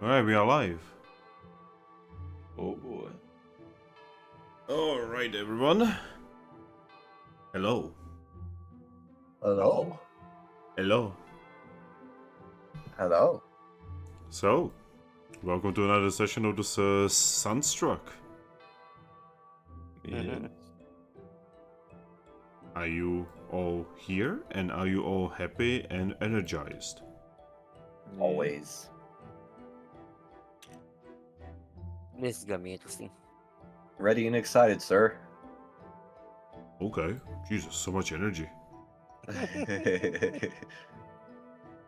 Alright, we are live. Oh boy. Alright, everyone. Hello. Hello. Hello. Hello. So, welcome to another session of this Sunstruck. Yes. Are you all here and are you all happy and energized? Always. This is gonna be interesting. Ready and excited, sir. Okay. Jesus, so much energy.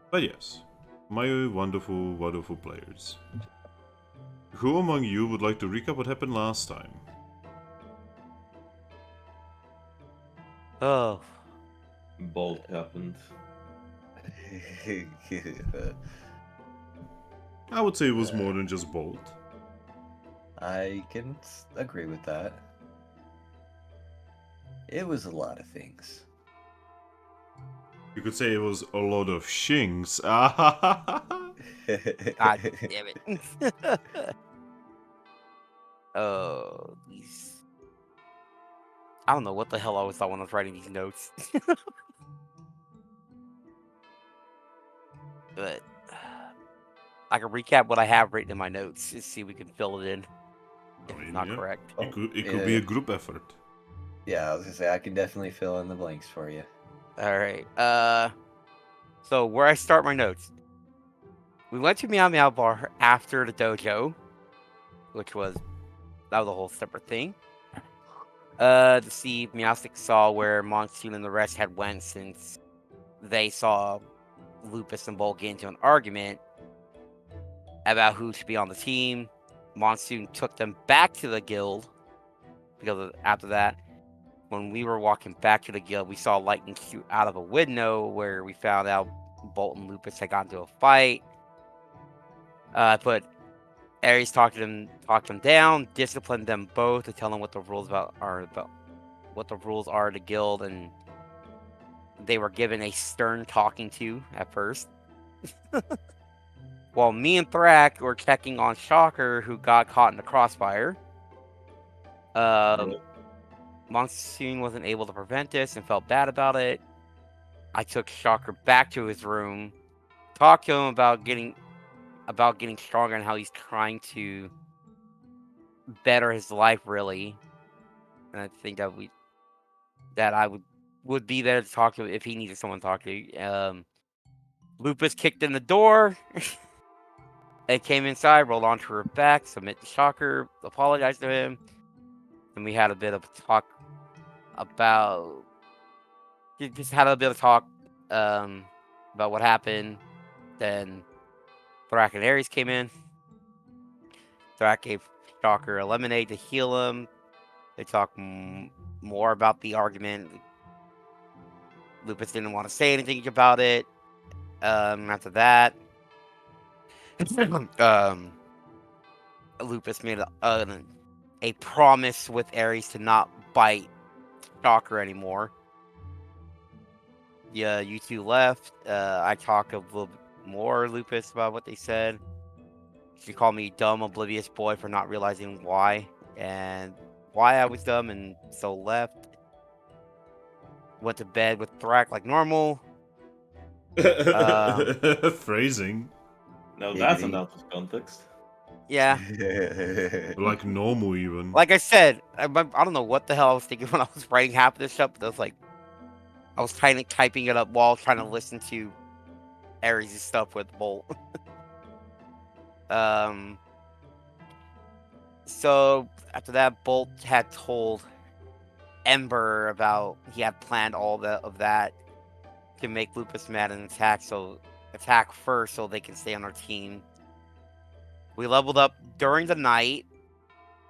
But yes, my wonderful, wonderful players. Who among you would like to recap what happened last time? Oh, Bolt happened. I would say it was more than just Bolt. I can agree with that. It was a lot of things. You could say it was a lot of Shinx. God damn it. Oh, these. I don't know what the hell I was thought when I was writing these notes. But I can recap what I have written in my notes and see if we can fill it in. If it's not yeah. correct. It could be a group effort. Yeah, I was gonna say I can definitely fill in the blanks for you. Alright. So where I start my notes. We went to Meow Meow Bar after the dojo, which was a whole separate thing. To see if Meowstic saw where Monsoon and the rest had went since they saw Lupus and Bolt get into an argument about who should be on the team. Monsoon took them back to the guild because after that, when we were walking back to the guild, we saw lightning shoot out of a window where we found out Bolt and Lupus had gotten into a fight. But Ares talked them down, disciplined them both to tell them what the rules are of the guild, and they were given a stern talking to at first. While me and Thrack were checking on Shocker, who got caught in the crossfire. Monsoon wasn't able to prevent this and felt bad about it. I took Shocker back to his room, talked to him about getting stronger and how he's trying to better his life, really. And I think that I would be there to talk to him if he needed someone to talk to. Lupus kicked in the door. They came inside, rolled onto her back, submit to Shocker, apologized to him, and we had a bit of talk about. Just had a bit of talk about what happened. Then Thrack and Ares came in. Thrack gave Shocker a lemonade to heal him. They talked more about the argument. Lupus didn't want to say anything about it. After that, Lupus made a promise with Ares to not bite Shocker anymore. Yeah, you two left. I talked a little bit more, Lupus, about what they said. She called me dumb, oblivious boy for not realizing why and why I was dumb, and so left. Went to bed with Thrack like normal. Phrasing. Now that's Giggity. an out of context. Yeah, Like normal, even. like I said, I don't know what the hell I was thinking when I was writing half of this stuff, but I was kind of typing it up while trying to listen to Ares' stuff with Bolt. So after that, Bolt had told Ember about he had planned all of that to make Lupus mad and attack first so they can stay on our team. We leveled up during the night.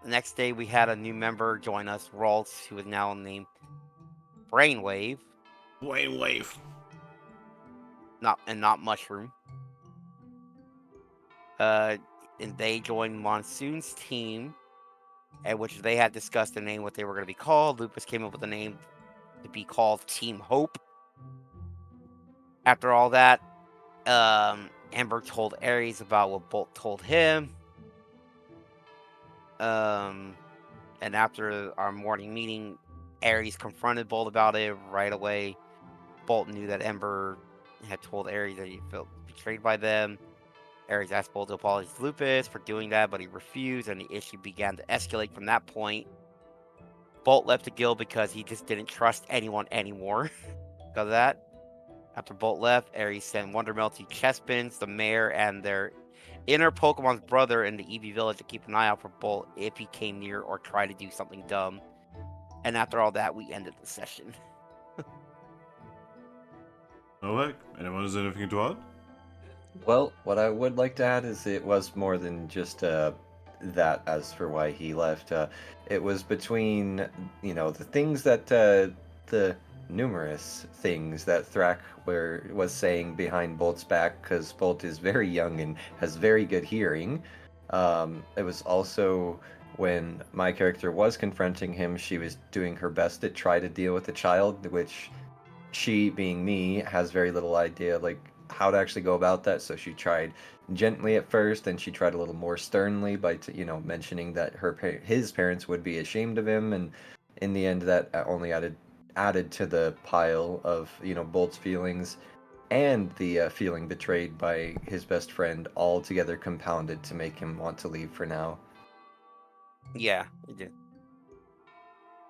The next day we had a new member join us, Ralts, who is now named Brainwave. Wave. Not Mushroom. And they joined Monsoon's team, at which they had discussed the name, what they were going to be called. Lupus came up with a name to be called Team Hope. After all that, Ember told Ares about what Bolt told him. And after our morning meeting, Ares confronted Bolt about it right away. Bolt knew that Ember had told Ares that he felt betrayed by them. Ares asked Bolt to apologize to Lupus for doing that, but he refused, and the issue began to escalate from that point. Bolt left the guild because he just didn't trust anyone anymore because of that. After Bolt left, Ares sent Wondermelt to Chespins, the mayor, and their inner Pokemon's brother in the Eevee village to keep an eye out for Bolt if he came near or tried to do something dumb. And after all that, we ended the session. Oh heck, anyone has anything to add? Well, what I would like to add is it was more than just that as for why he left. It was between, the things that, the numerous things that Thrack was saying behind Bolt's back, because Bolt is very young and has very good hearing. It was also when my character was confronting him, she was doing her best to try to deal with the child, which she, being me, has very little idea, like, how to actually go about that. So she tried gently at first, and she tried a little more sternly by mentioning that his parents would be ashamed of him, and in the end that only added to the pile of Bolt's feelings and the feeling betrayed by his best friend, all together compounded to make him want to leave for now. Yeah, it did.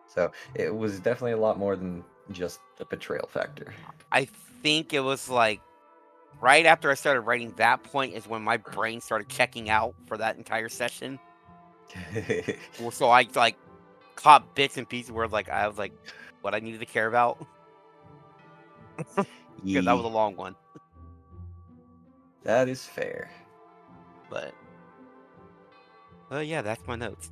So it was definitely a lot more than just the betrayal factor. I think it was like right after I started writing that point is when my brain started checking out for that entire session. So I like caught bits and pieces where I was like what I needed to care about. Yeah, that was a long one. That is fair. But yeah, that's my notes.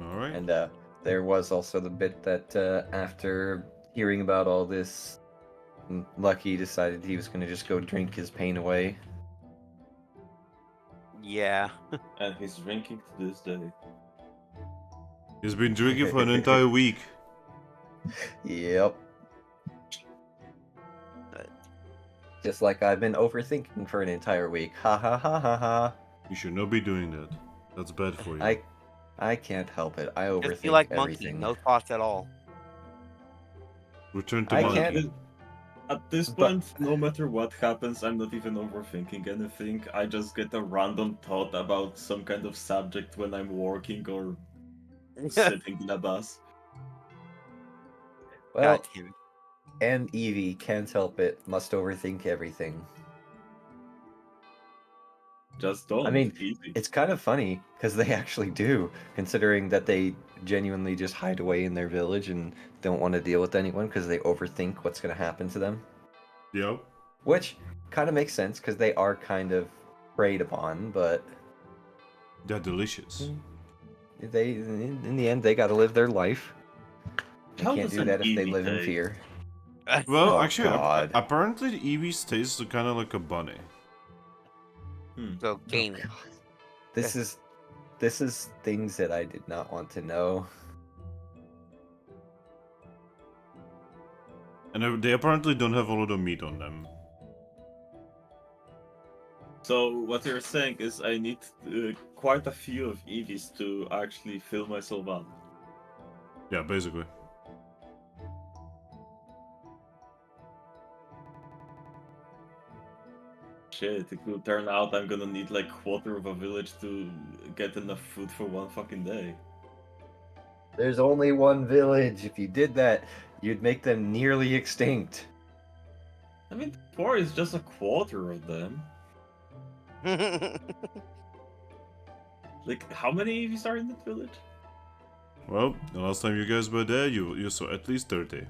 Alright. And there was also the bit that after hearing about all this, Lucky decided he was going to just go drink his pain away. Yeah. And he's drinking to this day. He's been drinking for an entire week. Yep. Just like I've been overthinking for an entire week. Ha ha ha ha ha. You should not be doing that. That's bad for you. I can't help it. I overthink Just be like everything. Monkey, no thoughts at all. Return to I Monkey. can't- At this But- point, no matter what happens, I'm not even overthinking anything. I just get a random thought about some kind of subject when I'm working or sitting in a bus. Well, God damn it. and Eevee can't help it. Must overthink everything. Just don't. I mean, Easy. it's kind of funny because they actually do, considering that they genuinely just hide away in their village and don't want to deal with anyone because they overthink what's going to happen to them. Yep. Which kind of makes sense because they are kind of preyed upon, but They're delicious. they, in the end, they got to live their life. They How can't does do an that if they Eevee live in taste? fear. Well, Oh, actually, God. apparently the Eevee tastes kind of like a bunny. So gaming. God. This is things that I did not want to know. And they apparently don't have a lot of meat on them. So what you're saying is I need quite a few of Eevees to actually fill myself up. Yeah, basically. Shit, it could turn out I'm gonna need like quarter of a village to get enough food for one fucking day. There's only one village. If you did that, you'd make them nearly extinct. I mean, 4 is just a quarter of them. Like, how many Eevees are in that village? Well, the last time you guys were there, you saw at least 30.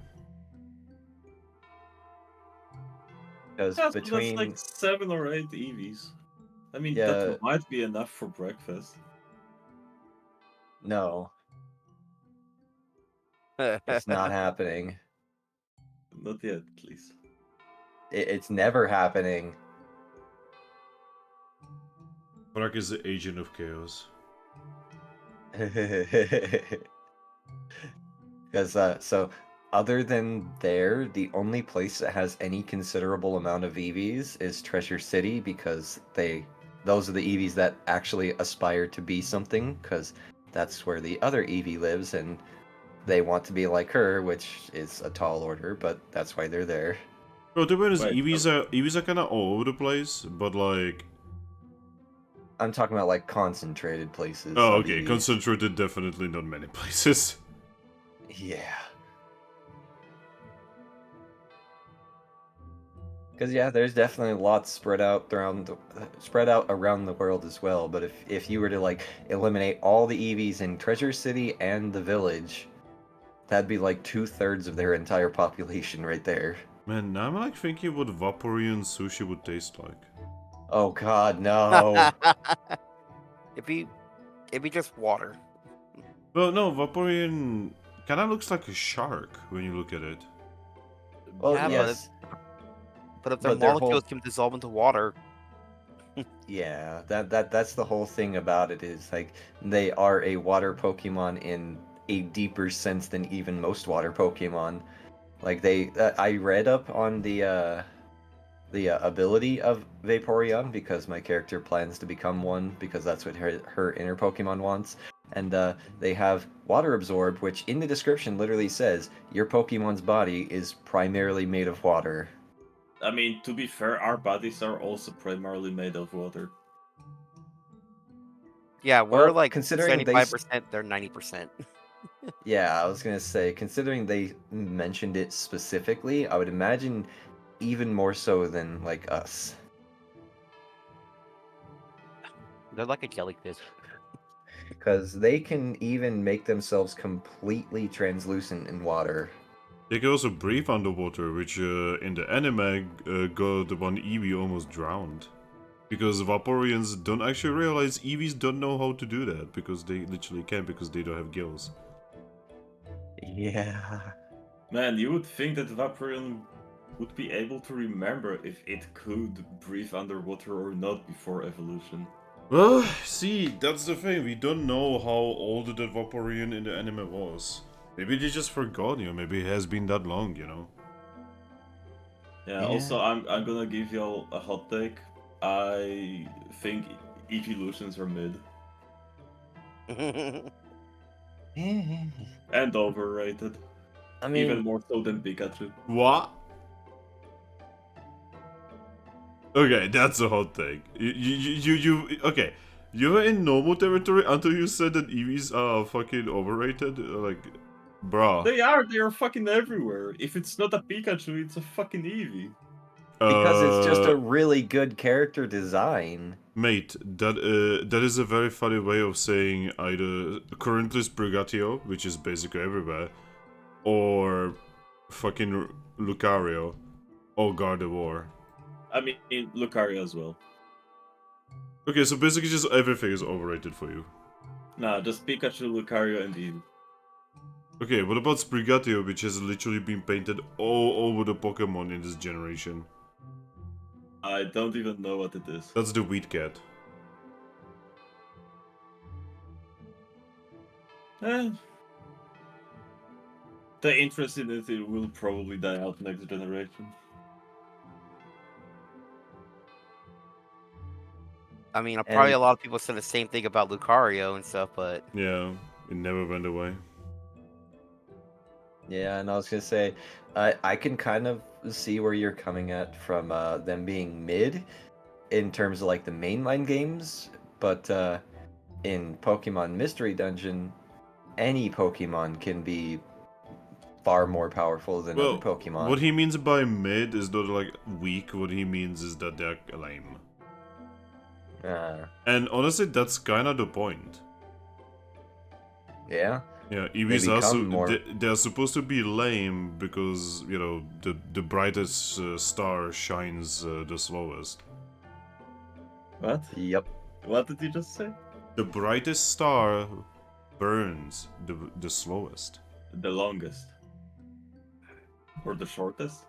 Because Yeah, so between that's like 7 or 8 Eevees. I mean, Yeah. that might be enough for breakfast. no, it's not happening. Not yet, at least. It's never happening. Thrack is the agent of chaos. Because so other than there, the only place that has any considerable amount of EVs is Treasure City because those are the EVs that actually aspire to be something because that's where the other Eevee lives and they want to be like her, which is a tall order, but that's why they're there. Bro, to be honest, Wait, EVs are kind of all over the place, but like... I'm talking about like concentrated places. Oh, of okay, EVs. concentrated definitely not many places. Yeah. Because yeah, there's definitely lots spread out around the world as well. But if you were to like eliminate all the EVs in Treasure City and the village, that'd be like 2/3 of their entire population right there. Man, now I'm like thinking what Vaporeon sushi would taste like. Oh God, no! It'd be just water. Well, no, Vaporeon kind of looks like a shark when you look at it. Well, Yeah, yes, but if their but their molecules whole can dissolve into water, yeah, that's the whole thing about it is like they are a water Pokemon in a deeper sense than even most water Pokemon. Like I read up on the ability of Vaporeon because my character plans to become one because that's what her inner Pokemon wants. And they have Water Absorb, which in the description literally says your Pokemon's body is primarily made of water. I mean, to be fair, our bodies are also primarily made of water. yeah, we're Well, like considering they 75%, they're 90%. yeah, I was gonna say, considering they mentioned it specifically, I would imagine even more so than like us. They're like a jellyfish. Because they can even make themselves completely translucent in water. They can also breathe underwater, which in the anime got the one Eevee almost drowned. Because Vaporeons don't actually realize Eevees don't know how to do that, because they literally can't, because they don't have gills. Yeah. Man, you would think that Vaporeon would be able to remember if it could breathe underwater or not before evolution. Well, see, that's the thing, we don't know how old that Vaporeon in the anime was. Maybe they just forgot, you know, maybe it has been that long, you know. Yeah, also, I'm gonna give y'all a hot take. I think evolutions are mid and overrated. I Even mean, more so than Pikachu. What? Okay, that's a hot take. Okay. You were in normal territory until you said that Eevees are fucking overrated? Like, bruh. They are fucking everywhere. If it's not a Pikachu, it's a fucking Eevee. because it's just a really good character design. Mate, that is a very funny way of saying either currently Sprigatio, which is basically everywhere, or fucking Lucario, or Gardevoir. I mean, Lucario as well. Okay, so basically just everything is overrated for you. Nah, just Pikachu, Lucario, and Eevee. Okay, what about Sprigatio, which has literally been painted all over the Pokemon in this generation? I don't even know what it is. That's the Wheat Cat. Eh. The interest in it will probably die out next generation. I mean, probably And a lot of people said the same thing about Lucario and stuff, but Yeah, it never went away. yeah, and I was gonna say, I can kind of see where you're coming at from them being mid in terms of like the mainline games, but in Pokemon Mystery Dungeon, any Pokemon can be far more powerful than other Well, Pokemon. what he means by mid is not like weak, what he means is that they're lame. And honestly, that's kinda the point. Yeah. Yeah, They Eevees become more. they're supposed to be lame because, you know, the brightest star shines the slowest. What? Yep. What did you just say? The brightest star burns the slowest. The longest. Or the shortest?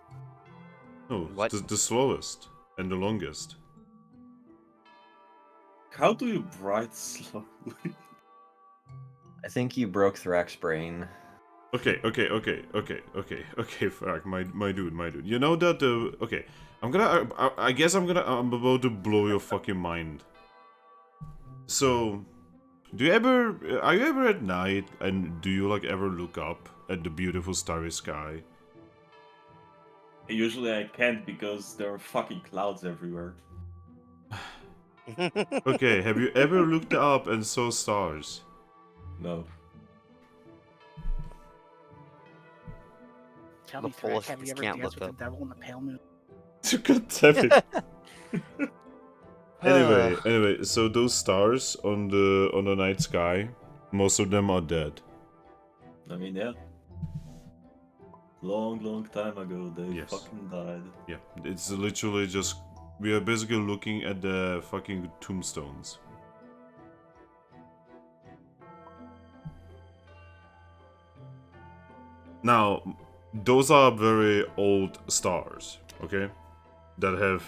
No, What? the slowest and the longest. How do you bright slowly? I think you broke Thrack's brain. Okay, Thrack, my dude. You know that okay, I guess I'm about to blow your fucking mind. So, are you ever at night and do you like ever look up at the beautiful starry sky? Usually I can't because there are fucking clouds everywhere. Okay, have you ever looked up and saw stars? No. Tell The me, Thrack, Polish have you ever can't danced look with up. the devil in the pale moon? God damn it. Anyway, so those stars on the night sky, most of them are dead. I mean, yeah. Long time ago, they Yes. fucking died. Yeah, it's literally just we are basically looking at the fucking tombstones. Now, those are very old stars, okay? That have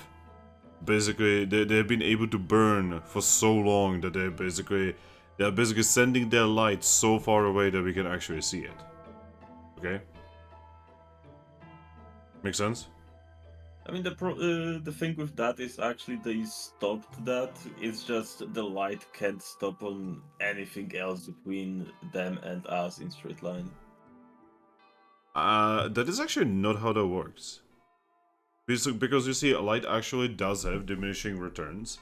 basically they've been able to burn for so long that they're basically sending their light so far away that we can actually see it. Okay? Make sense? I mean, the thing with that is actually they stopped that. It's just the light can't stop on anything else between them and us in straight line. That is actually not how that works. Because you see, light actually does have diminishing returns.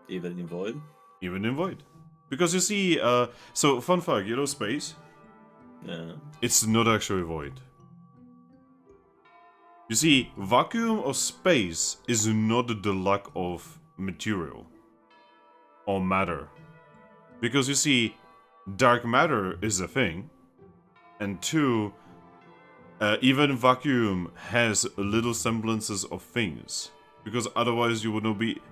Even in void. Even in void. Because you see, so fun fact, you know space? Yeah. It's not actually void. You see, vacuum or space is not the lack of material or matter. Because you see, dark matter is a thing, and two, even vacuum has little semblances of things. Because otherwise you would not be...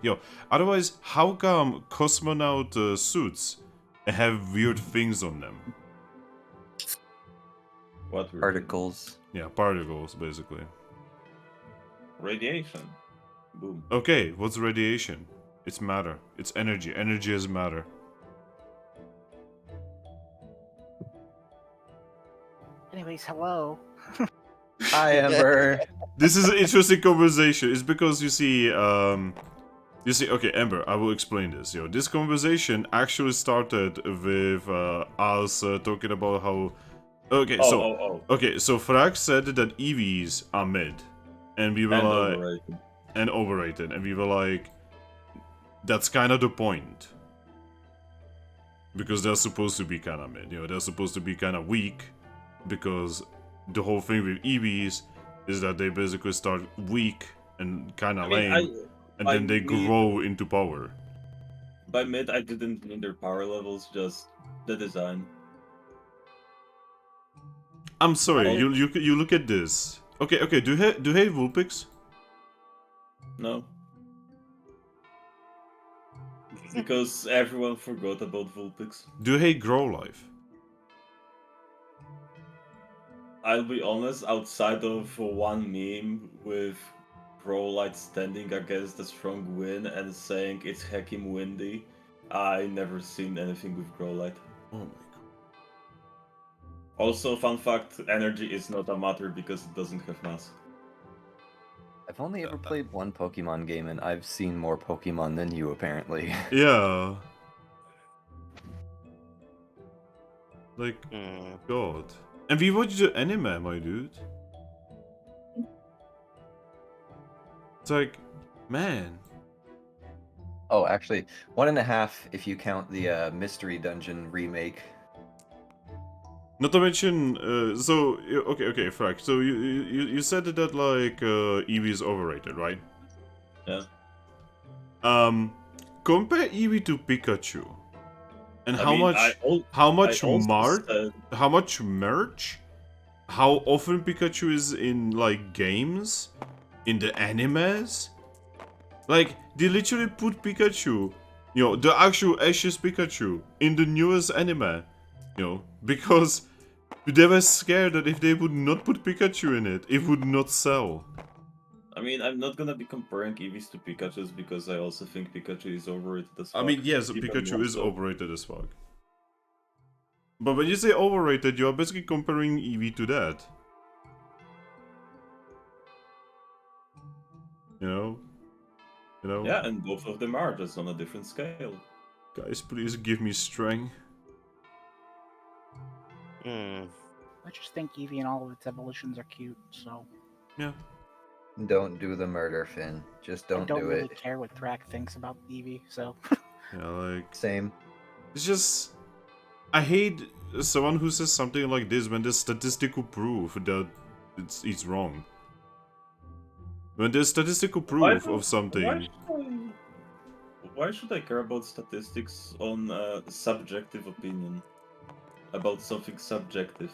otherwise, how come cosmonaut suits have weird things on them? What were Particles. Yeah, particles, basically. Radiation. Boom. Okay, what's radiation? It's matter. It's energy. Energy is matter. Anyways, hello. Hi, Ember. This is an interesting conversation. It's because you see, okay, Ember, I will explain this. This conversation actually started with us talking about how. Okay, okay, so Thrack said that Eevees are mid, and we were And like, overrated. and overrated, and we were like, that's kind of the point, because they're supposed to be kind of mid. They're supposed to be kind of weak, because the whole thing with Eevees is that they basically start weak and kind of lame, and then they grow into power. By mid, I didn't mean their power levels, just the design. I'm sorry, you look at this. Okay, do you have Vulpix? No. Because everyone forgot about Vulpix. Do you hate Grow Life? I'll be honest, outside of one meme with Growlite standing against a strong wind and saying it's heckin' windy, I never seen anything with Growlite. Oh my god. Also, fun fact, energy is not a matter because it doesn't have mass. I've only ever played one Pokemon game, and I've seen more Pokemon than you, apparently. Yeah. Like, Hmm. god. And we watched the anime, my dude. It's like, man. Oh, actually, 1.5 if you count the Mystery Dungeon remake. Not to mention, okay, Thrack. So you said that like Eevee is overrated, right? Yeah. Compare Eevee to Pikachu, and I mean, how much merch, how often Pikachu is in like games, in the animes. Like they literally put Pikachu, the actual Ashes Pikachu in the newest anime, because they were scared that if they would not put Pikachu in it, it would not sell. I mean, I'm not gonna be comparing Eevees to Pikachus because I also think Pikachu is overrated as fuck. I mean, yes, Even Pikachu more is so. overrated as fuck. But when you say overrated, you are basically comparing Eevee to that. You know? You know? Yeah, and both of them are just on a different scale. Guys, please give me strength. Hmm. I just think Eevee and all of its evolutions are cute, so Yeah. Don't do the murder, Finn. Just I don't don't do really it. care what Thrack thinks about Eevee, so Yeah, like... Same. It's just... I hate someone who says something like this when there's statistical proof that it's wrong. When there's statistical proof of something... Why should I care about statistics on subjective opinion? About something subjective.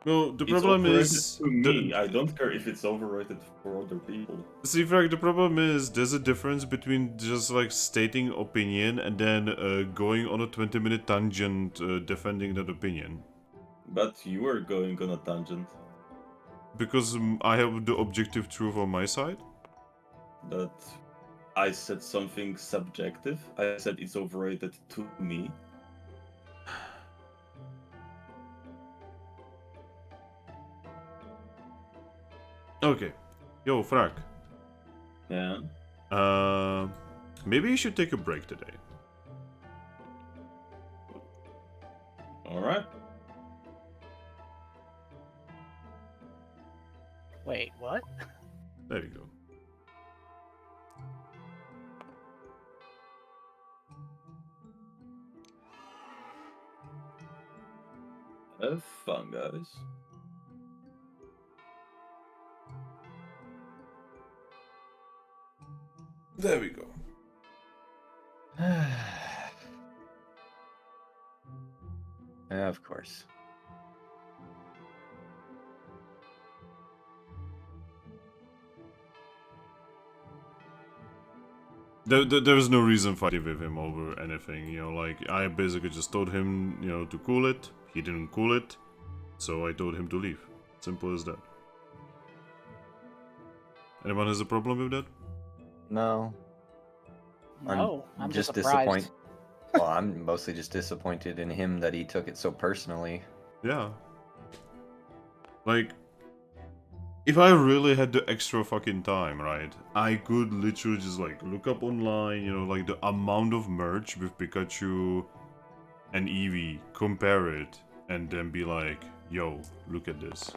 Well, the It's problem overrated is... to me. I don't care if it's overrated for other people. See, Frank, the problem is there's a difference between just like stating opinion and then going on a 20-minute tangent defending that opinion. But you are going on a tangent. Because I have the objective truth on my side? That I said something subjective. I said it's overrated to me. Okay. Yo, Thrack. Yeah. Maybe you should take a break today. Alright. wait, what? There you go. Have fun, guys. There we go. Yeah, of course. There was no reason fighting with him over anything, you know, like, I basically just told him, you know, to cool it. He didn't cool it, so I told him to leave. Simple as that. Anyone has a problem with that? No. No, I'm just just surprised. disappointed. Well, I'm mostly just disappointed in him that he took it so personally. Yeah. Like, if I really had the extra fucking time, right, I could literally just, like, look up online, you know, like, the amount of merch with Pikachu and Eevee, compare it, and then be like, yo, look at this.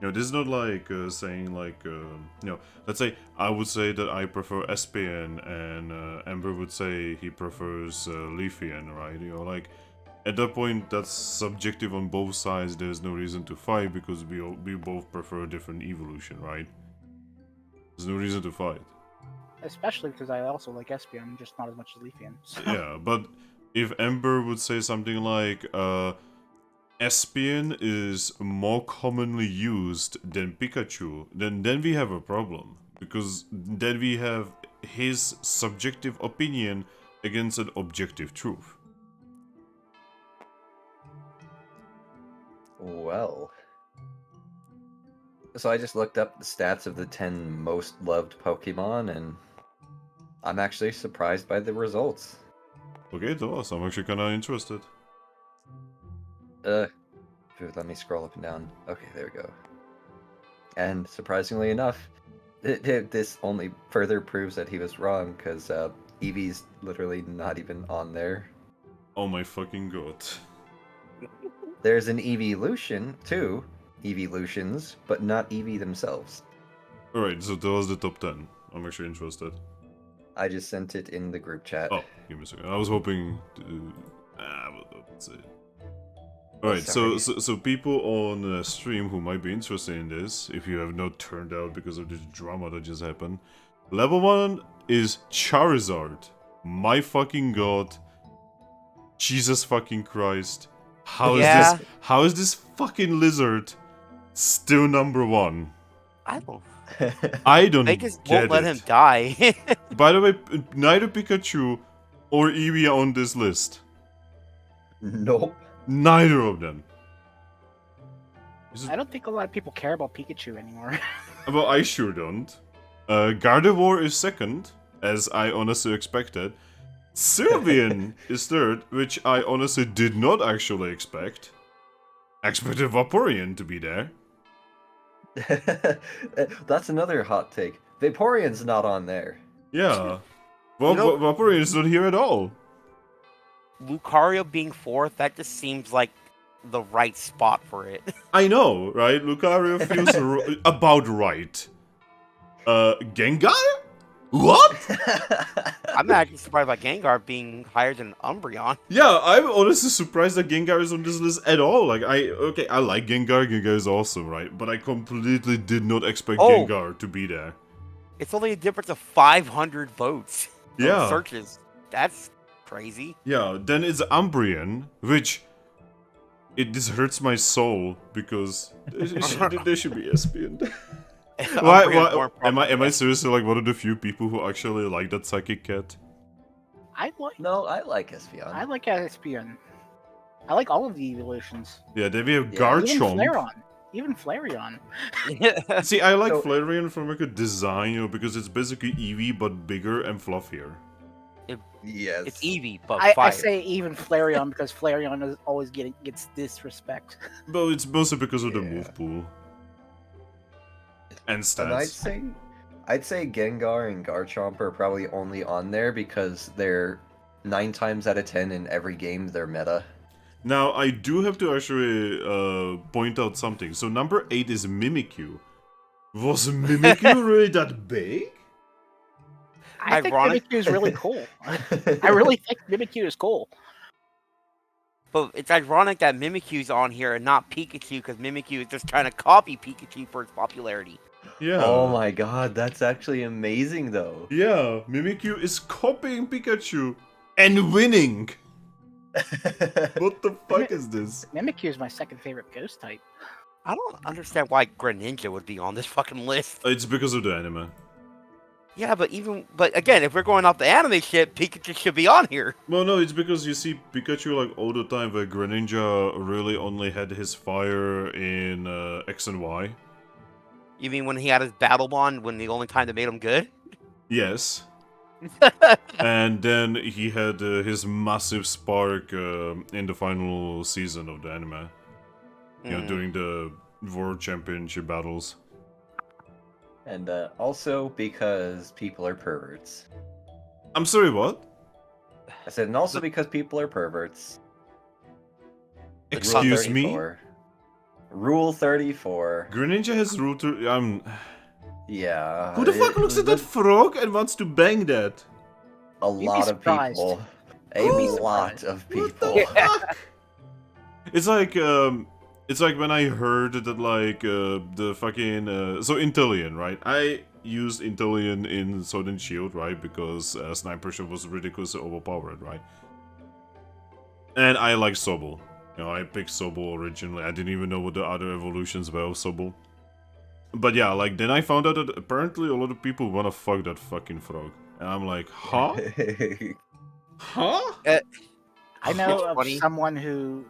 You know, this is not like saying, like, you know, let's say I would say that I prefer Espion, and Ember would say he prefers Leafian, right? You know, like, at that point, that's subjective on both sides. There's no reason to fight because we both prefer a different evolution, right? There's no reason to fight. Especially because I also like Espeon, just not as much as Leafian. So. Yeah, but if Ember would say something like, Espion is more commonly used than Pikachu, then we have a problem. Because then we have his subjective opinion against an objective truth. Well. So I just looked up the stats of the 10 most loved Pokemon, and I'm actually surprised by the results. Okay, tell us. I'm actually kinda interested. Let me scroll up and down. Okay, there we go. And surprisingly enough, this only further proves that he was wrong, because Eevee's literally not even on there. Oh my fucking god. There's an Eeveelution, too. Eeveelutions, but not Eevee themselves. Alright, so tell us the top 10. I'm actually interested. I just sent it in the group chat. Oh, give me a second. I was hoping to... let's see. Alright, sorry. so people on stream who might be interested in this, if you have not turned out because of this drama that just happened, level 1 is Charizard. My fucking god. Jesus fucking Christ. How is this fucking lizard still number 1? I don't. I don't They just get won't let it. him die. By the way, neither Pikachu or Eevee are on this list. Nope. Neither of them. I don't think a lot of people care about Pikachu anymore. Well, I sure don't. Gardevoir is second, as I honestly expected. Sylveon is third, which I honestly did not actually expect. I expected Vaporeon to be there. That's another hot take. Vaporeon's not on there. Yeah. know- Vaporeon is not here at all. Lucario being fourth, that just seems like the right spot for it. I know, right? Lucario feels about right. Gengar? What? I'm actually surprised by Gengar being higher than Umbreon. Yeah, I'm honestly surprised that Gengar is on this list at all. Like, I like Gengar. Gengar is awesome, right? But I completely did not expect Gengar to be there. It's only a difference of 500 votes. Yeah. Searches. That's crazy. Yeah, then it's Umbreon, which... this hurts my soul, because there should be Espion. Why am I seriously like one of the few people who actually like that psychic cat? I like Espeon. I like Espion. I like all of the evolutions. Yeah, then we have Yeah. Garchomp. Even Flareon. See, I like So- Flareon from like a design, because it's basically Eevee but bigger and fluffier. Yes. It's Eevee, but I fire. say even Flareon because Flareon is always gets disrespect. But it's mostly because of the Yeah. move pool. And And stats. I'd say Gengar and Garchomp are probably only on there because they're 9 times out of 10 in every game they're meta. Now, I do have to actually point out something. So number 8 is Mimikyu. Was Mimikyu really that big? I think Ironic- Mimikyu is really cool. I really think Mimikyu is cool. But it's ironic that Mimikyu's on here and not Pikachu, because Mimikyu is just trying to copy Pikachu for its popularity. Yeah. Oh my god, that's actually amazing though. Yeah, Mimikyu is copying Pikachu and winning. What the fuck is this? Mimikyu is my second favorite ghost type. I don't understand why Greninja would be on this fucking list. It's because of the anime. Yeah, but again, if we're going off the anime shit, Pikachu should be on here. Well, no, it's because you see Pikachu like all the time, where Greninja really only had his fire in X and Y. You mean when he had his battle bond, when the only time that made him good? Yes. And then he had his massive spark in the final season of the anime. You know, during the World Championship battles. And also because people are perverts. I'm sorry, what? I said, and also because people are perverts. Excuse me? Rule 34. Greninja has rule to... Yeah. Who the fuck looks at that frog and wants to bang that? A be lot of surprised. people. A You'd be lot surprised. of What the people. fuck? It's like when I heard that like the fucking so Inteleon, right? I used Inteleon in Sword and Shield, right? Because Sniper Shot was ridiculously overpowered, right? And I like Sobble. You know, I picked Sobble originally. I didn't even know what the other evolutions were of Sobble. But yeah, like then I found out that apparently a lot of people wanna fuck that fucking frog, and I'm like, huh? Huh? I know It's of funny. someone who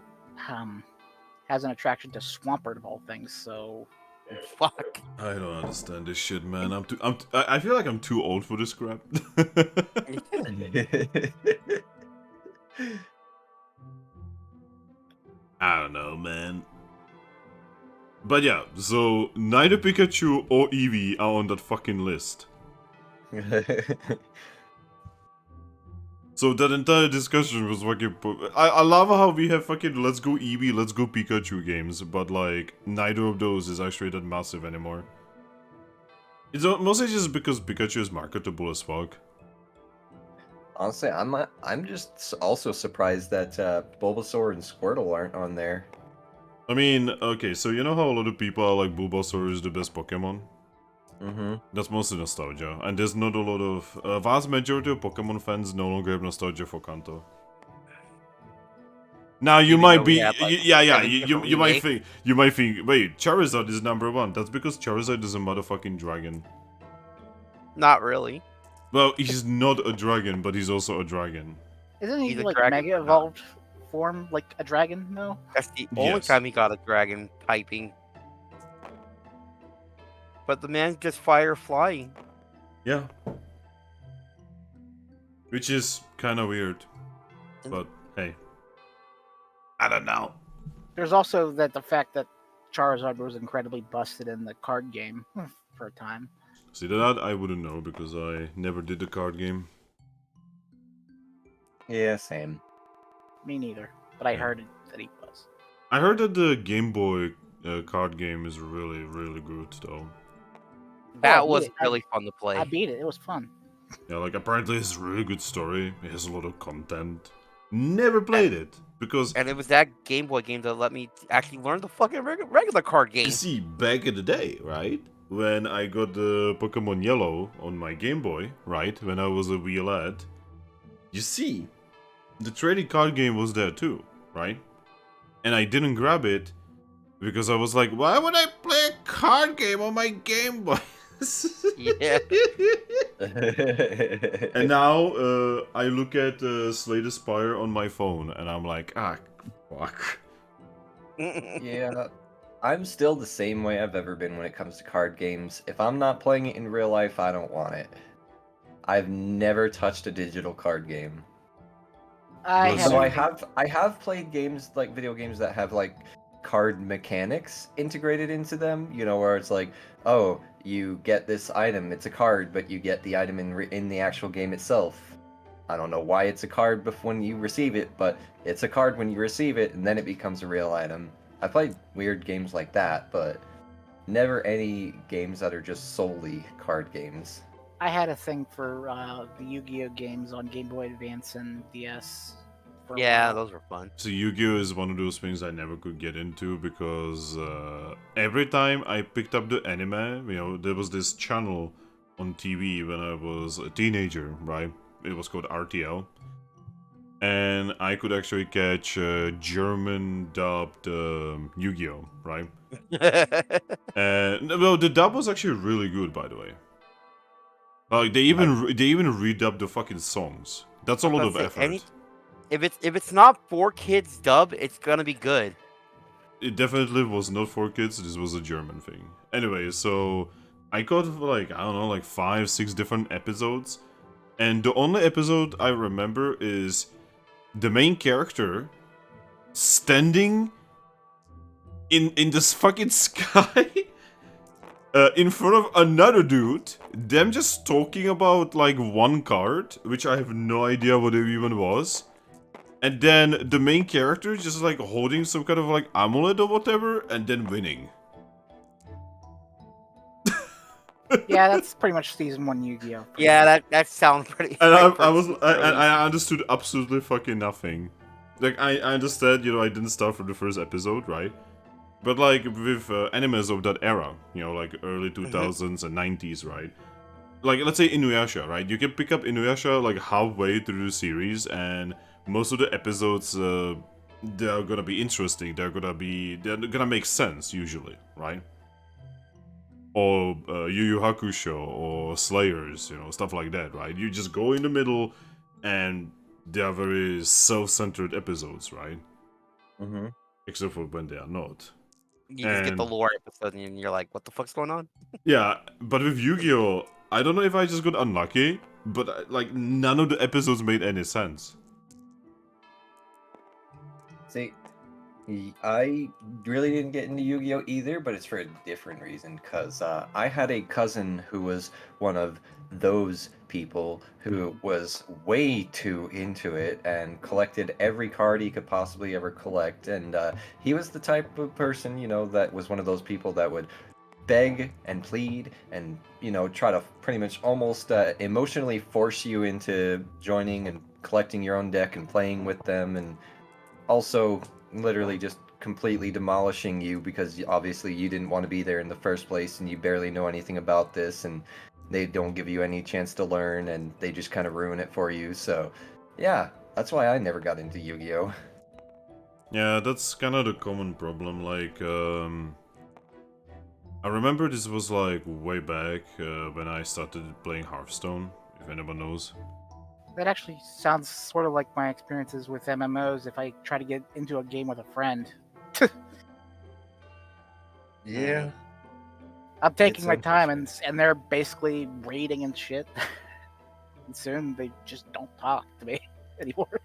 has an attraction to Swampert of all things, so Fuck. I don't understand this shit, man. I feel like I'm too old for this crap. I don't know, man. But yeah, so neither Pikachu or Eevee are on that fucking list. So that entire discussion was fucking... I love how we have fucking Let's Go Eevee, Let's Go Pikachu games, but like, neither of those is actually that massive anymore. It's mostly just because Pikachu is marketable as fuck. Honestly, I'm just also surprised that Bulbasaur and Squirtle aren't on there. I mean, okay, so you know how a lot of people are like Bulbasaur is the best Pokemon? Mm-hmm. That's mostly nostalgia, and there's not a lot of... vast majority of Pokemon fans no longer have nostalgia for Kanto. Now you Even might though we be... have, like, yeah, 7 you different might remakes. think... You might think, wait, Charizard is number 1. That's because Charizard is a motherfucking dragon. Not really. Well, he's not a dragon, but he's also a dragon. isn't he He's a like dragon, mega evolved form like a dragon? No. That's the only Yes. time he got a dragon typing. But the man's just fire flying. Yeah. Which is kind of weird. But hey. I don't know. There's also the fact that Charizard was incredibly busted in the card game for a time. See, that I wouldn't know because I never did the card game. Yeah, same. Me neither. But I Yeah. heard that he was. I heard that the Game Boy card game is really, really good, though. That I beat was it. really fun to play. I beat it. It was fun. Yeah, like apparently it's a really good story. It has a lot of content. Never played it because And it was that Game Boy game that let me actually learn the fucking regular card game. you see, back in the day, right, when I got the Pokemon Yellow on my Game Boy, right, when I was a wee lad, you see, the trading card game was there too, right? And I didn't grab it because I was like, why would I play a card game on my Game Boy? Yeah. And now I look at Slay the Spire on my phone and I'm like, fuck. Yeah, I'm still the same way I've ever been when it comes to card games. If I'm not playing it in real life, I don't want it. I've never touched a digital card game. I Was- have. So I have played games like video games that have like card mechanics integrated into them, you know, where it's like, oh, you get this item, it's a card, but you get the item in the actual game itself. I don't know why it's a card when you receive it, but it's a card when you receive it, and then it becomes a real item. I played weird games like that, but never any games that are just solely card games. I had a thing for the Yu-Gi-Oh games on Game Boy Advance and DS. for a Yeah, while. those were fun. So Yu-Gi-Oh is one of those things I never could get into because every time I picked up the anime, you know, there was this channel on TV when I was a teenager, right? It was called RTL. And I could actually catch German dubbed Yu-Gi-Oh, right? And well, the dub was actually really good, by the way. Like they even redubbed the fucking songs. That's a lot of effort. If it's not for kids dub, it's gonna be good. It definitely was not for kids. This was a German thing. Anyway, so I got like I don't know, like 5-6 different episodes, and the only episode I remember is the main character standing in this fucking sky in front of another dude, them just talking about like one card, which I have no idea what it even was. And then the main character just like holding some kind of like amulet or whatever, and then winning. Yeah, that's pretty much season 1 Yu-Gi-Oh. Yeah, that sounds pretty. And pretty I understood absolutely fucking nothing. Like I understand, you know, I didn't start from the first episode, right? But like with animes of that era, you know, like early 2000s and 90s, right? Like let's say Inuyasha, right? You can pick up Inuyasha like halfway through the series, and most of the episodes they're gonna be interesting. They're gonna make sense usually, right? Or Yu Yu Hakusho or Slayers, you know, stuff like that, right? You just go in the middle, and they are very self-centered episodes, right? Mm-hmm. Except for when they are not. You just get the And- lore episode, and you're like, "What the fuck's going on?" Yeah, but with Yu-Gi-Oh, I don't know if I just got unlucky, but like none of the episodes made any sense. See, I really didn't get into Yu-Gi-Oh either, but it's for a different reason. Cause I had a cousin who was one of those people who was way too into it and collected every card he could possibly ever collect. And he was the type of person, you know, that was one of those people that would beg and plead and, you know, try to pretty much almost emotionally force you into joining and collecting your own deck and playing with them, and also literally just completely demolishing you because obviously you didn't want to be there in the first place and you barely know anything about this, and they don't give you any chance to learn and they just kind of ruin it for you. So yeah, that's why I never got into Yu-Gi-Oh. Yeah, that's kind of the common problem. Like, I remember this was like way back when I started playing Hearthstone, if anyone knows. That actually sounds sort of like my experiences with MMOs if I try to get into a game with a friend. Yeah. I'm taking It's my time and they're basically raiding and shit. And soon they just don't talk to me anymore.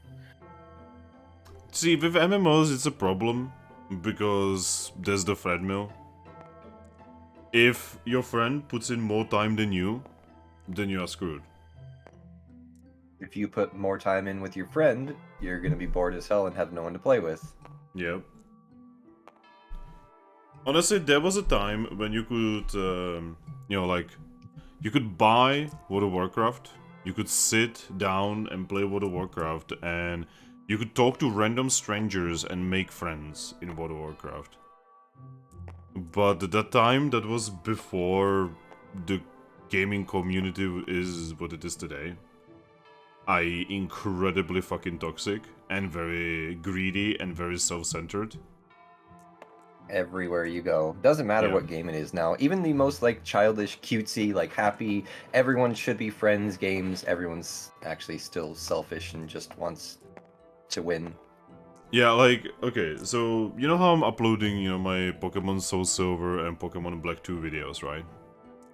See, with MMOs, it's a problem because there's the treadmill. If your friend puts in more time than you are screwed. If you put more time in with your friend, you're gonna be bored as hell and have no one to play with. Yep. Honestly, there was a time when you could, you could buy World of Warcraft, you could sit down and play World of Warcraft, and you could talk to random strangers and make friends in World of Warcraft. But at that time, that was before the gaming community is what it is today. I.e. incredibly fucking toxic, and very greedy, and very self-centered. Everywhere you go. Doesn't matter Yeah. what game it is now. Even the most like childish, cutesy, like happy, everyone should be friends games, everyone's actually still selfish and just wants to win. Yeah, like, okay, so, you know how I'm uploading, my Pokemon Soul Silver and Pokemon Black 2 videos, right?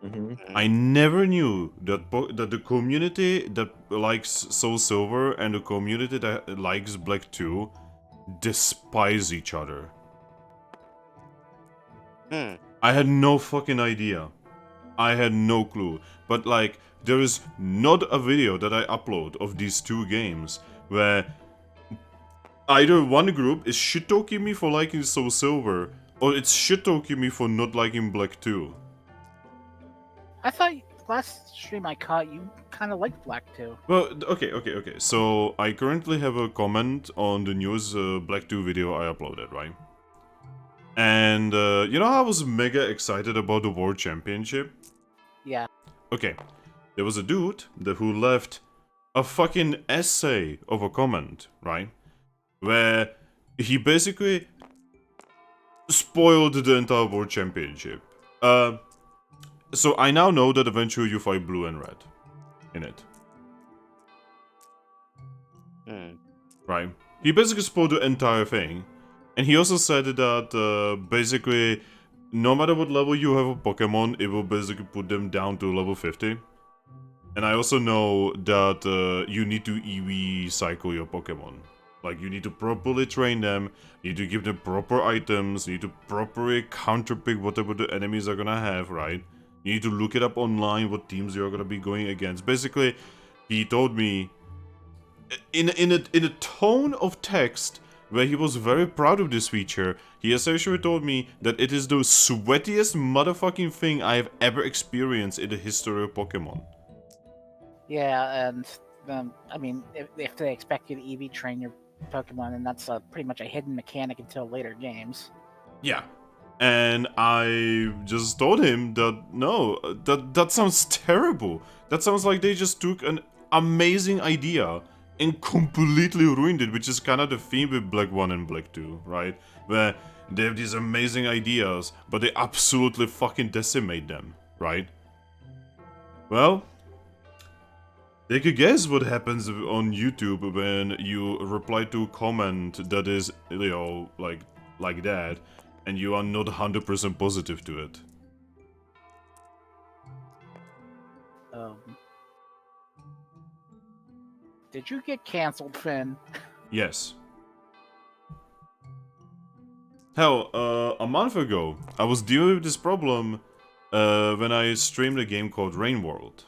Mm-hmm. I never knew that that the community that likes Soul Silver and the community that likes Black 2 despise each other. I had no fucking idea. I had no clue. But like, there is not a video that I upload of these two games where either one group is shit-talking me for liking Soul Silver, or it's shit-talking me for not liking Black 2. I thought last stream I caught you kind of liked Black too. Well, okay. So, I currently have a comment on the newest Black 2 video I uploaded, right? And, you know how I was mega excited about the World Championship? Yeah. Okay, there was a dude who left a fucking essay of a comment, right? Where he basically spoiled the entire World Championship. So I now know that eventually you fight Blue and Red in it. Right? He basically spoiled the entire thing. And he also said that basically, no matter what level you have a Pokemon, it will basically put them down to level 50. And I also know that you need to Eevee cycle your Pokemon. Like, you need to properly train them, you need to give them proper items, you need to properly counterpick whatever the enemies are gonna have, right? You need to look it up online, what teams you're gonna be going against. Basically, he told me, in a tone of text, where he was very proud of this feature, he essentially told me that it is the sweatiest motherfucking thing I have ever experienced in the history of Pokemon. Yeah, and I mean, if they expect you to EV train your Pokemon, then that's pretty much a hidden mechanic until later games. Yeah. And I just told him that, no, that sounds terrible. That sounds like they just took an amazing idea and completely ruined it, which is kind of the theme with Black 1 and Black 2, right? Where they have these amazing ideas, but they absolutely fucking decimate them, right? Well, they could guess what happens on YouTube when you reply to a comment that is, like that, and you are not 100% positive to it. Did you get cancelled, Finn? Yes. Hell, a month ago, I was dealing with this problem when I streamed a game called Rain World.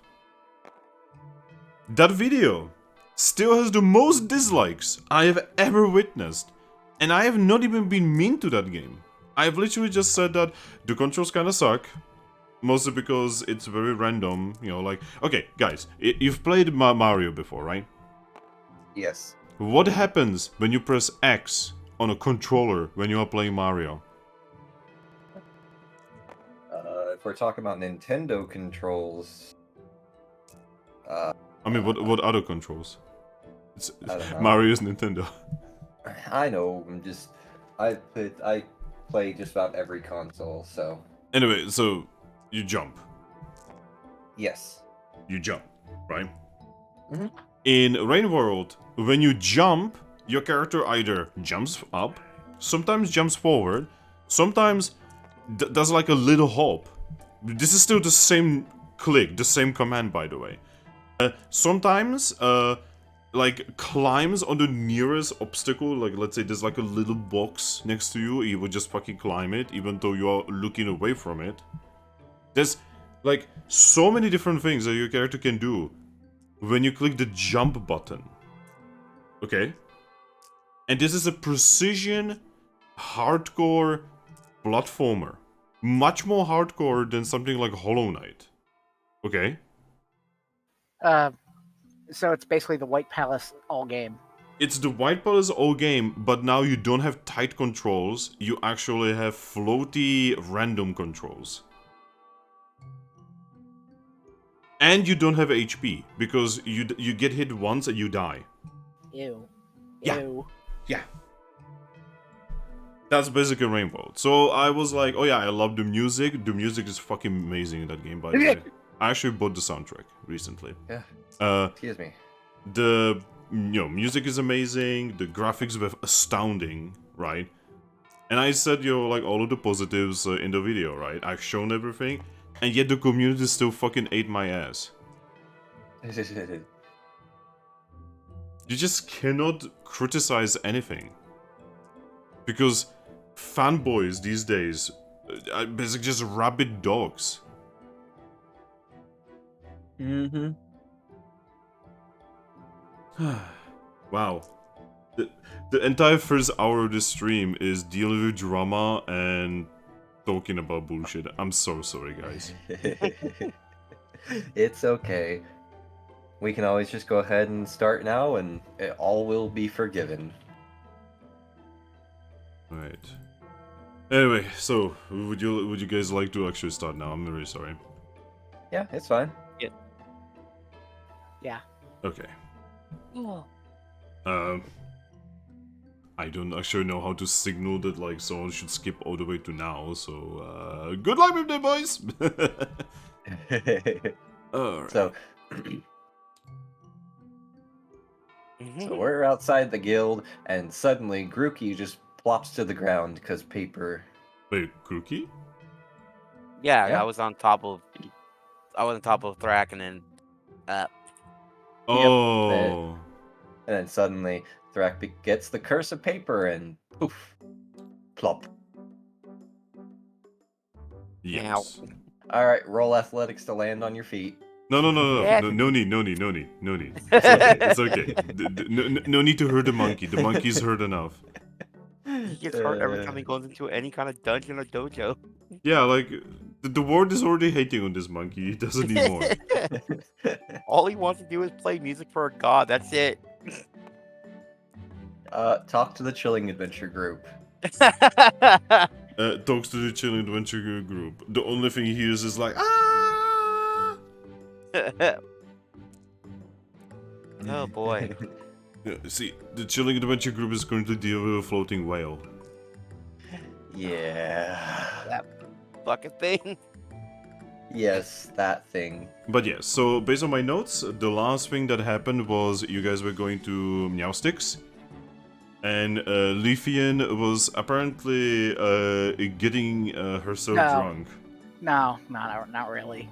That video still has the most dislikes I have ever witnessed, and I have not even been mean to that game. I have literally just said that the controls kinda suck, mostly because it's very random, like... Okay, guys, you've played Mario before, right? Yes. What happens when you press X on a controller when you are playing Mario? If we're talking about Nintendo controls, I mean, what other controls? I don't know. Mario's Nintendo. I know. I play just about every console, so. Anyway, so you jump. Yes. You jump, right? Mm-hmm. In Rain World, when you jump, your character either jumps up, sometimes jumps forward, sometimes does like a little hop. This is still the same click, the same command, by the way. Sometimes, like, climbs on the nearest obstacle, like, let's say there's like a little box next to you, you would just fucking climb it, even though you are looking away from it. There's, like, so many different things that your character can do when you click the jump button. Okay? And this is a precision, hardcore platformer. Much more hardcore than something like Hollow Knight. Okay? So it's basically the White Palace all game. It's the White Palace all game, but now you don't have tight controls, you actually have floaty random controls. And you don't have HP, because you get hit once and you die. Ew. Yeah. Ew. Yeah. That's basically Rainbow. So I was like, oh yeah, I love the music. The music is fucking amazing in that game, by the way. I actually bought the soundtrack recently. Yeah. Excuse me. The music is amazing. The graphics were astounding, right? And I said, like all of the positives in the video, right? I've shown everything, and yet the community still fucking ate my ass. You just cannot criticize anything. Because fanboys these days are basically just rabid dogs. Mm-hmm. Wow. The entire first hour of the stream is dealing with drama and talking about bullshit. I'm so sorry, guys. It's okay. We can always just go ahead and start now, and it all will be forgiven. Right. Anyway, so would you guys like to actually start now? I'm really sorry. Yeah, it's fine. Yeah. Okay. Oh. I don't actually know how to signal that like someone should skip all the way to now, so good luck with that, boys. Alright. So we're outside the guild, and suddenly Grookey just plops to the ground because paper. Wait, Grookey? Yeah, I was on top of Thrack, and then Oh. And then suddenly Thrack gets the curse of paper, and poof, plop. Yes. All right, roll athletics to land on your feet. No, Yeah. no need. It's okay. No need to hurt the monkey. The monkey's hurt enough. he gets hurt every time he goes into any kind of dungeon or dojo. Yeah, like the world is already hating on this monkey. He doesn't need more. All he wants to do is play music for a god. That's it. Talk to the Chilling Adventure group. Talks to the Chilling Adventure group. The only thing he hears is like, ah! Oh boy. Yeah, see, the Chilling Adventure group is currently dealing with a floating whale. Yeah. Fucking thing. Yes, that thing. But yes, so based on my notes, the last thing that happened was you guys were going to Meowsticks. And Leafian was apparently getting herself drunk. No, not really.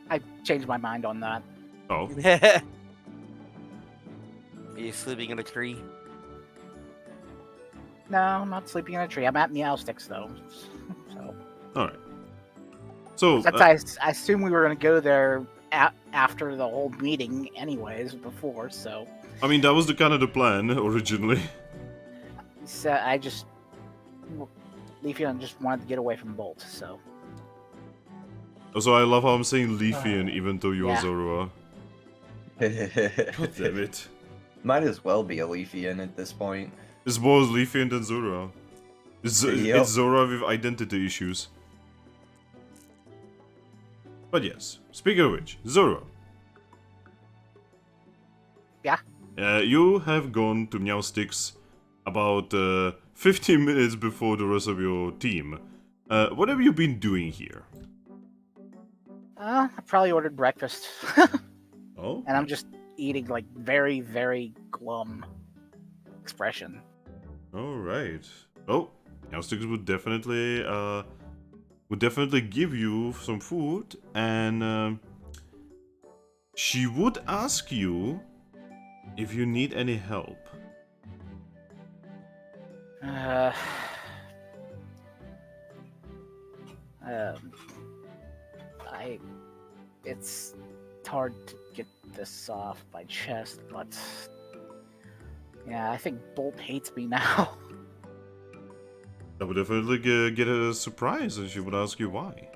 I changed my mind on that. Oh. Are you sleeping in a tree? No, I'm not sleeping in a tree. I'm at Meowsticks though. So. Alright. So. I assume we were gonna go there after the whole meeting, anyways. Before, so. I mean, that was the kind of the plan originally. So Leafian just wanted to get away from Bolt, so. Also, I love how I'm saying Leafian even though you're Zorua. God damn it. Might as well be a Leafian at this point. It's more Leafian than Zorua. It's Zorua with identity issues. But yes, speaking of which, Zorua. Yeah? You have gone to Meowsticks about 15 minutes before the rest of your team. What have you been doing here? I probably ordered breakfast. Oh? And I'm just eating like very, very glum expression. Alright. Oh, Meowsticks would definitely give you some food, and She would ask you if you need any help. Uh, um, it's hard to get this off my chest, but yeah, I think Bolt hates me now. That would definitely get a surprise if she would ask you why.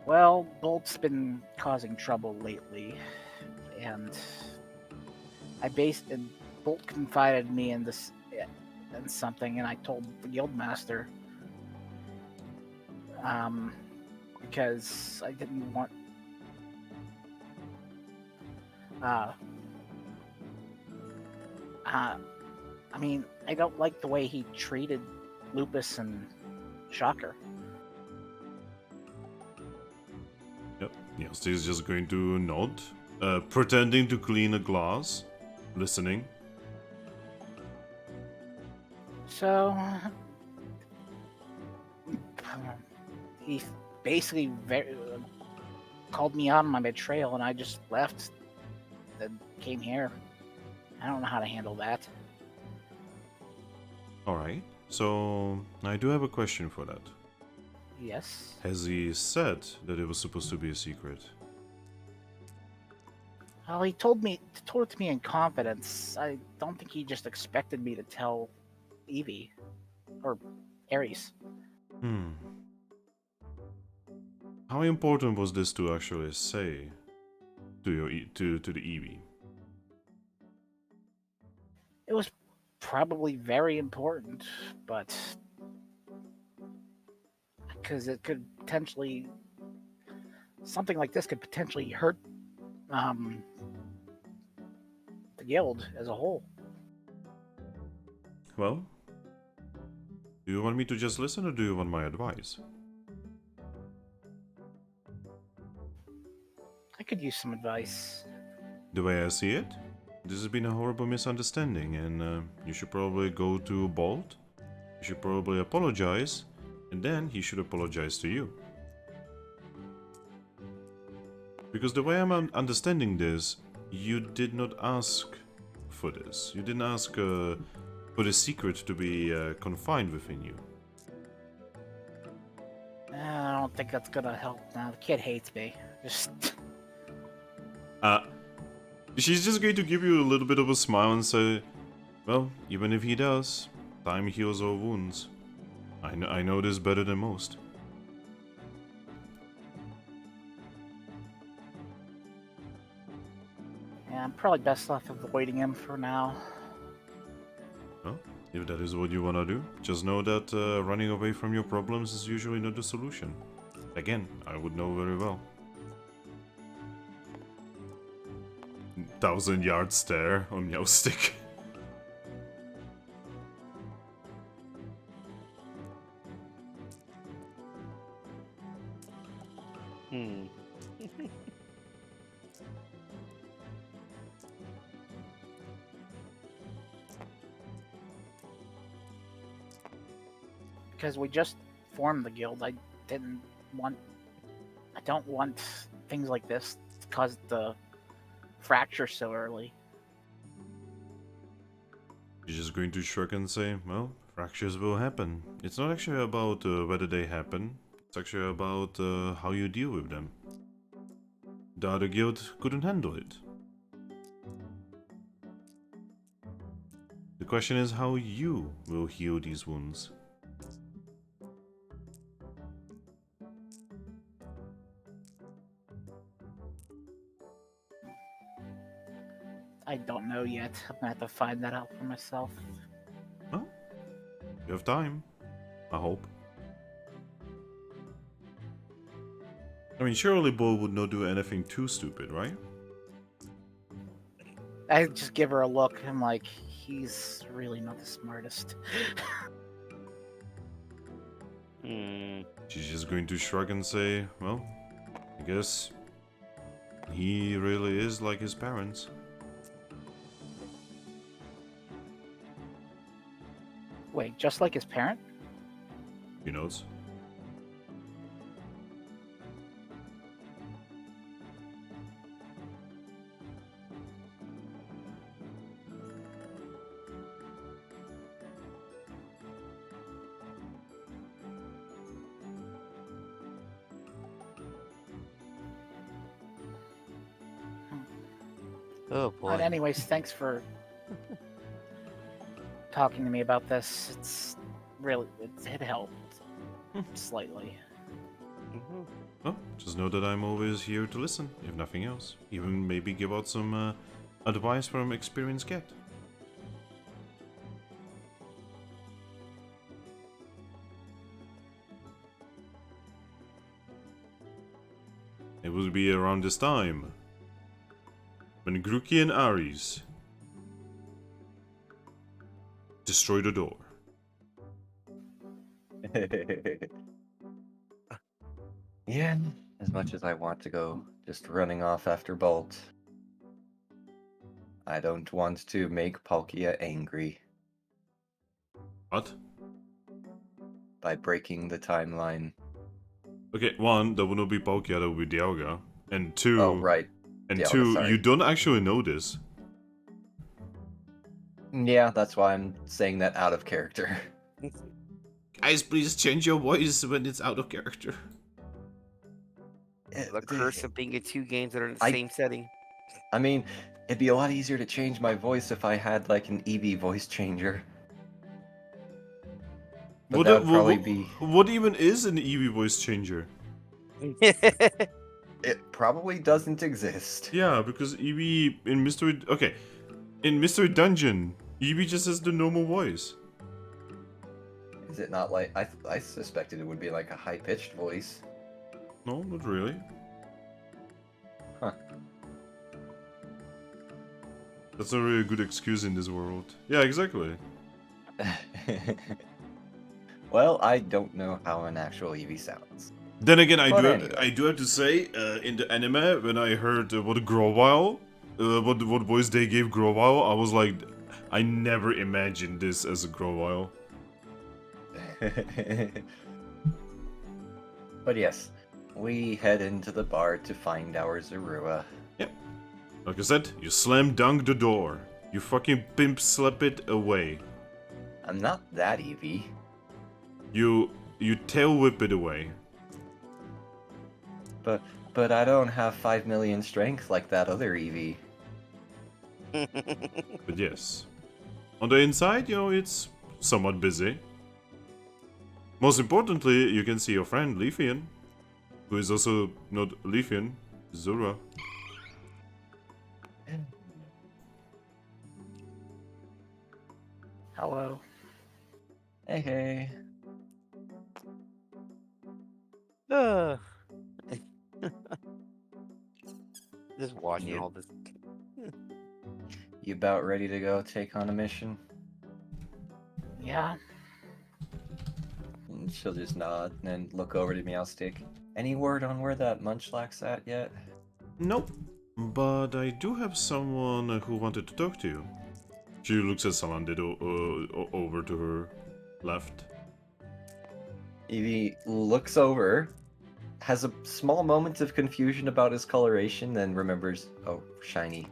Well, Bolt's been causing trouble lately, and Bolt confided me in this in something, and I told the guildmaster. Because I didn't want. I mean, I don't like the way he treated Lupus and Shocker. Yep. Yes, he's just going to nod, pretending to clean a glass, listening. So he basically called me out on my betrayal, and I just left and came here. I don't know how to handle that. Alright, so I do have a question for that. Yes. Has he said that it was supposed to be a secret? Well, he told it to me in confidence. I don't think he just expected me to tell Eevee or Ares. How important was this to actually say to the Eevee? It was probably very important, but because it could potentially, something like this could potentially hurt the guild as a whole. Well, do you want me to just listen or do you want my advice? I could use some advice. The way I see it, this has been a horrible misunderstanding and you should probably go to Bolt, you should probably apologize, and then he should apologize to you. Because the way I'm understanding this, you did not ask for this. You didn't ask for the secret to be confined within you. I don't think that's gonna help now. The kid hates me. Just... She's just going to give you a little bit of a smile and say, well, even if he does, time heals all wounds. I know this better than most. Yeah, I'm probably best off avoiding him for now. Well, if that is what you wanna do, just know that running away from your problems is usually not the solution. Again, I would know very well. 1,000-yard stare on Meowstick. Because we just formed the guild, I don't want things like this to cause the fracture so early. You're just going to shrug and say, well, fractures will happen. It's not actually about whether they happen, it's actually about how you deal with them. The other guild couldn't handle it. The question is how you will heal these wounds. I don't know yet. I'm gonna have to find that out for myself. Well, you have time. I hope. I mean, surely Bo would not do anything too stupid, right? I just give her a look. I'm like, he's really not the smartest. She's just going to shrug and say, well, I guess he really is like his parents. Wait, just like his parent? He knows. Oh But boy. anyways, thanks for talking to me about this. It's really it helped slightly. Mhm. Well, just know that I'm always here to listen, if nothing else. Even maybe give out some advice from experienced cat. It will be around this time when Grookey and Ares destroy the door. Yeah, as much as I want to go just running off after Bolt, I don't want to make Palkia angry What? by breaking the timeline. Okay, one, that would not be Palkia, that would be Dialga. And two, Oh, right. Dialga, sorry. you don't actually know this. Yeah, that's why I'm saying that out of character. Guys, please change your voice when it's out of character. The curse of being in two games that are in the I- same setting. I mean, it'd be a lot easier to change my voice if I had like an Eevee voice changer. But that would probably be... What even is an Eevee voice changer? It probably doesn't exist. Yeah, because Eevee in Mystery... Okay, in Mystery Dungeon, Eevee just has the normal voice. Is it not like... I suspected it would be like a high-pitched voice. No, not really. Huh. That's not really a good excuse in this world. Yeah, exactly. Well, I don't know how an actual Eevee sounds. Then again, But anyway. I do have to say, in the anime, when I heard what Grovyle, what voice they gave Grovyle, I was like, I never imagined this as a Grovyle. But yes, we head into the bar to find our Zorua. Like I said, you slam dunk the door. You fucking pimp slap it away. I'm not that Eevee. You tail whip it away. But I don't have 5 million strength like that other Eevee. But yes. On the inside, you know, it's somewhat busy. Most importantly, you can see your friend Leafian, who is also not Leafian, Zorua. Hello. Hey, hey. Ugh. Just watching Yeah. all this. You about ready to go take on a mission? Yeah. And she'll just nod and then look over to Meowstick. Any word on where that Munchlax's at yet? Nope. But I do have someone who wanted to talk to you. She looks at Salandit over to her left. Eevee looks over, has a small moment of confusion about his coloration, then remembers, oh, shiny.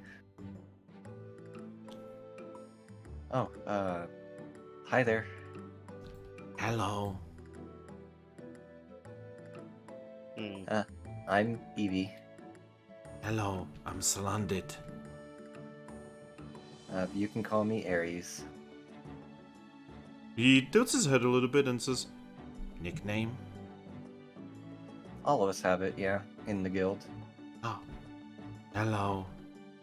Oh, hi there. Hello. Hmm. I'm Eevee. Hello, I'm Salandit. You can call me Ares. He tilts his head a little bit and says, nickname? All of us have it, yeah, in the guild. Oh. Hello,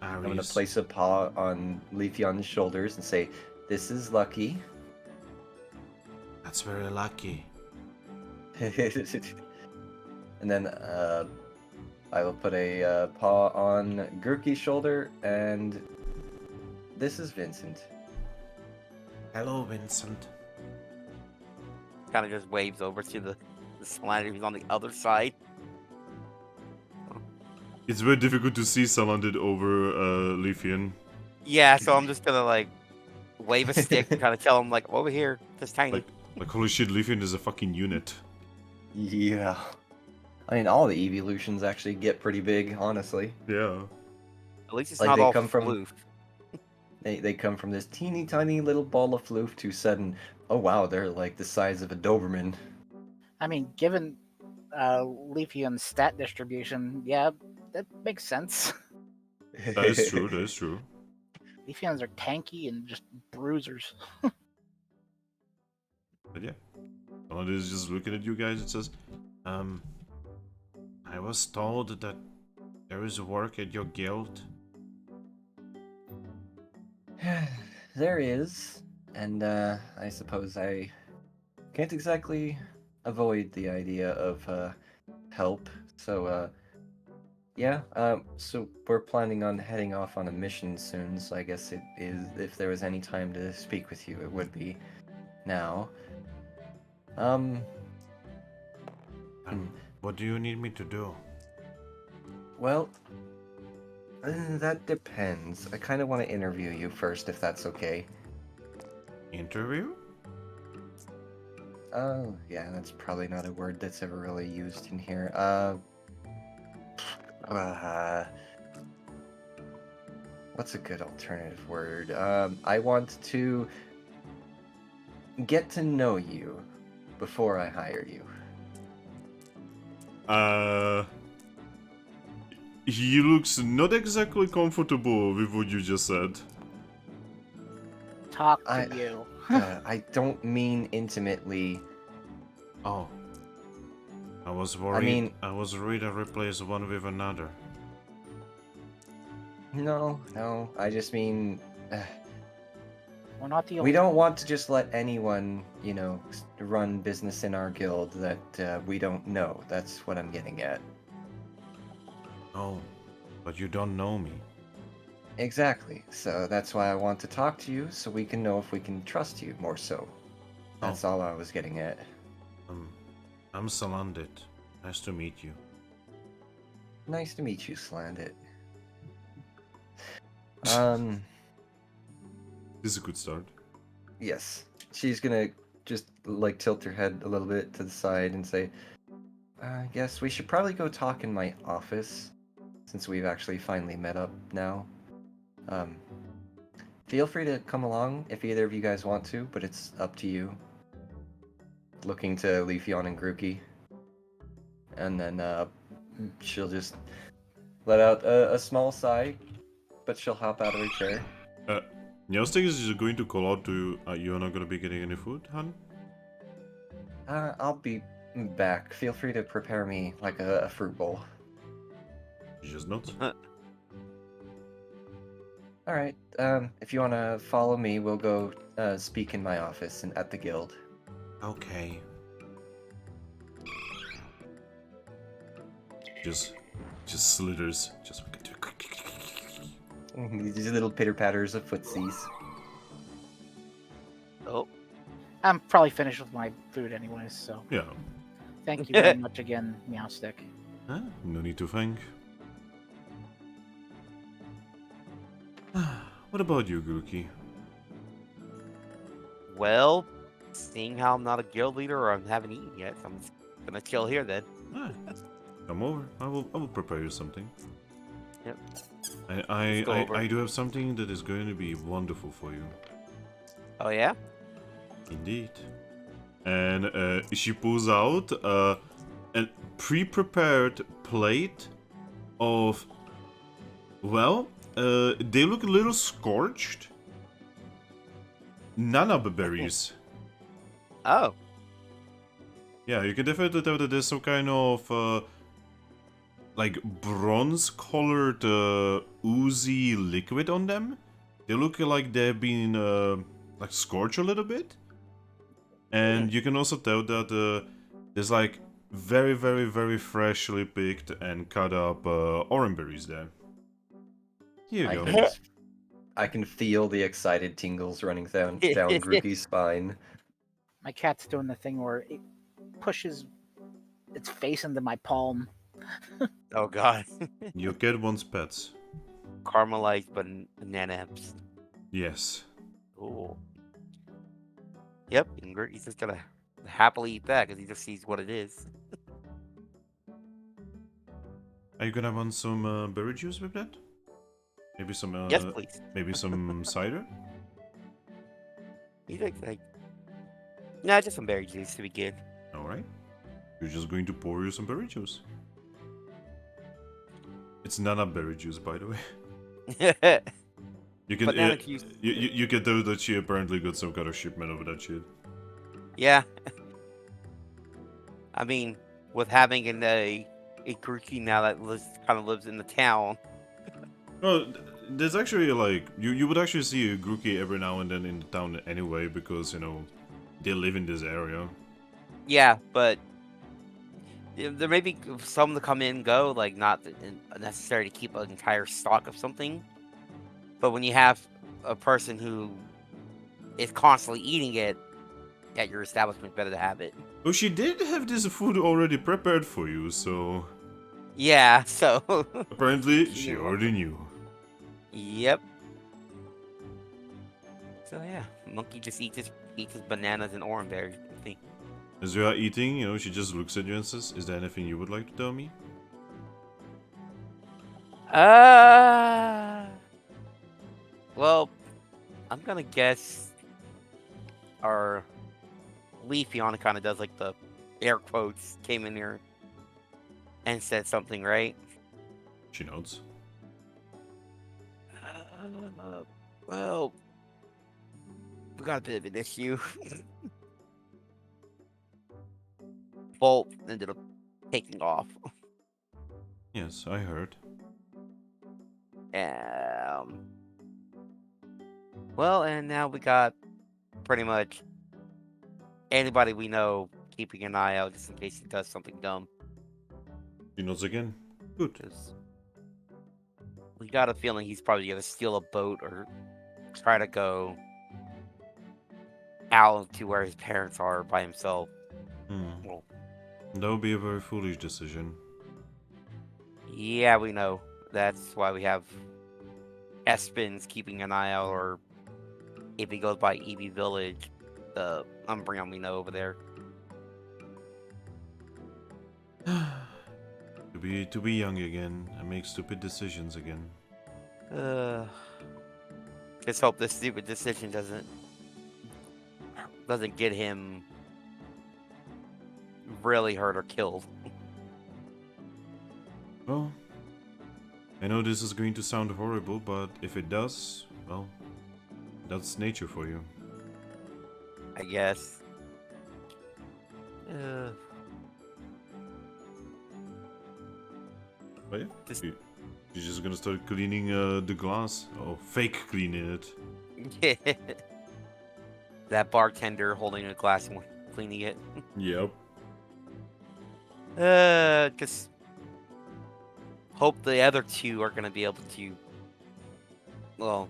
Ares. I'm gonna place a paw on Leafeon's shoulders and say, this is Lucky. That's very lucky. And then I will put a paw on Grookey's shoulder, and this is Vincent. Hello, Vincent. Kind of just waves over to the Slander who's on the other side. It's very difficult to see Salandit over Leafian. Yeah, so I'm just gonna like wave a stick and kind of tell him like over here, just tiny. Like holy shit, Leafian is a fucking unit. Yeah. I mean, all the evolutions actually get pretty big, honestly. Yeah. At least it's like, not they all come from- floof. They come from this teeny tiny little ball of floof to sudden, oh wow, they're like the size of a Doberman. I mean, given Leafeon's stat distribution, yeah, that makes sense. That is true. That is true. Leafeons are tanky and just bruisers. But yeah, someone is just looking at you guys. It says, I was told that there is work at your guild. There is, and I suppose I can't exactly avoid the idea of help. So yeah, so we're planning on heading off on a mission soon. So I guess it is, if there was any time to speak with you, it would be now. What do you need me to do? Well, that depends. I kind of want to interview you first, if that's okay. Interview? Oh, yeah, that's probably not a word that's ever really used in here. What's a good alternative word? I want to get to know you before I hire you. He looks not exactly comfortable with what you just said. Talk to you. I don't mean intimately. Oh. I was worried. I was worried I replaced one with another. No, I just mean... We're not the we only. don't want to just let anyone, run business in our guild that we don't know. That's what I'm getting at. Oh, but you don't know me. Exactly. So that's why I want to talk to you, so we can know if we can trust you more so. That's all I was getting at. I'm Salandit. Nice to meet you. Nice to meet you, Slandit. This is a good start. Yes. She's gonna just, tilt her head a little bit to the side and say, I guess we should probably go talk in my office, since we've actually finally met up now. Feel free to come along if either of you guys want to, but it's up to you. Looking to Leafeon and Grookey. And then she'll just let out a small sigh, but she'll hop out of her chair. Nyostik is just going to call out to you. You're not going to be getting any food, hun? I'll be back. Feel free to prepare me like a fruit bowl. Just not. Alright, if you want to follow me, we'll go speak in my office and at the guild. Okay. Just slithers. Just... These little pitter-patters of footsies. Oh, I'm probably finished with my food anyways, so Yeah. thank you very much again, Meowstick. Huh? No need to thank. What about you, Grookey? well, seeing how I'm not a guild leader or I haven't eaten yet, I'm just gonna chill here then. Come over. I will prepare you something. Yep. I do have something that is going to be wonderful for you. Oh yeah? Indeed. And she pulls out a pre-prepared plate of, well, they look a little scorched. Nanab berries. Oh. Yeah, you can definitely tell that there's some kind of like bronze-colored oozy liquid on them. They look like they've been like scorched a little bit. And you can also tell that there's like very, very, very freshly picked and cut up orange berries there. Here you go. I can feel the excited tingles running down Grookey's spine. My cat's doing the thing where it pushes its face into my palm. Oh god. Your cat wants pets. Caramelized banana M's. Yes. Oh. Yep, and Grookey's just gonna happily eat that because he just sees what it is. Are you gonna want some berry juice with that? Maybe some. Yes, please. Maybe some cider. He's like, nah, just some berry juice to be good. All right. You're just going to pour you some berry juice. It's Nana berry juice, by the way. You can Banana juice. you can tell that she apparently got some kind of shipment of that shit. Yeah. I mean, with having a Grookey now that kind of lives in the town. Well, there's actually like you would actually see a Grookey every now and then in the town anyway because you know they live in this area. Yeah, but there may be some that come in and go, like not necessary to keep an entire stock of something. But when you have a person who is constantly eating it at your establishment, better to have it. Oh, she did have this food already prepared for you, so Yeah, so. apparently she already knew. Yep. So yeah, monkey just eats his bananas and orange berries. I think. As you are eating, you know, she just looks at you and says, "Is there anything you would like to tell me?" Well, I'm gonna guess our Leafeon kind of does like the air quotes, came in here and said something, right? She nods. Well, we got a bit of an issue. Bolt ended up taking off. Yes, I heard. Well, and now we got pretty much anybody we know keeping an eye out just in case he does something dumb. She nods again. Good. 'Cause we got a feeling he's probably gonna steal a boat or try to go out to where his parents are by himself. Well, That would be a very foolish decision. yeah, we know. That's why we have Espin's keeping an eye out, or if he goes by Eevee Village, the Umbreon we know over there. To be young again and make stupid decisions again. Just hope this stupid decision doesn't get him really hurt or killed. Well, I know this is going to sound horrible, but if it does, well, that's nature for you. I guess. But yeah, Just- you're just gonna start cleaning the glass, or fake cleaning it. That bartender holding a glass and cleaning it. Yep. Just hope the other two are gonna be able to, well,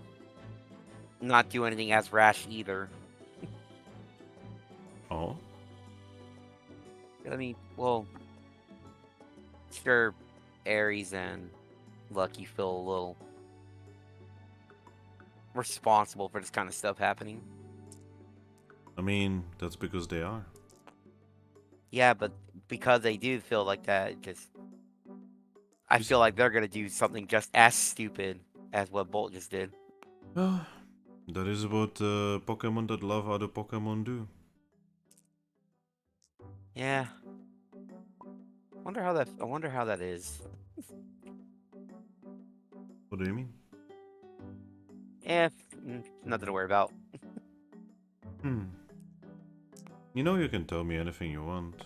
not do anything as rash either. Oh. I mean, well, sure, Aries and Lucky feel a little responsible for this kind of stuff happening. I mean, that's because they are. Yeah, but because they do feel like that, I feel like they're gonna do something just as stupid as what Bolt just did. Well, that is what Pokemon that love other Pokemon do. Yeah. I wonder how that is. What do you mean? Eh, nothing to worry about. You know you can tell me anything you want.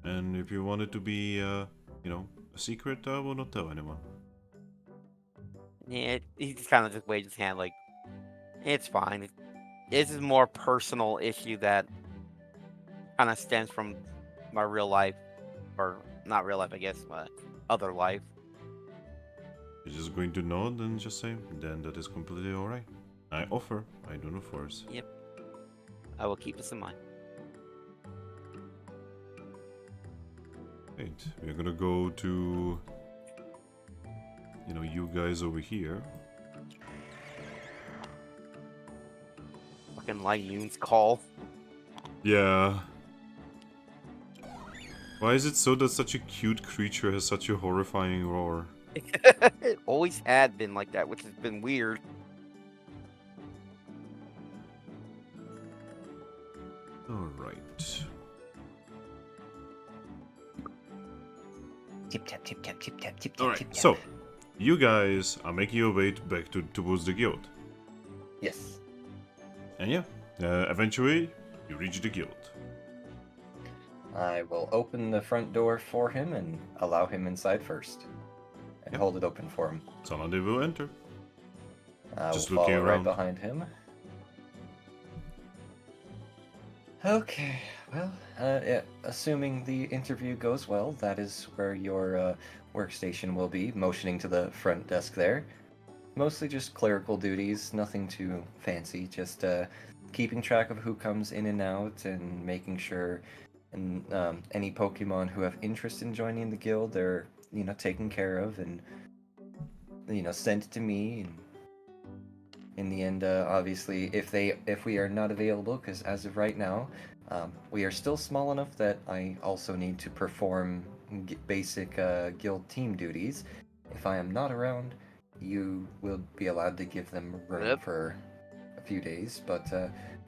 And if you want it to be, you know, a secret, I will not tell anyone. Yeah, he just kind of just waved his hand like, it's fine. This is a more personal issue that kind of stems from my real life, or not real life, I guess, but other life. You're just going to nod and just say, then that is completely alright. I offer, I do not force. Yep. I will keep this in mind. Right, we're gonna go to, you know, you guys over here. Fucking Linoon's call. Yeah. Why is it so that such a cute creature has such a horrifying roar? It always had been like that, which has been weird. Alright. Tip tap tip tap tip tap tip tap Alright, tip tap. so you guys are making your way back towards the guild. Yes. And yeah, eventually you reach the guild. I will open the front door for him and allow him inside first. And Yep. hold it open for him. Someone will enter. I Just will looking follow right around. behind him. Okay, well, yeah, assuming the interview goes well, that is where your workstation will be, motioning to the front desk there. Mostly just clerical duties, nothing too fancy, just keeping track of who comes in and out and making sure and any Pokemon who have interest in joining the guild, they're, taken care of and, sent to me. And in the end, obviously, if we are not available, because as of right now, we are still small enough that I also need to perform basic guild team duties. If I am not around, you will be allowed to give them room Yep. for a few days, but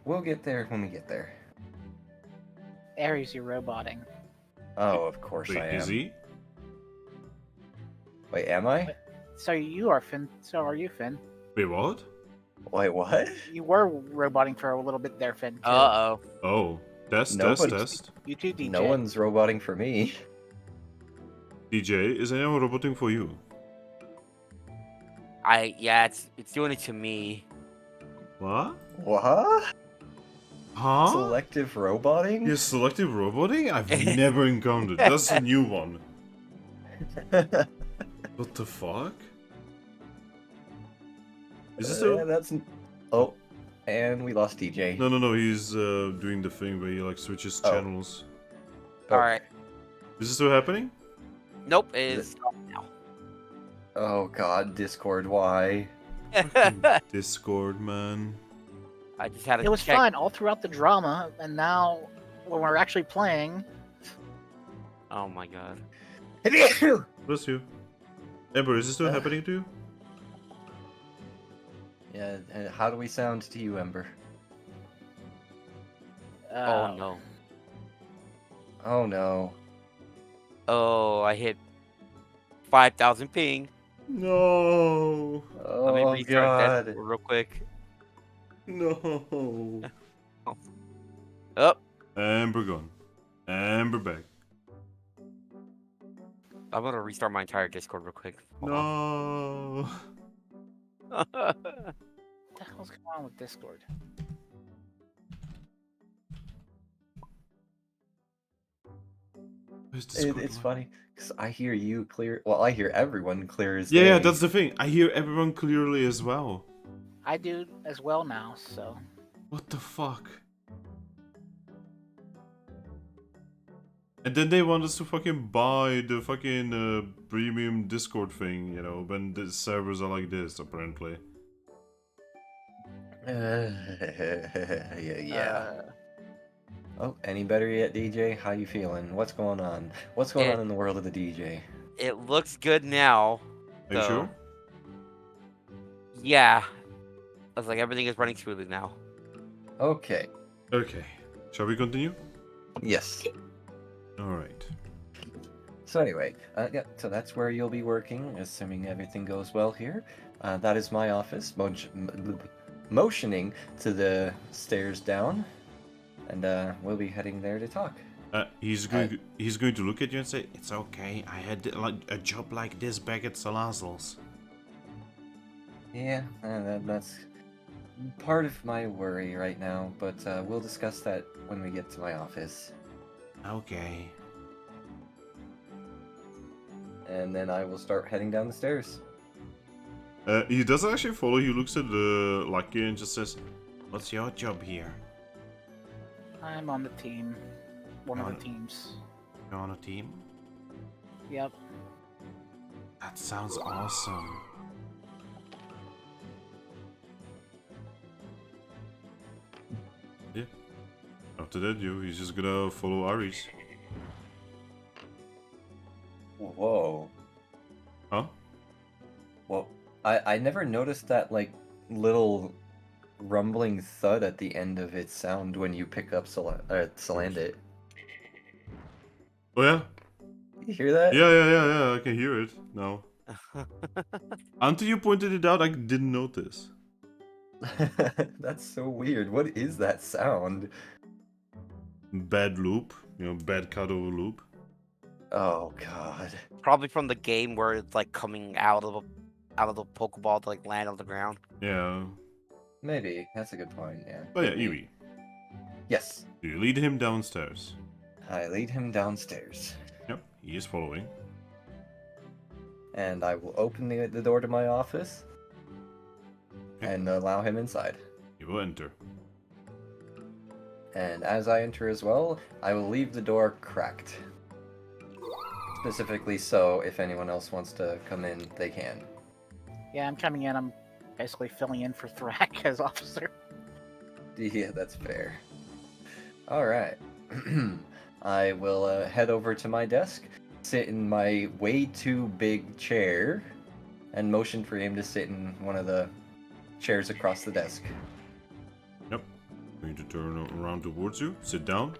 we'll get there when we get there. Aries, you're roboting. Oh, of course Wait, I am. is he? Wait, am I? So you are Finn. So are you, Finn? Wait, what? Wait, what? You were roboting for a little bit there, Finn. Too. Uh-oh. Oh, test. Nobody- You too, DJ. No one's roboting for me. DJ, is anyone roboting for you? Yeah, it's doing it to me. What? What? Huh? Selective roboting? You're selective roboting? I've never encountered. That's a new one. What the fuck? Is this Yeah, a... that's. Oh, and we lost DJ. No, he's doing the thing where he like switches Oh. channels. Oh. Alright. Is this still happening? Nope, it's now. Oh God, Discord, why? Discord, man. I just had to It was check. fine all throughout the drama, and now when we're actually playing, Oh my god. Bless you. Ember, is this still happening to you? Yeah, and how do we sound to you, Ember? Oh no. Oh no. Oh, I hit 5,000 ping. No. Oh Let me restart God. that real quick. No. Oh, Ember gone. Ember back. I'm gonna restart my entire Discord real quick. Hold No. on. what the hell's going on with Discord? Where's Discord It's line? funny because I hear you clear. Well, I hear everyone clear as Yeah, day. that's the thing. I hear everyone clearly as well. I do as well now, so What the fuck? And then they want us to fucking buy the fucking premium Discord thing, you know, when the servers are like this, apparently. Yeah. Oh, any better yet, DJ? How you feeling? What's going on? What's going on in the world of the DJ? It looks good now. Are you So- sure? Yeah. I was like, everything is running smoothly now. Okay. Okay. Shall we continue? Yes. Alright. So anyway, yeah, so that's where you'll be working, assuming everything goes well here. That is my office, motioning to the stairs down, and we'll be heading there to talk. He's going to look at you and say, "It's okay. I had like a job like this back at Salazar's." Yeah, that's part of my worry right now, but we'll discuss that when we get to my office. Okay. And then I will start heading down the stairs. He doesn't actually follow. He looks at the lackey and just says, "What's your job here?" I'm on the team. One of On- the teams. You're on a team? Yep. That sounds awesome. Yeah. After that, he's just gonna follow Aries. Whoa. Huh? Well, I never noticed that, like, little rumbling thud at the end of its sound when you pick up Salandit. Oh yeah? You hear that? Yeah. I can hear it now. Until you pointed it out, I didn't notice. That's so weird. What is that sound? Bad loop, bad cut over loop. Oh god. Probably from the game where it's like coming out of the Pokeball to like land on the ground. Yeah. Maybe. That's a good point, yeah. Oh yeah, Could be. Eevee. Yes. Do you lead him downstairs? I lead him downstairs. Yep, he is following. And I will open the door to my office Okay. and allow him inside. He will enter. And as I enter as well, I will leave the door cracked. Specifically so if anyone else wants to come in, they can. Yeah, I'm coming in. I'm basically filling in for Thrack as officer. Yeah, that's fair. Alright. I will head over to my desk, sit in my way too big chair, and motion for him to sit in one of the chairs across the desk. Yep. Going to turn around towards you. Sit down.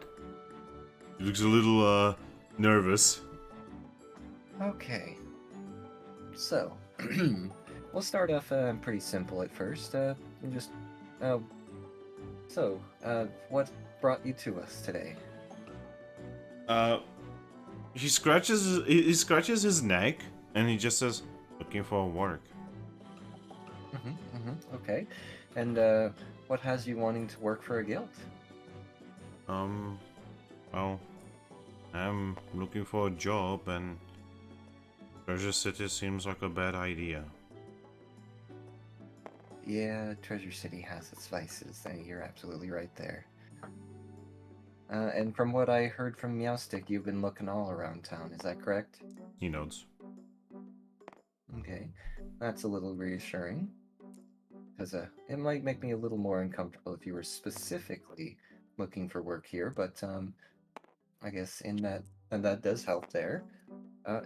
He looks a little nervous. Okay. So, we'll start off pretty simple at first. What brought you to us today? He scratches his neck and he just says, "Looking for work." Okay. And what has you wanting to work for a guild? Well, I'm looking for a job and Treasure City seems like a bad idea. Yeah, Treasure City has its vices. You're absolutely right there. And from what I heard from Meowstick, you've been looking all around town. Is that correct? He nods. Okay, that's a little reassuring. Because it might make me a little more uncomfortable if you were specifically looking for work here. But I guess that does help there.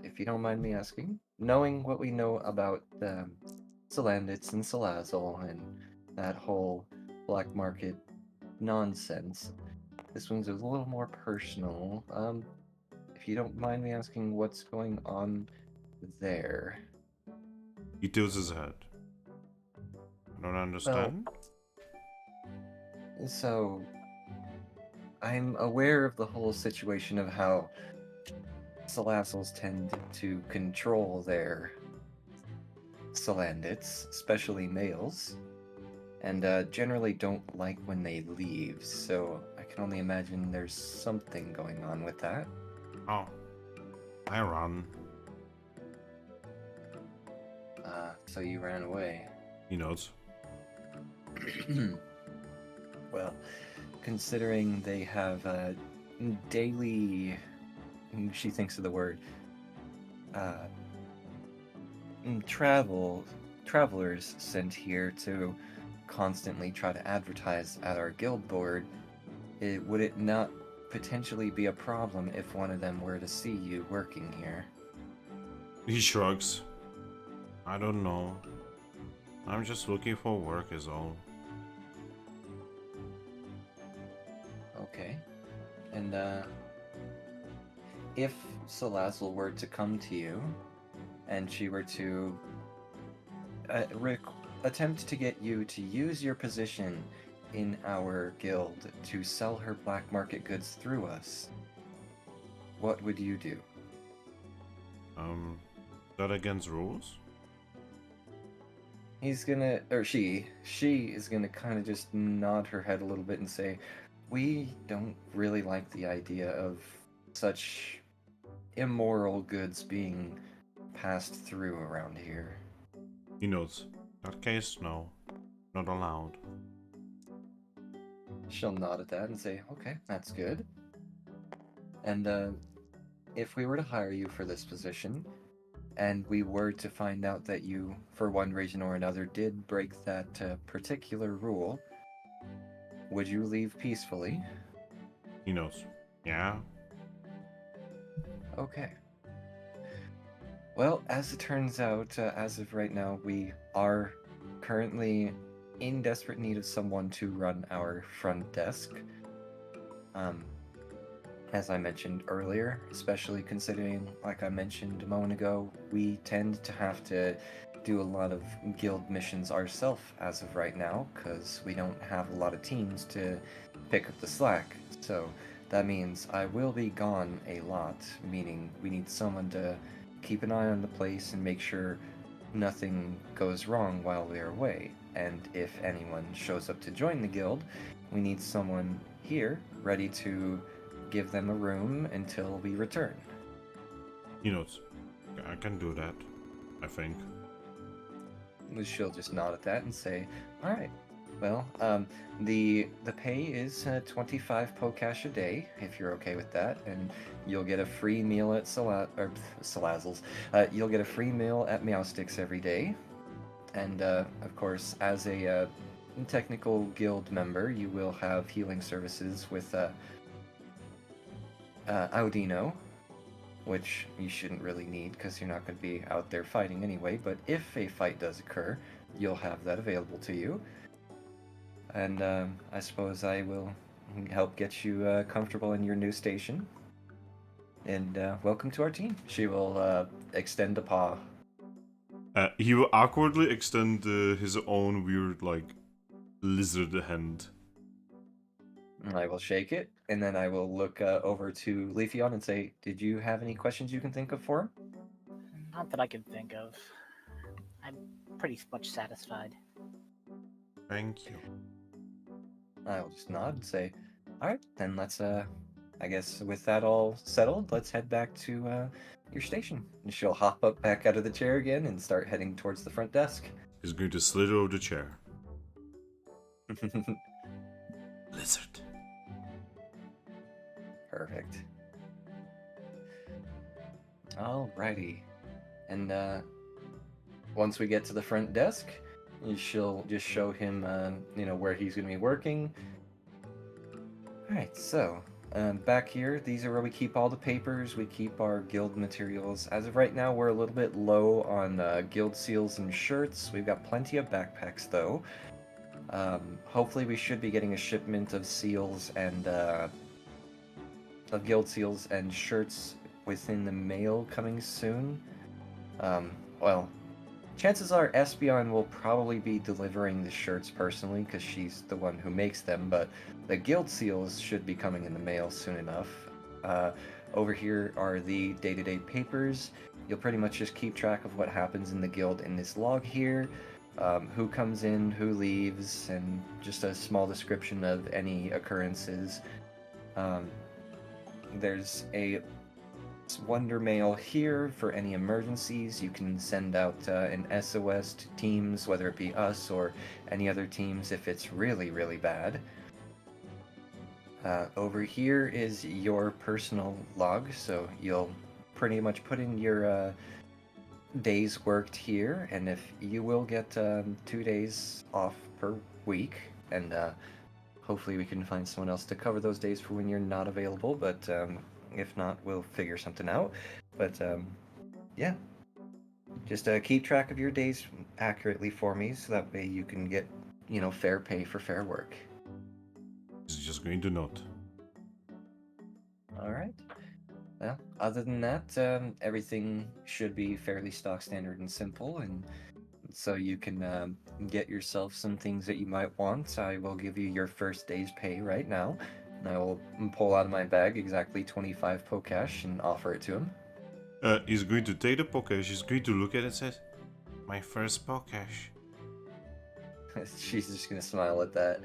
If you don't mind me asking, knowing what we know about Salandits and Salazzle and that whole black market nonsense, this one's a little more personal. If you don't mind me asking, what's going on there? He tilts his head. I don't understand. So, I'm aware of the whole situation of how Salazzles tend to control their Salandits, especially males, and generally don't like when they leave, so I can only imagine there's something going on with that. Oh, I run. So you ran away. He nods. Well, considering they have daily, she thinks of the word, travelers sent here to constantly try to advertise at our guild board, would it not potentially be a problem if one of them were to see you working here? He shrugs. I don't know. I'm just looking for work is all. Okay. And if Salazzle were to come to you, and she were to attempt to get you to use your position in our guild to sell her black market goods through us, what would you do? That against rules? He's gonna, or she is gonna kind of just nod her head a little bit and say, we don't really like the idea of such immoral goods being passed through around here. He nods. That case, no. Not allowed. She'll nod at that and say, okay, that's good. And if we were to hire you for this position, and we were to find out that you, for one reason or another, did break that particular rule, would you leave peacefully? He knows. Yeah? Okay. Well, as it turns out, as of right now, we are currently in desperate need of someone to run our front desk. as I mentioned earlier, especially considering, like I mentioned a moment ago, we tend to have to do a lot of guild missions ourselves as of right now, because we don't have a lot of teams to pick up the slack. So that means I will be gone a lot, meaning we need someone to keep an eye on the place and make sure nothing goes wrong while we're away. And if anyone shows up to join the guild, we need someone here ready to give them a room until we return. You know, I can do that, I think. She'll just nod at that and say, "All right. Well, the pay is 25 Pokash a day, if you're okay with that, and you'll get a free meal at Salazzle's. You'll get a free meal at Meowsticks every day, and of course, as a technical guild member, you will have healing services with Audino, which you shouldn't really need because you're not going to be out there fighting anyway, but if a fight does occur, you'll have that available to you. And I suppose I will help get you comfortable in your new station. And welcome to our team." She will extend a paw. He will awkwardly extend his own weird, like, lizard hand. I will shake it, and then I will look over to Leafeon and say, "Did you have any questions you can think of for him?" Not that I can think of. I'm pretty much satisfied. Thank you. I will just nod and say, "All right, then let's, I guess with that all settled, let's head back to your station." And she'll hop up back out of the chair again and start heading towards the front desk. He's going to slither over the chair. Lizard. Perfect. Alrighty. And once we get to the front desk, she'll just show him, where he's going to be working. Alright, so back here, these are where we keep all the papers, we keep our guild materials. As of right now, we're a little bit low on guild seals and shirts. We've got plenty of backpacks, though. Hopefully we should be getting a shipment of seals and of guild seals and shirts within the mail coming soon. Well, chances are Espeon will probably be delivering the shirts personally because she's the one who makes them, but the guild seals should be coming in the mail soon enough. Over here are the day-to-day papers. You'll pretty much just keep track of what happens in the guild in this log here. Who comes in, who leaves, and just a small description of any occurrences. There's a Wonder Mail here for any emergencies. You can send out an SOS to teams, whether it be us or any other teams if it's really, really bad. Over here is your personal log, so you'll pretty much put in your days worked here, and if you will get 2 days off per week, and hopefully we can find someone else to cover those days for when you're not available, but if not, we'll figure something out. But yeah, just keep track of your days accurately for me, so that way you can get, fair pay for fair work. He's just going to nod. All right. Well, other than that, everything should be fairly stock standard and simple, and so you can get yourself some things that you might want. I will give you your first day's pay right now, and I will pull out of my bag exactly 25 Pokash and offer it to him. He's going to take the Pokash, he's going to look at it and says, "My first Pokash." She's just gonna smile at that.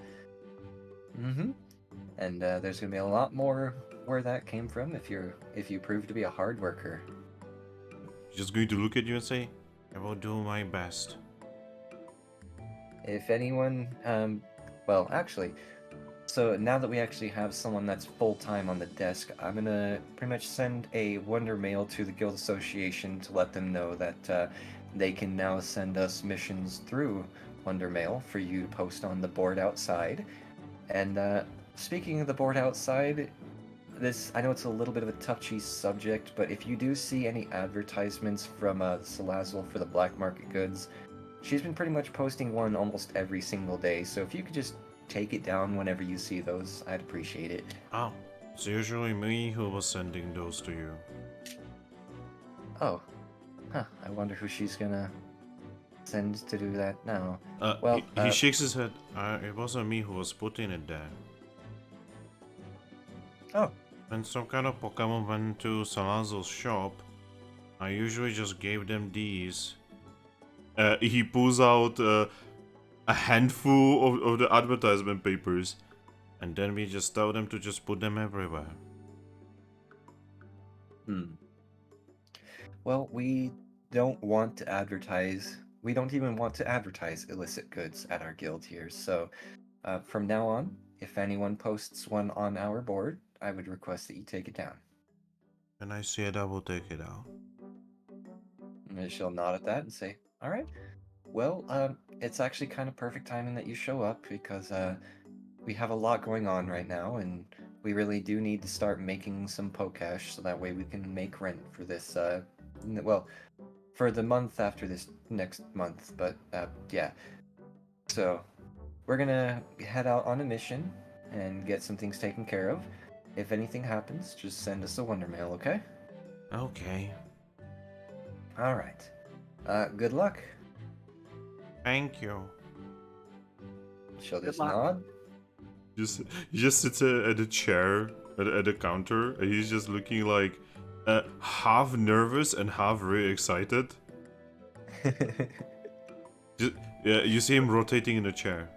And there's gonna be a lot more where that came from if you prove to be a hard worker. He's just going to look at you and say, "I will do my best." If anyone, well, actually, so now that we actually have someone that's full-time on the desk, I'm gonna pretty much send a Wonder Mail to the Guild Association to let them know that they can now send us missions through Wonder Mail for you to post on the board outside. And speaking of the board outside, I know it's a little bit of a touchy subject, but if you do see any advertisements from Salazzle for the black market goods, she's been pretty much posting one almost every single day, so if you could just take it down whenever you see those, I'd appreciate it. Oh, It's usually me who was sending those to you. Oh. Huh. I wonder who she's gonna send to do that now. He shakes his head. It wasn't me who was putting it there. Oh. When some kind of Pokemon went to Salazzo's shop, I usually just gave them these. He pulls out a handful of the advertisement papers, and then we just tell them to just put them everywhere. Well, we don't want to advertise. We don't even want to advertise illicit goods at our guild here. So, from now on, if anyone posts one on our board, I would request that you take it down. When I see it, I will take it out. And she'll nod at that and say, "All right. Well, it's actually kind of perfect timing that you show up because we have a lot going on right now, and we really do need to start making some Pokash so that way we can make rent for this. Well, for the month after this next month. But yeah. So we're gonna head out on a mission and get some things taken care of. If anything happens, just send us a wonder mail, okay? Okay. All right. Good luck. Thank you. She'll Good just luck. nod. He just sits at a chair at the counter, and he's just looking like half nervous and half really excited. Yeah, you see him rotating in the chair.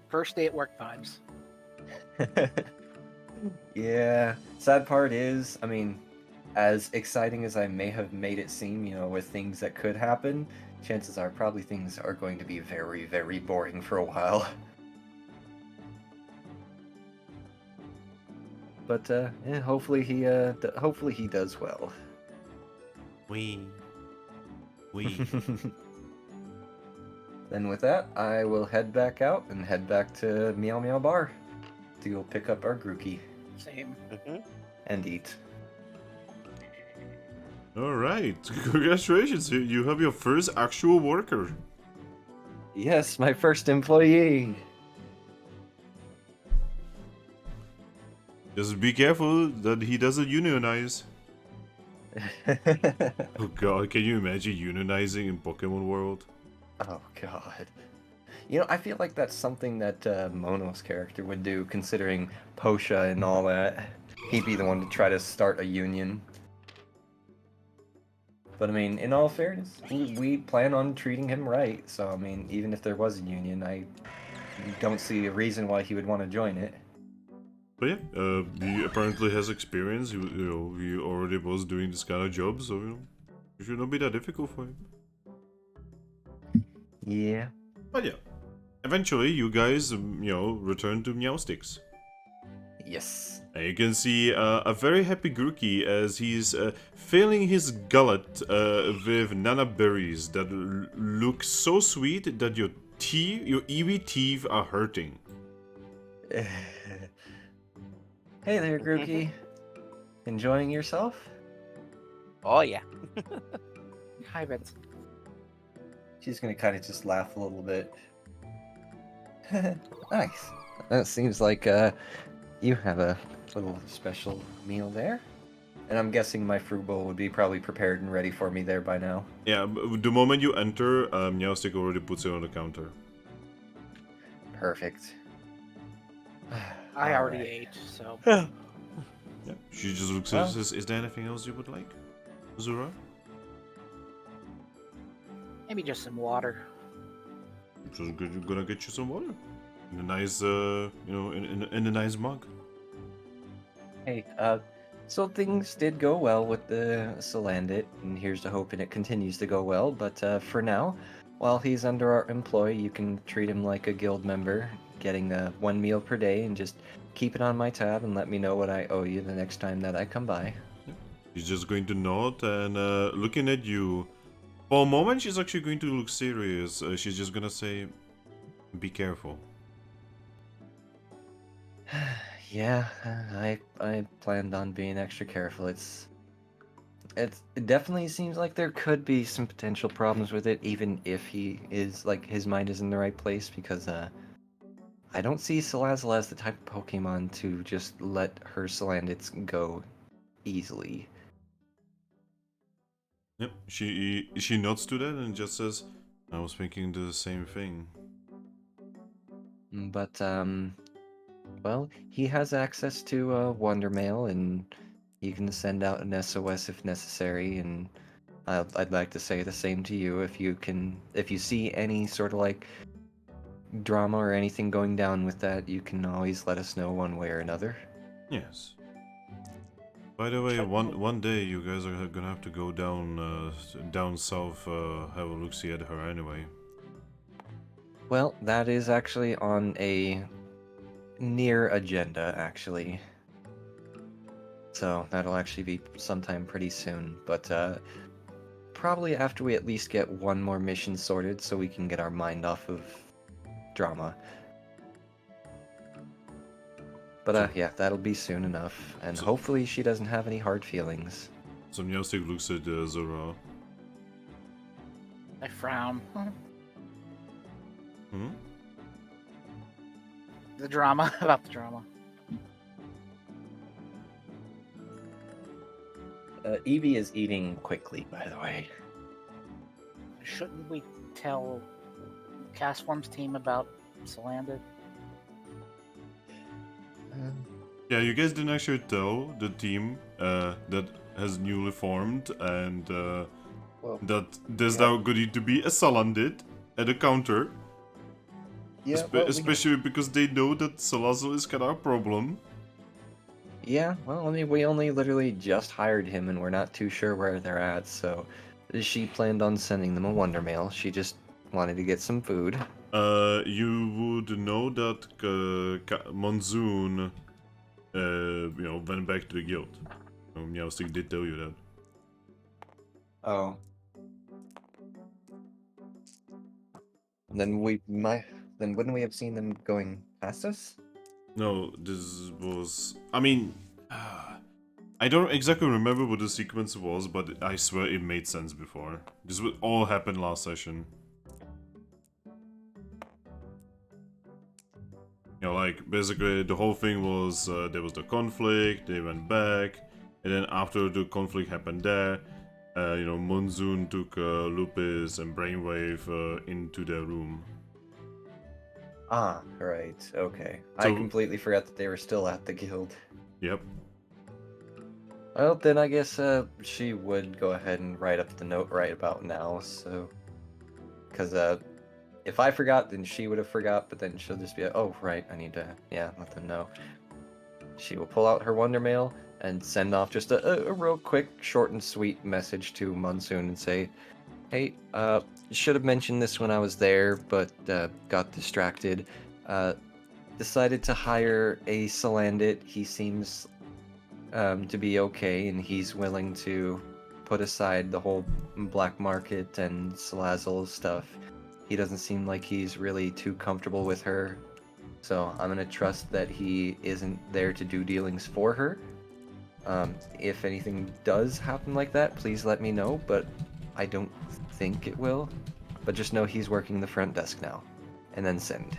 First day at work vibes. Yeah. Sad part is, I mean, as exciting as I may have made it seem, with things that could happen, chances are probably things are going to be very, very boring for a while. But yeah, hopefully he does well. We. Then with that, I will head back out and head back to Meow Meow Bar to go pick up our Grookey Same. and eat. All right, congratulations! You have your first actual worker. Yes, my first employee. Just be careful that he doesn't unionize. Oh god, can you imagine unionizing in Pokemon World? Oh god. I feel like that's something that Mono's character would do, considering Posha and all that. He'd be the one to try to start a union. But I mean, in all fairness, we plan on treating him right. So I mean, even if there was a union, I don't see a reason why he would want to join it. But yeah, he apparently has experience. He already was doing this kind of job, so it should not be that difficult for him. Yeah. But yeah, eventually you guys, return to Meowsticks. Yes. And you can see a very happy Grookey as he's filling his gullet with nana berries that look so sweet that your Eevee teeth are hurting. Hey there, Grookey. Enjoying yourself? Oh yeah. Hi, Vince. She's gonna kind of just laugh a little bit. Nice. That seems like you have a little special meal there. And I'm guessing my fruit bowl would be probably prepared and ready for me there by now. Yeah, the moment you enter, Meowstick already puts it on the counter. Perfect. I already Alright. ate, so Yeah, she just looks at Well- us and says, "Is there anything else you would like, Zura?" maybe just some water. Just gonna get you some water in a nice, in a nice mug. Hey, so things did go well with the Salandit, and here's to hoping it continues to go well. But for now, while he's under our employ, you can treat him like a guild member, getting one meal per day, and just keep it on my tab and let me know what I owe you the next time that I come by. She's just going to nod and looking at you. For a moment, she's actually going to look serious. She's just gonna say, "Be careful." Yeah, I planned on being extra careful. It definitely seems like there could be some potential problems with it, even if he is his mind is in the right place, because I don't see Salazzle as the type of Pokemon to just let her Salandits go easily. Yep, she nods to that and just says, I was thinking the same thing. But, well, he has access to Wonder Mail, and you can send out an SOS if necessary, and I'd like to say the same to you. If you see any sort of like drama or anything going down with that, you can always let us know one way or another. Yes. By the way, one day you guys are gonna have to go down south, have a look-see at her anyway. Well, that is actually on a near agenda, actually. So that'll actually be sometime pretty soon, but probably after we at least get one more mission sorted so we can get our mind off of drama. But yeah, that'll be soon enough, and hopefully she doesn't have any hard feelings. So Meowstic looks at Zorua. I frown. Hmm? The drama about the drama. Eevee is eating quickly, by the way. Shouldn't we tell Castform's team about Salandit? Yeah, you guys didn't actually tell the team that has newly formed and that there's now going to be a Salandit at the counter. Yeah, Especially because they know that Salazzle is kind of a problem. Yeah, well, I mean, we only literally just hired him, and we're not too sure where they're at, so she planned on sending them a Wonder Mail. She just wanted to get some food. You would know that Monsoon, went back to the guild. Meowstic did tell you that. Oh. Then wouldn't we have seen them going past us? No, this was... I mean... I don't exactly remember what the sequence was, but I swear it made sense before. This would all happen last session. You know, like, basically the whole thing was, there was the conflict, they went back, and then after the conflict happened there, Monsoon took Lupus and Brainwave into their room. Ah, right, okay. So- I completely forgot that they were still at the guild. Yep. Well, then I guess she would go ahead and write up the note right about now, so... Because if I forgot, then she would have forgot, but then she'll just be like, oh, right, I need to, let them know. She will pull out her Wonder Mail and send off just a real quick, short and sweet message to Monsoon and say, hey, should have mentioned this when I was there, but got distracted. Decided to hire a Salandit. He seems to be okay, and he's willing to put aside the whole black market and Salazzle stuff. He doesn't seem like he's really too comfortable with her, so I'm gonna trust that he isn't there to do dealings for her. If anything does happen like that, please let me know, but I don't think it will. But just know he's working the front desk now. And then send.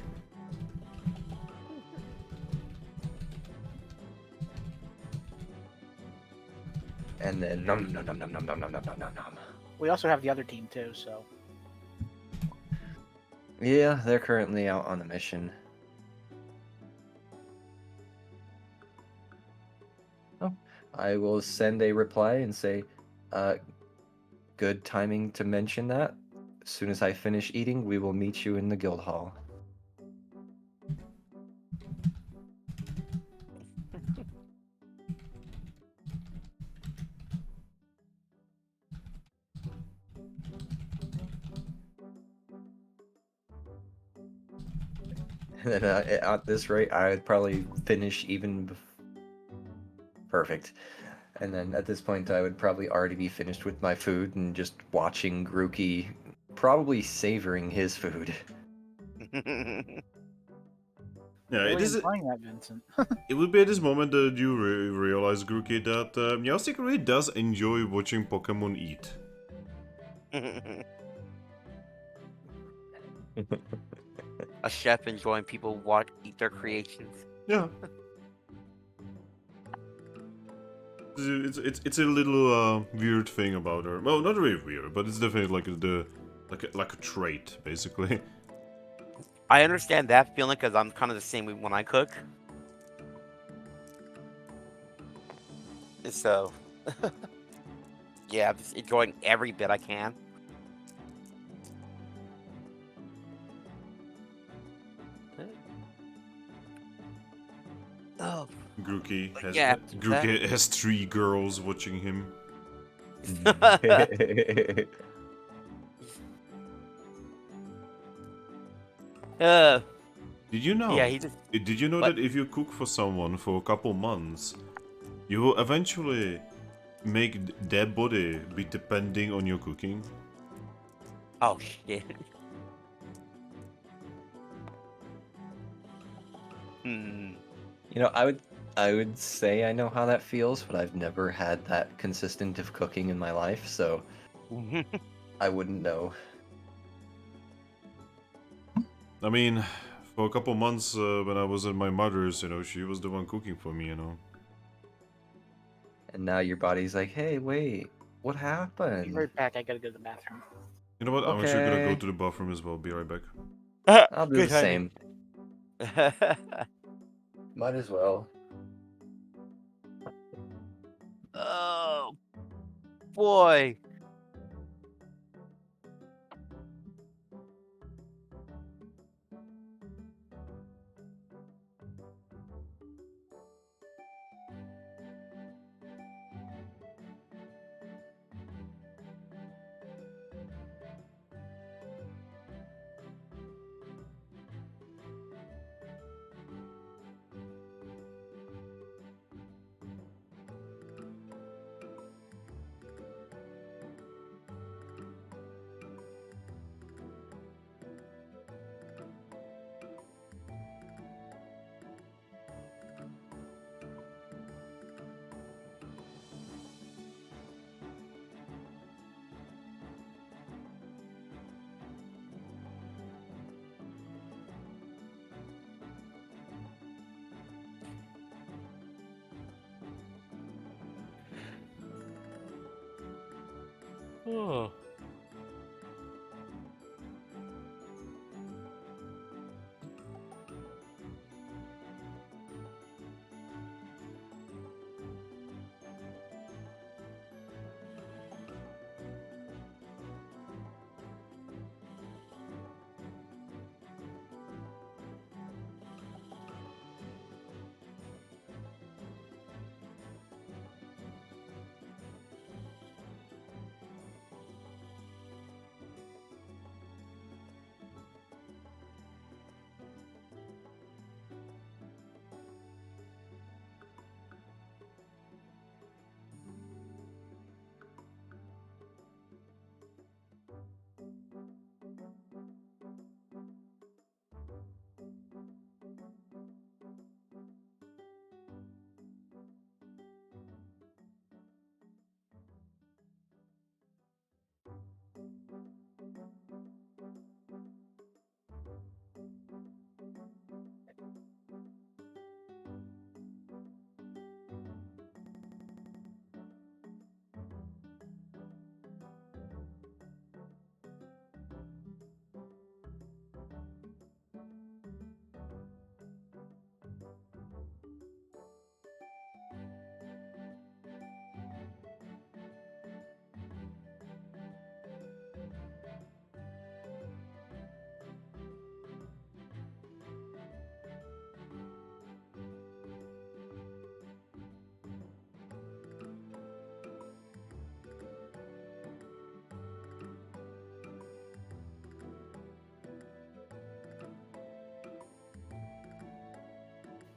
And then nom. We also have the other team too, so Yeah, they're currently out on a mission. Oh, I will send a reply and say, good timing to mention that. As soon as I finish eating, we will meet you in the guild hall. And then at this rate, I would probably finish even perfect. And then at this point, I would probably already be finished with my food and just watching Grookey probably savoring his food. Yeah, really it is. enjoying that, Vincent. It would be at this moment that you realize, Grookey, that Meowstic really does enjoy watching Pokemon eat. a chef enjoying people watch eat their creations. Yeah. It's a little weird thing about her. Well, not really weird, but it's definitely like a trait, basically. I understand that feeling because I'm kind of the same way when I cook. So, yeah, I'm just enjoying every bit I can. Oh, Grookey but has yeah. Grookey has 3 girls watching him. uh, Did you know? yeah, he just. Did you know What? that if you cook for someone for a couple months, you will eventually make their body be depending on your cooking? Oh shit. Hmm. You know, I would say I know how that feels, but I've never had that consistent of cooking in my life, so I wouldn't know. I mean, for a couple months when I was at my mother's, she was the one cooking for me, And now your body's like, hey, wait, what Be happened? right back. I gotta go to the bathroom. You know what? I'm actually gonna go Okay. to the bathroom as well. Be right back. I'll do Good the same. honey. Might as well. Oh boy. Oh.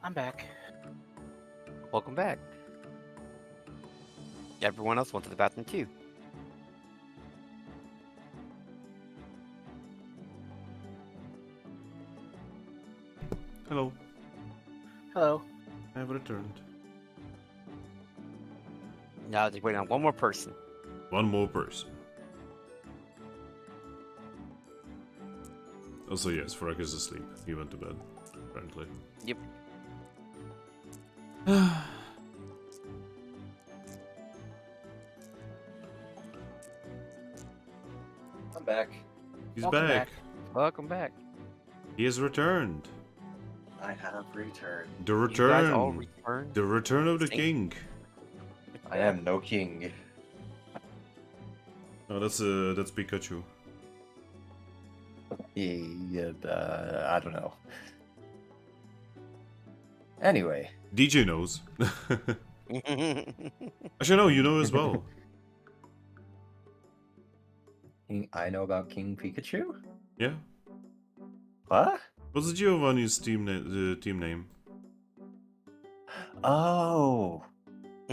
I'm back. Welcome back. Everyone else went to the bathroom too. Hello, Hello. I have returned. Now just waiting on one more person. One more person. Also, yes, Thrack is asleep. He went to bed, apparently. Yep. I'm back. He's Welcome back. back. Welcome back. He has returned. I have returned. The You guys all return. returned. The return of the Thank- king. I am no king. Oh, that's Pikachu. Yeah, I don't know. Anyway, DJ knows. Actually, no, you know as well. I know about King Pikachu. Yeah. What? What's Giovanni's team name? Oh,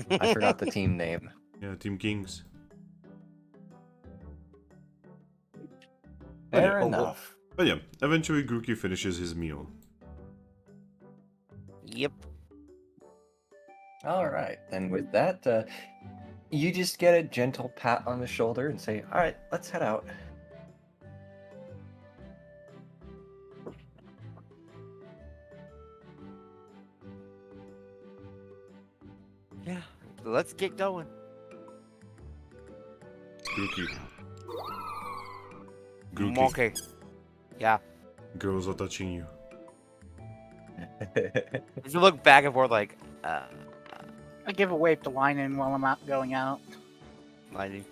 I forgot the team name. Yeah, Team Kings. Fair yeah. enough. But yeah, eventually Grookey finishes his meal. Yep. All right, then with that, you just get a gentle pat on the shoulder and say, "All right, let's head out." Yeah. Let's get going. Grookey. Grookey. Monkey. Yeah. Girls are touching you. Just look back and forth like, I give a wave to Linen while I'm out going out. Lightning.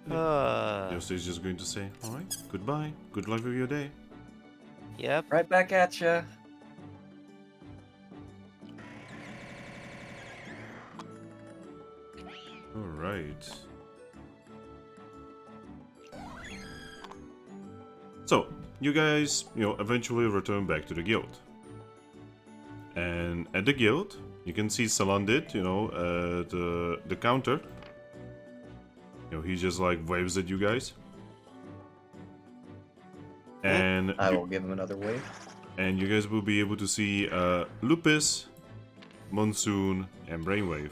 Yosta's just going to say, alright, goodbye. Good luck with your day. Yep. Right back at ya. Alright. So, you guys, eventually return back to the guild. And at the guild, you can see Salandit, the counter. He just like waves at you guys. And I will give him another wave. and you guys will be able to see Lupus, Monsoon, and Brainwave.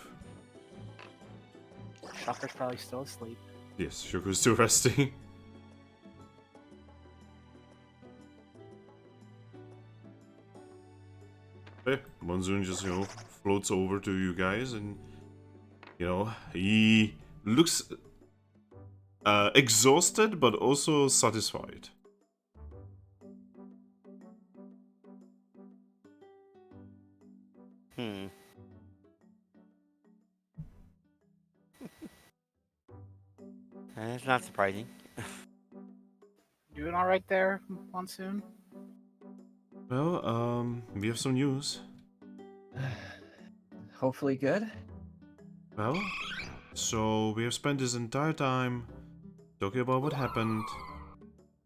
Shocker's probably still asleep. Yes, Shuku's still resting. Okay, Monsoon just, floats over to you guys and, he looks exhausted but also satisfied. It's not surprising. Doing all right there, Monsoon? Well, we have some news. Hopefully good. Well, so we have spent this entire time talking about what happened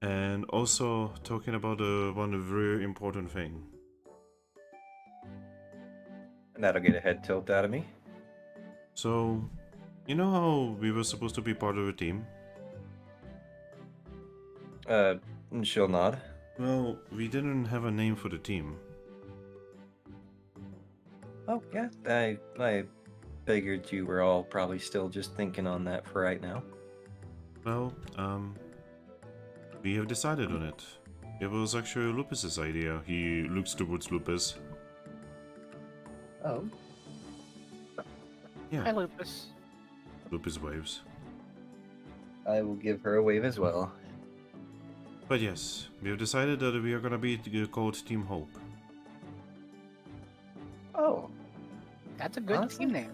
and also talking about one very important thing. And that'll get a head tilt out of me. So, you know how we were supposed to be part of a team? She'll nod. Well, we didn't have a name for the team. Oh, yeah. I figured you were all probably still just thinking on that for right now. Well, we have decided on it. It was actually Lupus's idea. He looks towards Lupus. Oh. Hi, Yeah, Lupus. Lupus waves. I will give her a wave as well. But yes, we have decided that we are gonna be called Team Hope. Oh, That's a good Honestly? team name.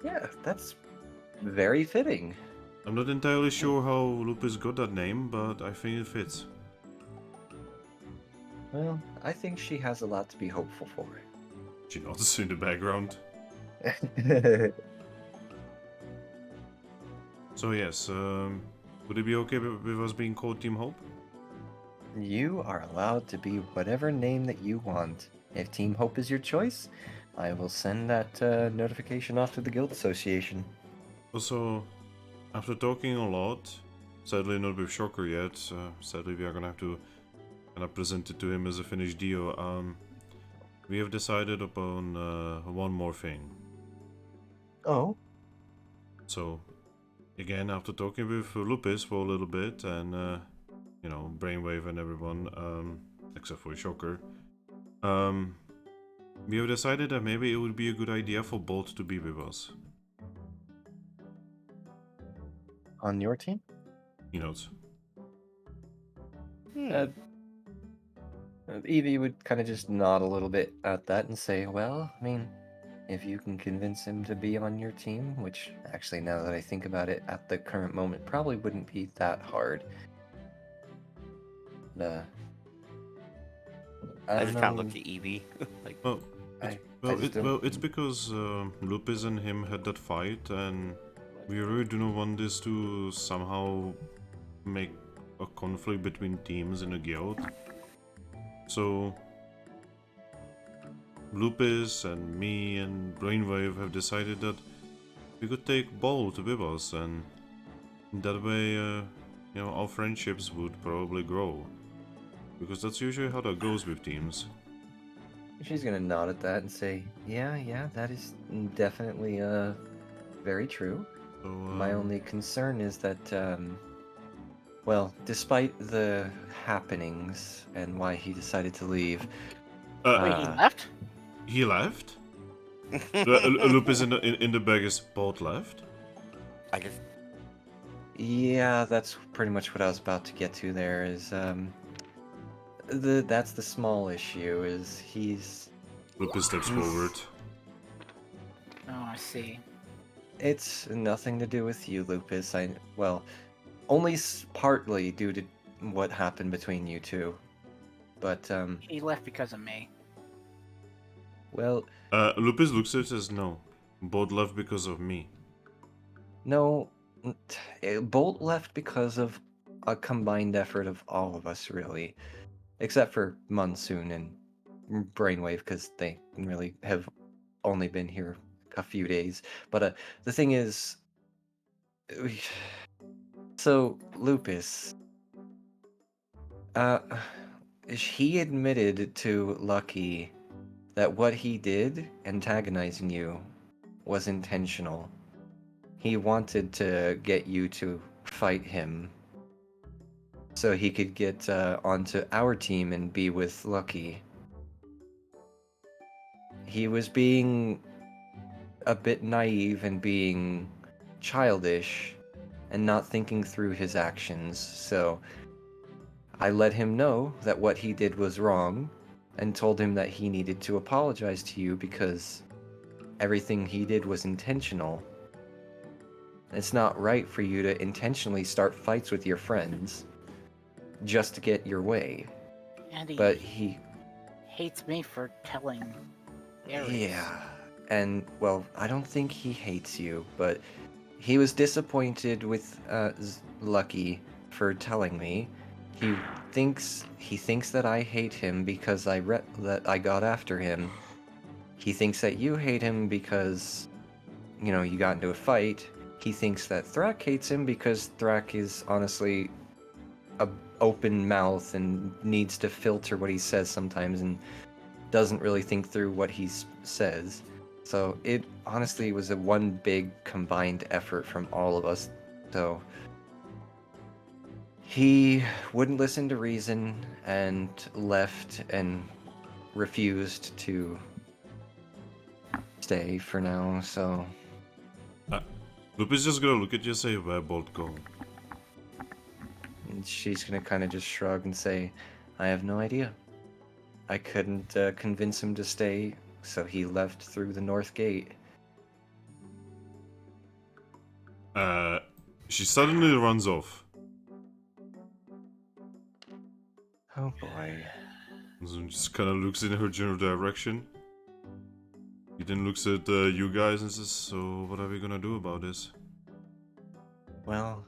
yeah, that's very fitting. I'm not entirely sure how Lupus got that name, but I think it fits. Well, I think she has a lot to be hopeful for. She nods in the background. So yes, would it be okay with us being called Team Hope? You are allowed to be whatever name that you want. If Team Hope is your choice, I will send that notification off to the Guild Association. Also, after talking a lot, sadly not with Shocker yet, sadly we are gonna have to kind of present it to him as a finished deal, we have decided upon one more thing. Oh? So, again, after talking with Lupus for a little bit and, you know, Brainwave and everyone, except for Shocker, we have decided that maybe it would be a good idea for Bolt to be with us. On your team? He knows. Eevee would kind of just nod a little bit at that and say, well, I mean, if you can convince him to be on your team, which actually, now that I think about it, at the current moment, probably wouldn't be that hard. I just kind of know. looked at Eevee. Like, Well, I it's, just don't- it's because Lupus and him had that fight, and we really do not want this to somehow make a conflict between teams in a guild. So Lupus and me and Brainwave have decided that we could take Bolt with us, and that way, you know, our friendships would probably grow. Because that's usually how that goes with teams. She's gonna nod at that and say, yeah, that is definitely very true. So, My only concern is that, well, despite the happenings and why he decided to leave, Wait, he left? he left? Lupus in the bag is Bolt left? I just yeah, that's pretty much what I was about to get to there, is, that's the small issue, is he's... Lupus steps He's- forward. Oh, I see. It's nothing to do with you, Lupus. Well, only partly due to what happened between you two. But, He left because of me. well, Lupus looks at it as no. Bolt left because of me. no, Bolt left because of a combined effort of all of us, really. Except for Monsoon and Brainwave, because they really have only been here a few days. But the thing is... So, Lupus... he admitted to Lucky that what he did, antagonizing you, was intentional. He wanted to get you to fight him so he could get onto our team and be with Lucky. He was being a bit naive and being childish and not thinking through his actions, so I let him know that what he did was wrong and told him that he needed to apologize to you because everything he did was intentional. It's not right for you to intentionally start fights with your friends just to get your way. And he But he... hates me for telling Aries. Yeah. And, well, I don't think he hates you, but he was disappointed with Lucky for telling me. He thinks that I hate him because that I got after him. He thinks that you hate him because, you know, you got into a fight. He thinks that Thrack hates him because Thrack is honestly a open mouth and needs to filter what he says sometimes and doesn't really think through what he says. So it honestly was a one big combined effort from all of us. So he wouldn't listen to reason and left and refused to stay for now, so... Lupus just gonna look at you and say, where Bolt go? And she's gonna kind of just shrug and say, I have no idea. I couldn't convince him to stay, so he left through the north gate. She suddenly runs off. Oh boy. So just kind of looks in her general direction. He then looks at you guys and says, so what are we gonna do about this? Well,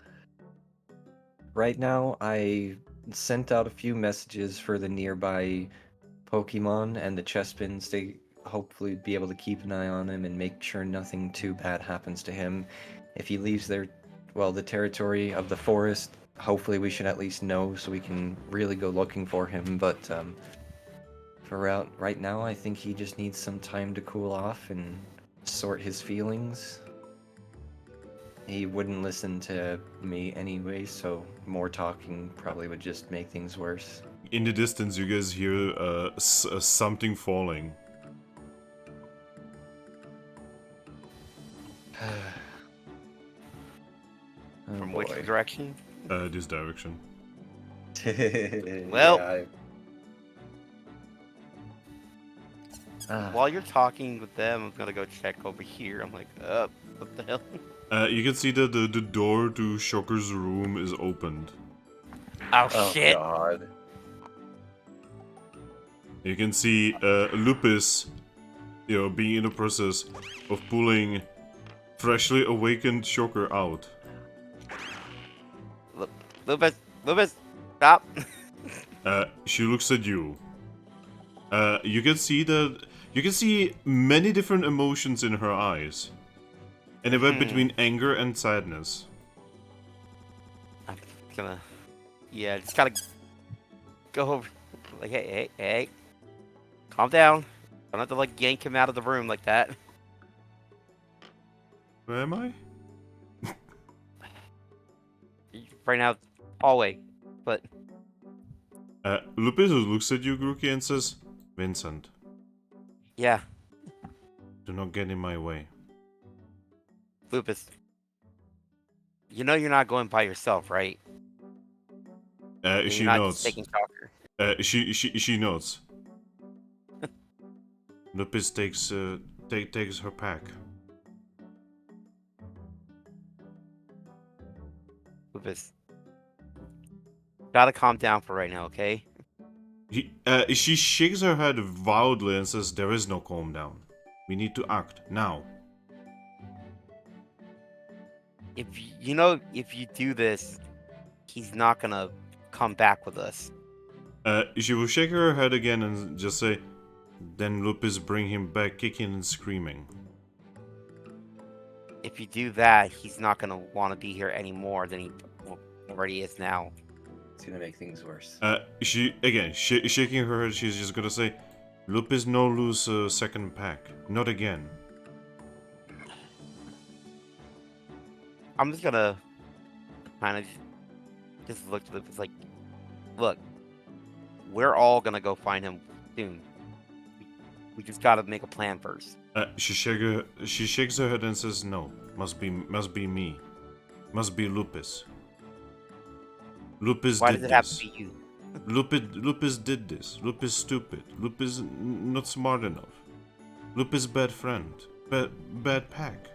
right now I sent out a few messages for the nearby Pokemon and the Chespins to hopefully be able to keep an eye on him and make sure nothing too bad happens to him. If he leaves the territory of the forest, hopefully we should at least know so we can really go looking for him, but for right now I think he just needs some time to cool off and sort his feelings. He wouldn't listen to me anyway, so more talking probably would just make things worse. In the distance, you guys hear something falling. Oh, From boy. which direction? This direction. Well- Yeah, While you're talking with them, I'm gonna go check over here. I'm like, what the hell? You can see that the door to Shocker's room is opened. Oh, shit! God. You can see Lupus, being in the process of pulling freshly awakened Shocker out. Lupus, stop! She looks at you. You can see many different emotions in her eyes. Anywhere between anger and sadness. I'm gonna, just gotta go over. Like, hey, calm down. Don't have to like yank him out of the room like that. Where am I? Right now, hallway, but Lupus looks at you, Grookey, and says, Vincent, yeah, do not get in my way. Lupus. You know you're not going by yourself, right? She You're not nods. just taking Shocker. She nods. Lupus takes her pack. Lupus. Gotta calm down for right now, okay? She shakes her head wildly and says, there is no calm down. We need to act, now. If you do this, he's not gonna come back with us. She will shake her head again and just say, then Lupus bring him back kicking and screaming. If you do that, he's not gonna want to be here any more than he already is now. It's gonna make things worse. Shaking her head, she's just gonna say, Lupus no lose a second pack. Not again. I'm just gonna kind of just look at Lupus like, look, we're all gonna go find him soon. We just gotta make a plan first. She shakes her head and says, no, must be me. Must be Lupus. Lupus Why did does it have this. to be you? Lupus did this. Lupus stupid. Lupus not smart enough. Lupus bad friend. Bad pack.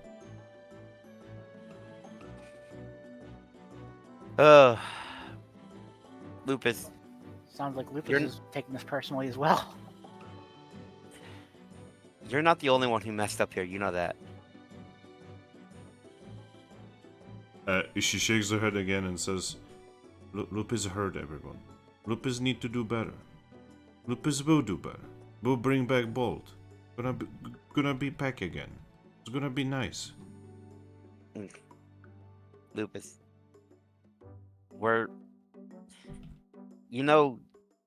Lupus, Sounds like Lupus You're- is taking this personally as well. you're not the only one who messed up here. You know that. She shakes her head again and says, Lupus hurt everyone. Lupus need to do better. Lupus will do better. We'll bring back Bolt. Gonna be pack again. It's gonna be nice. Lupus,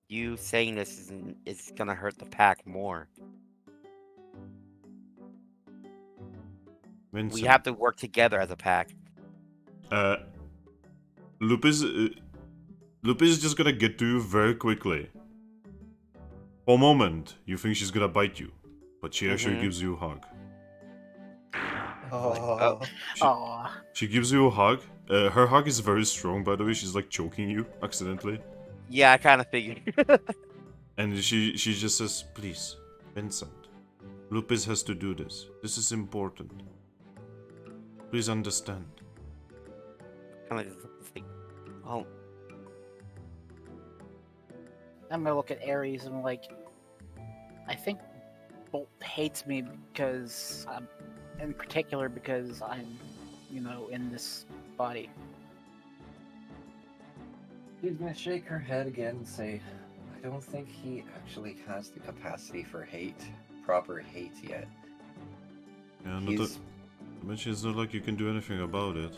you saying this is gonna hurt the pack more. Vincent, We have to work together as a pack. Lupus is just gonna get to you very quickly. For a moment, you think she's gonna bite you, but she actually gives you a hug. Oh. Aw. She gives you a hug. Her hug is very strong, by the way. She's like choking you accidentally. Yeah, I kind of figured. And she just says, please, Vincent, Lupus has to do this. This is important. Please understand. Kind of just like, oh, I'm gonna look at Ares and like, I think Bolt hates me because in particular because I'm, in this body. She's gonna shake her head again and say, I don't think he actually has the capacity for proper hate yet. Yeah, He's, but it's not like you can do anything about it.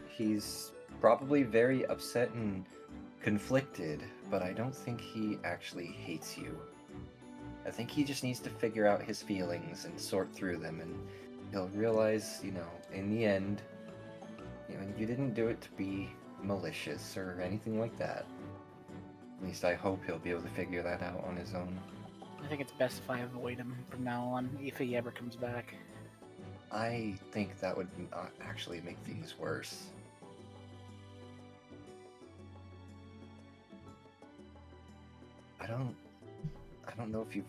he's probably very upset and conflicted, but I don't think he actually hates you. I think he just needs to figure out his feelings and sort through them, and he'll realize, you know, in the end, you know, you didn't do it to be malicious or anything like that. At least I hope he'll be able to figure that out on his own. I think it's best if I avoid him from now on, if he ever comes back. I think that would actually make things worse. I don't know if you've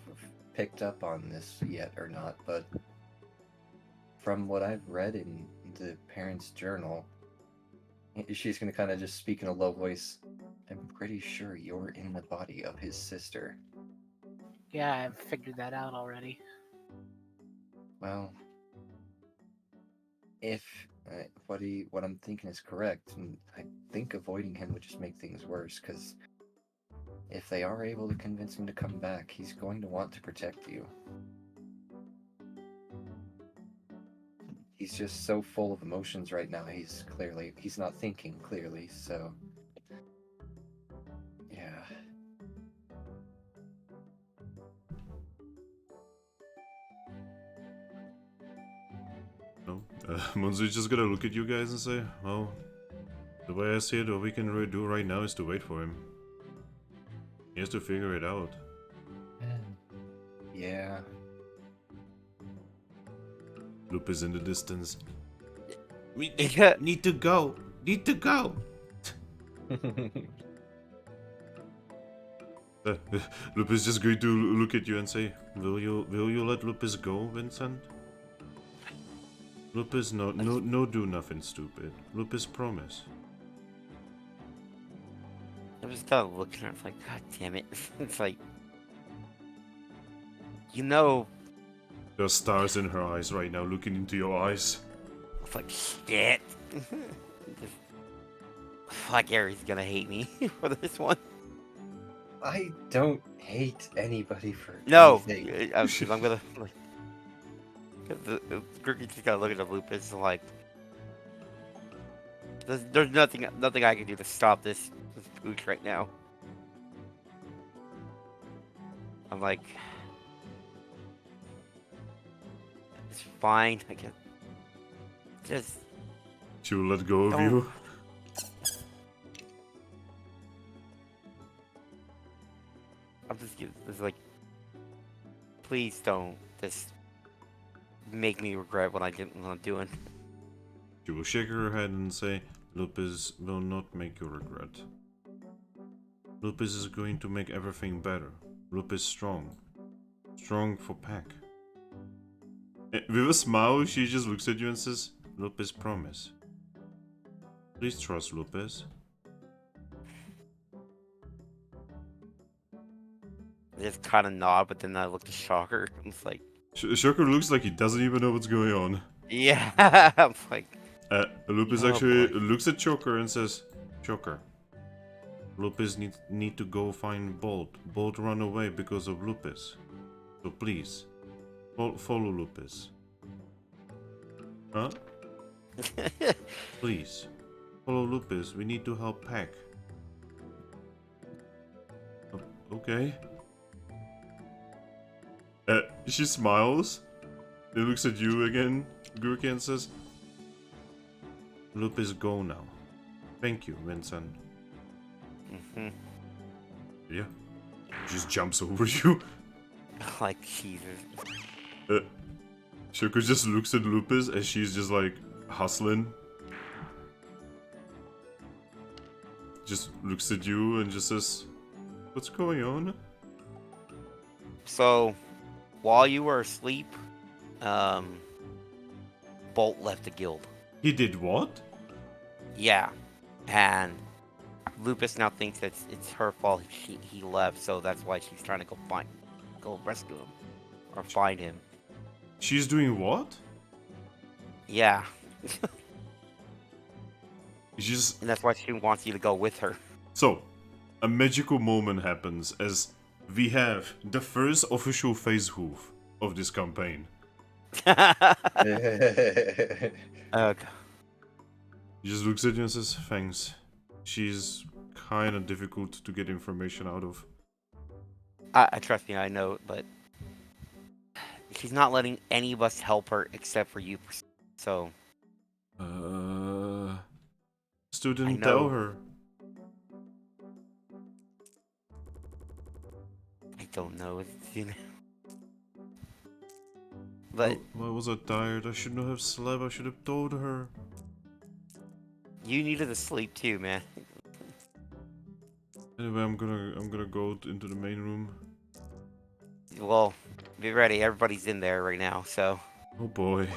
picked up on this yet or not, but from what I've read in the parents' journal, she's gonna kind of just speak in a low voice. I'm pretty sure you're in the body of his sister. Yeah, I've figured that out already. Well, if what I'm thinking is correct, and I think avoiding him would just make things worse, because if they are able to convince him to come back, he's going to want to protect you. He's just so full of emotions right now. He's not thinking clearly, so yeah. No, Monzu's just gonna look at you guys and say, well, the way I see it, what we can do right now is to wait for him. He has to figure it out. Yeah. Loop is in the distance. We Yeah. need to go. Need to go. Loop is just going to look at you and say, will you let Lupus go, Vincent? Lupus, no, do nothing stupid. Lupus, promise. I'm just kind of looking at it, it's like, God damn it. It's like, you know, There are stars in her eyes right now, looking into your eyes. it's like, shit. Just, fuck, Aries gonna hate me for this one. I don't hate anybody for No, anything. I'm gonna, like, Grookey just gotta look at the Lupus and like, there's nothing I can do to stop this pooch right now. I'm like, it's fine. I can just She will let go of Don't. you. I'm just like, please don't just make me regret what I'm doing. She will shake her head and say, Lupus will not make you regret. Lupus is going to make everything better. Lupus strong. Strong for pack. With a smile, she just looks at you and says, Lupus, promise. Please trust Lupus. I just kind of nod, but then I look to Shocker. I'm just like, Shocker looks like he doesn't even know what's going on. yeah. I'm like, Lupus Oh, actually boy. looks at Choker and says, Choker, Lupus need to go find Bolt. Bolt run away because of Lupus. So please, follow Lupus. Huh? Please, follow Lupus. We need to help Pack. Okay. She smiles. He looks at you again, Grookey, and says, Lupus, go now. Thank you, Vincent. mhm. Yeah. Just jumps over you. Like, Jesus. Shoko just looks at Lupus as she's just like hustling. Just looks at you and just says, what's going on? So, while you were asleep, Bolt left the guild. He did what? Yeah, and Lupus now thinks that it's her fault he left, so that's why she's trying to go rescue him or find him. She's doing what? Yeah, She's... and that's why she wants you to go with her. So, a magical moment happens as we have the first official phase hoof of this campaign. Okay. He just looks at you and says, thanks. She's kinda difficult to get information out of. I trust me, I know, but she's not letting any of us help her except for you. So Stu I didn't know. tell her. I don't know. You know. But Why was I tired? I should not have slept. I should have told her. you needed to sleep too, man. Anyway, I'm gonna go into the main room. Well, be ready. Everybody's in there right now, so. Oh boy.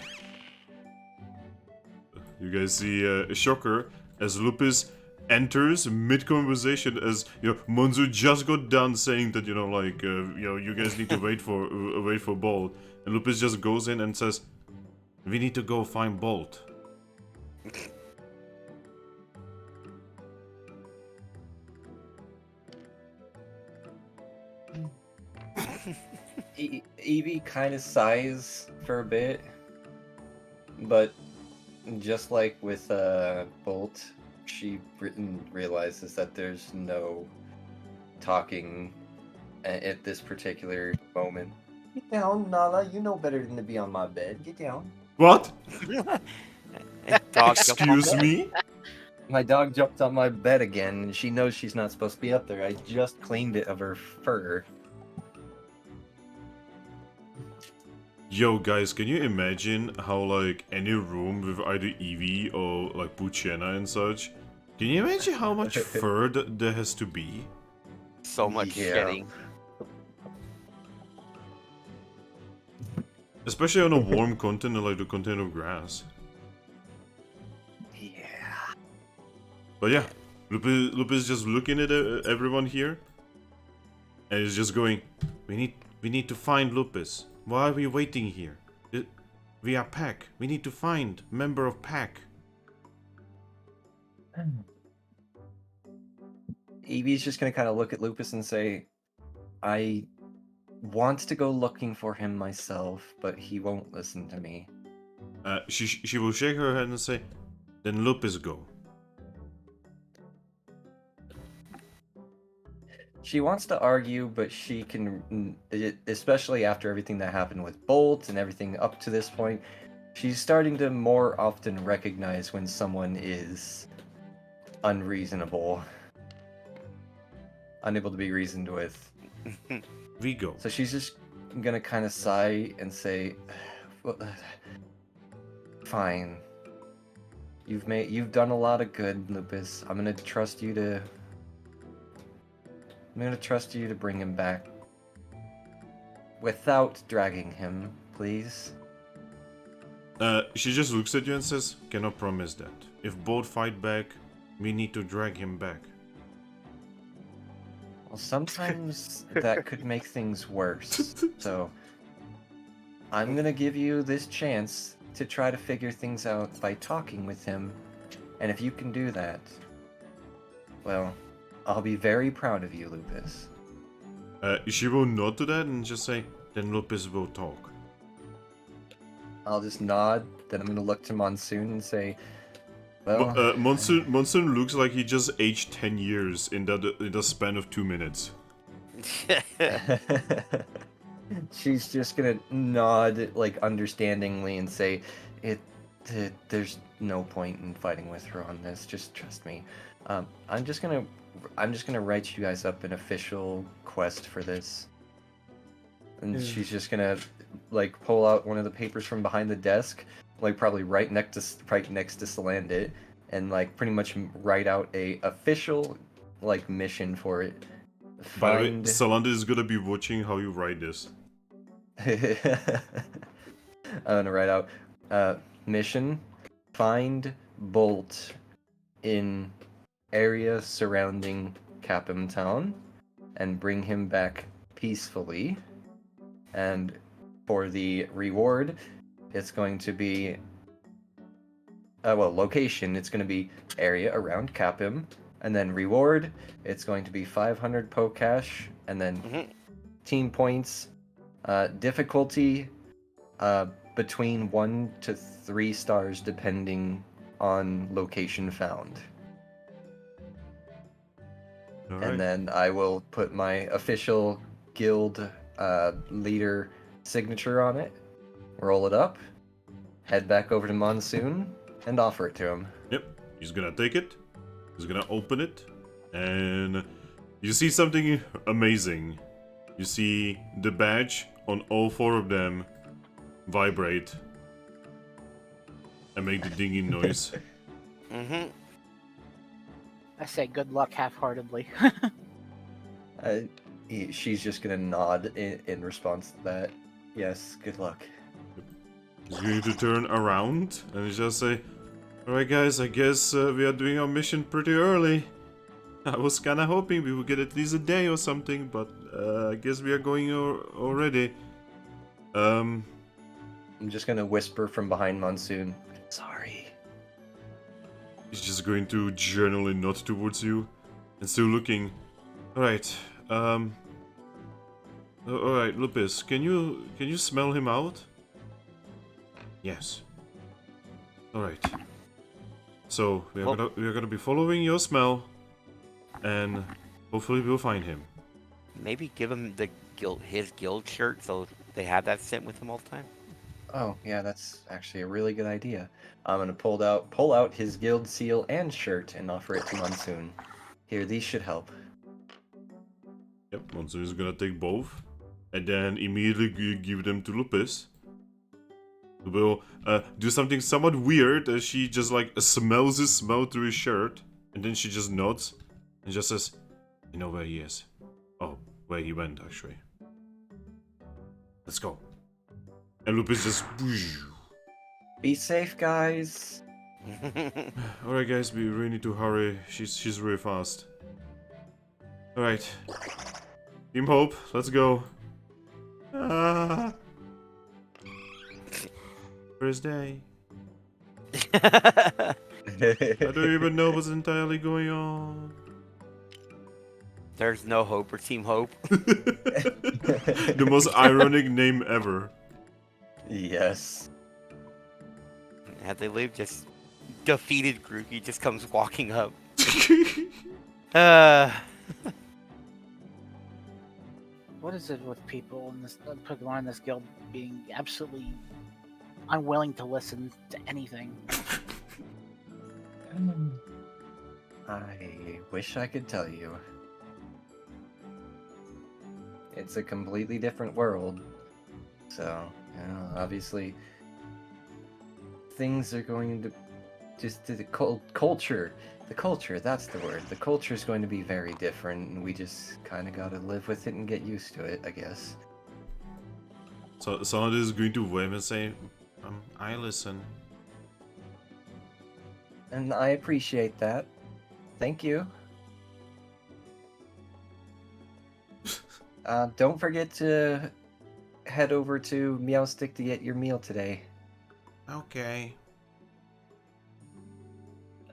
You guys see a shocker as Lupus enters mid-conversation as, Monzu just got done saying that, you guys need to wait for Bolt. And Lupus just goes in and says, we need to go find Bolt. Eevee kind of sighs for a bit, but just like with Bolt, she realizes that there's no talking at this particular moment. Get down, Nala. You know better than to be on my bed. Get down. What? Dog Excuse me? My dog jumped on my bed again, and she knows she's not supposed to be up there. I just cleaned it of her fur. Yo, guys, can you imagine how, like, any room with either Eevee or, like, Poochyena and such, can you imagine how much fur there has to be? So much Yeah. shedding. Especially on a warm continent like the continent of grass. Yeah. But yeah, Lupus is just looking at everyone here, and he's just going, we need to find Lupus. Why are we waiting here? We are Pack. We need to find member of Pack. Eevee's just gonna kind of look at Lupus and say, I want to go looking for him myself, but he won't listen to me. She will shake her head and say, then Lupus go. She wants to argue, but she can, especially after everything that happened with Bolt and everything up to this point, she's starting to more often recognize when someone is unreasonable, unable to be reasoned with. We go. So she's just gonna kind of sigh and say, "Fine. You've done a lot of good, Lupus. I'm gonna trust you to bring him back without dragging him, please." She just looks at you and says, cannot promise that. If both fight back, we need to drag him back. Well, sometimes that could make things worse. So I'm gonna give you this chance to try to figure things out by talking with him. And if you can do that, well, I'll be very proud of you, Lupus. She will nod to that and just say, then Lupus will talk. I'll just nod, then I'm gonna look to Monsoon and say, well... Monsoon looks like he just aged 10 years in the span of 2 minutes. She's just gonna nod, like, understandingly and say, there's no point in fighting with her on this, just trust me. I'm just gonna write you guys up an official quest for this. And she's just gonna, like, pull out one of the papers from behind the desk, like, probably right next to Salandit, and, like, pretty much write out a official, like, mission for it. By the way, Salandit is gonna be watching how you write this. I'm gonna write out, mission, find Bolt in area surrounding Capim Town, and bring him back peacefully. And for the reward, it's going to be, location, it's going to be area around Capim, and then reward, it's going to be 500 Pokash, and then team points, difficulty, between 1 to 3 stars depending on location found. All right. And then I will put my official guild leader signature on it, roll it up, head back over to Monsoon, and offer it to him. Yep, he's gonna take it. He's gonna open it, and you see something amazing. You see the badge on all 4 of them vibrate and make the dinging noise. Mm-hmm. I say good luck half-heartedly. She's just gonna nod in response to that. Yes, good luck. He's going to turn around and just say, "Alright guys, I guess we are doing our mission pretty early. I was kinda hoping we would get at least a day or something, but I guess we are going already. I'm just gonna whisper from behind Monsoon. Sorry. He's just going to generally nod towards you and still looking. Alright, alright, Lupus, can you smell him out? Yes. Alright. So we are gonna be following your smell, and hopefully we'll find him. Maybe give him his guild shirt so they have that sent with him all the time. Oh, yeah, that's actually a really good idea. I'm gonna pull out his guild seal and shirt and offer it to Monsoon. Here, these should help. Yep, Monsoon is gonna take both, and then immediately give them to Lupus. Who will do something somewhat weird as she just like smells his smell through his shirt, and then she just nods and just says, "You know where he is? Oh, where he went actually. Let's go." And Lupus just. Be safe, guys. Alright, guys, we really need to hurry. She's really fast. Alright. Team Hope, let's go. Ah. First day. I don't even know what's entirely going on. There's no hope for Team Hope. The most ironic name ever. Yes. As they leave, just defeated Grookey just comes walking up. What is it with people in this Pokemon in this guild being absolutely unwilling to listen to anything? I wish I could tell you. It's a completely different world. So, you know, obviously, things are going to the culture. The culture, that's the word. The culture is going to be very different, and we just kind of got to live with it and get used to it, I guess. So someone is going to wave and say, I listen. And I appreciate that. Thank you. Don't forget to head over to Meowstick to get your meal today. Okay.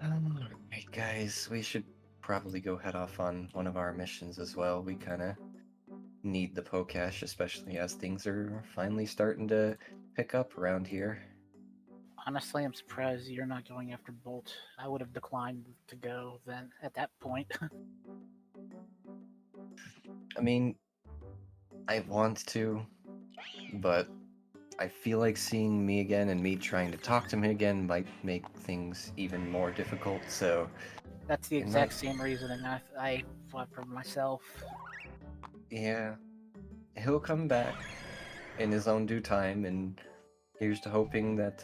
Alright guys, we should probably go head off on one of our missions as well. We kind of need the Pokash, especially as things are finally starting to pick up around here. Honestly, I'm surprised you're not going after Bolt. I would have declined to go then at that point. I mean, I want to, but I feel like seeing me again and me trying to talk to him again might make things even more difficult, so... That's the exact same reasoning I thought for myself. Yeah. He'll come back in his own due time, and here's to hoping that,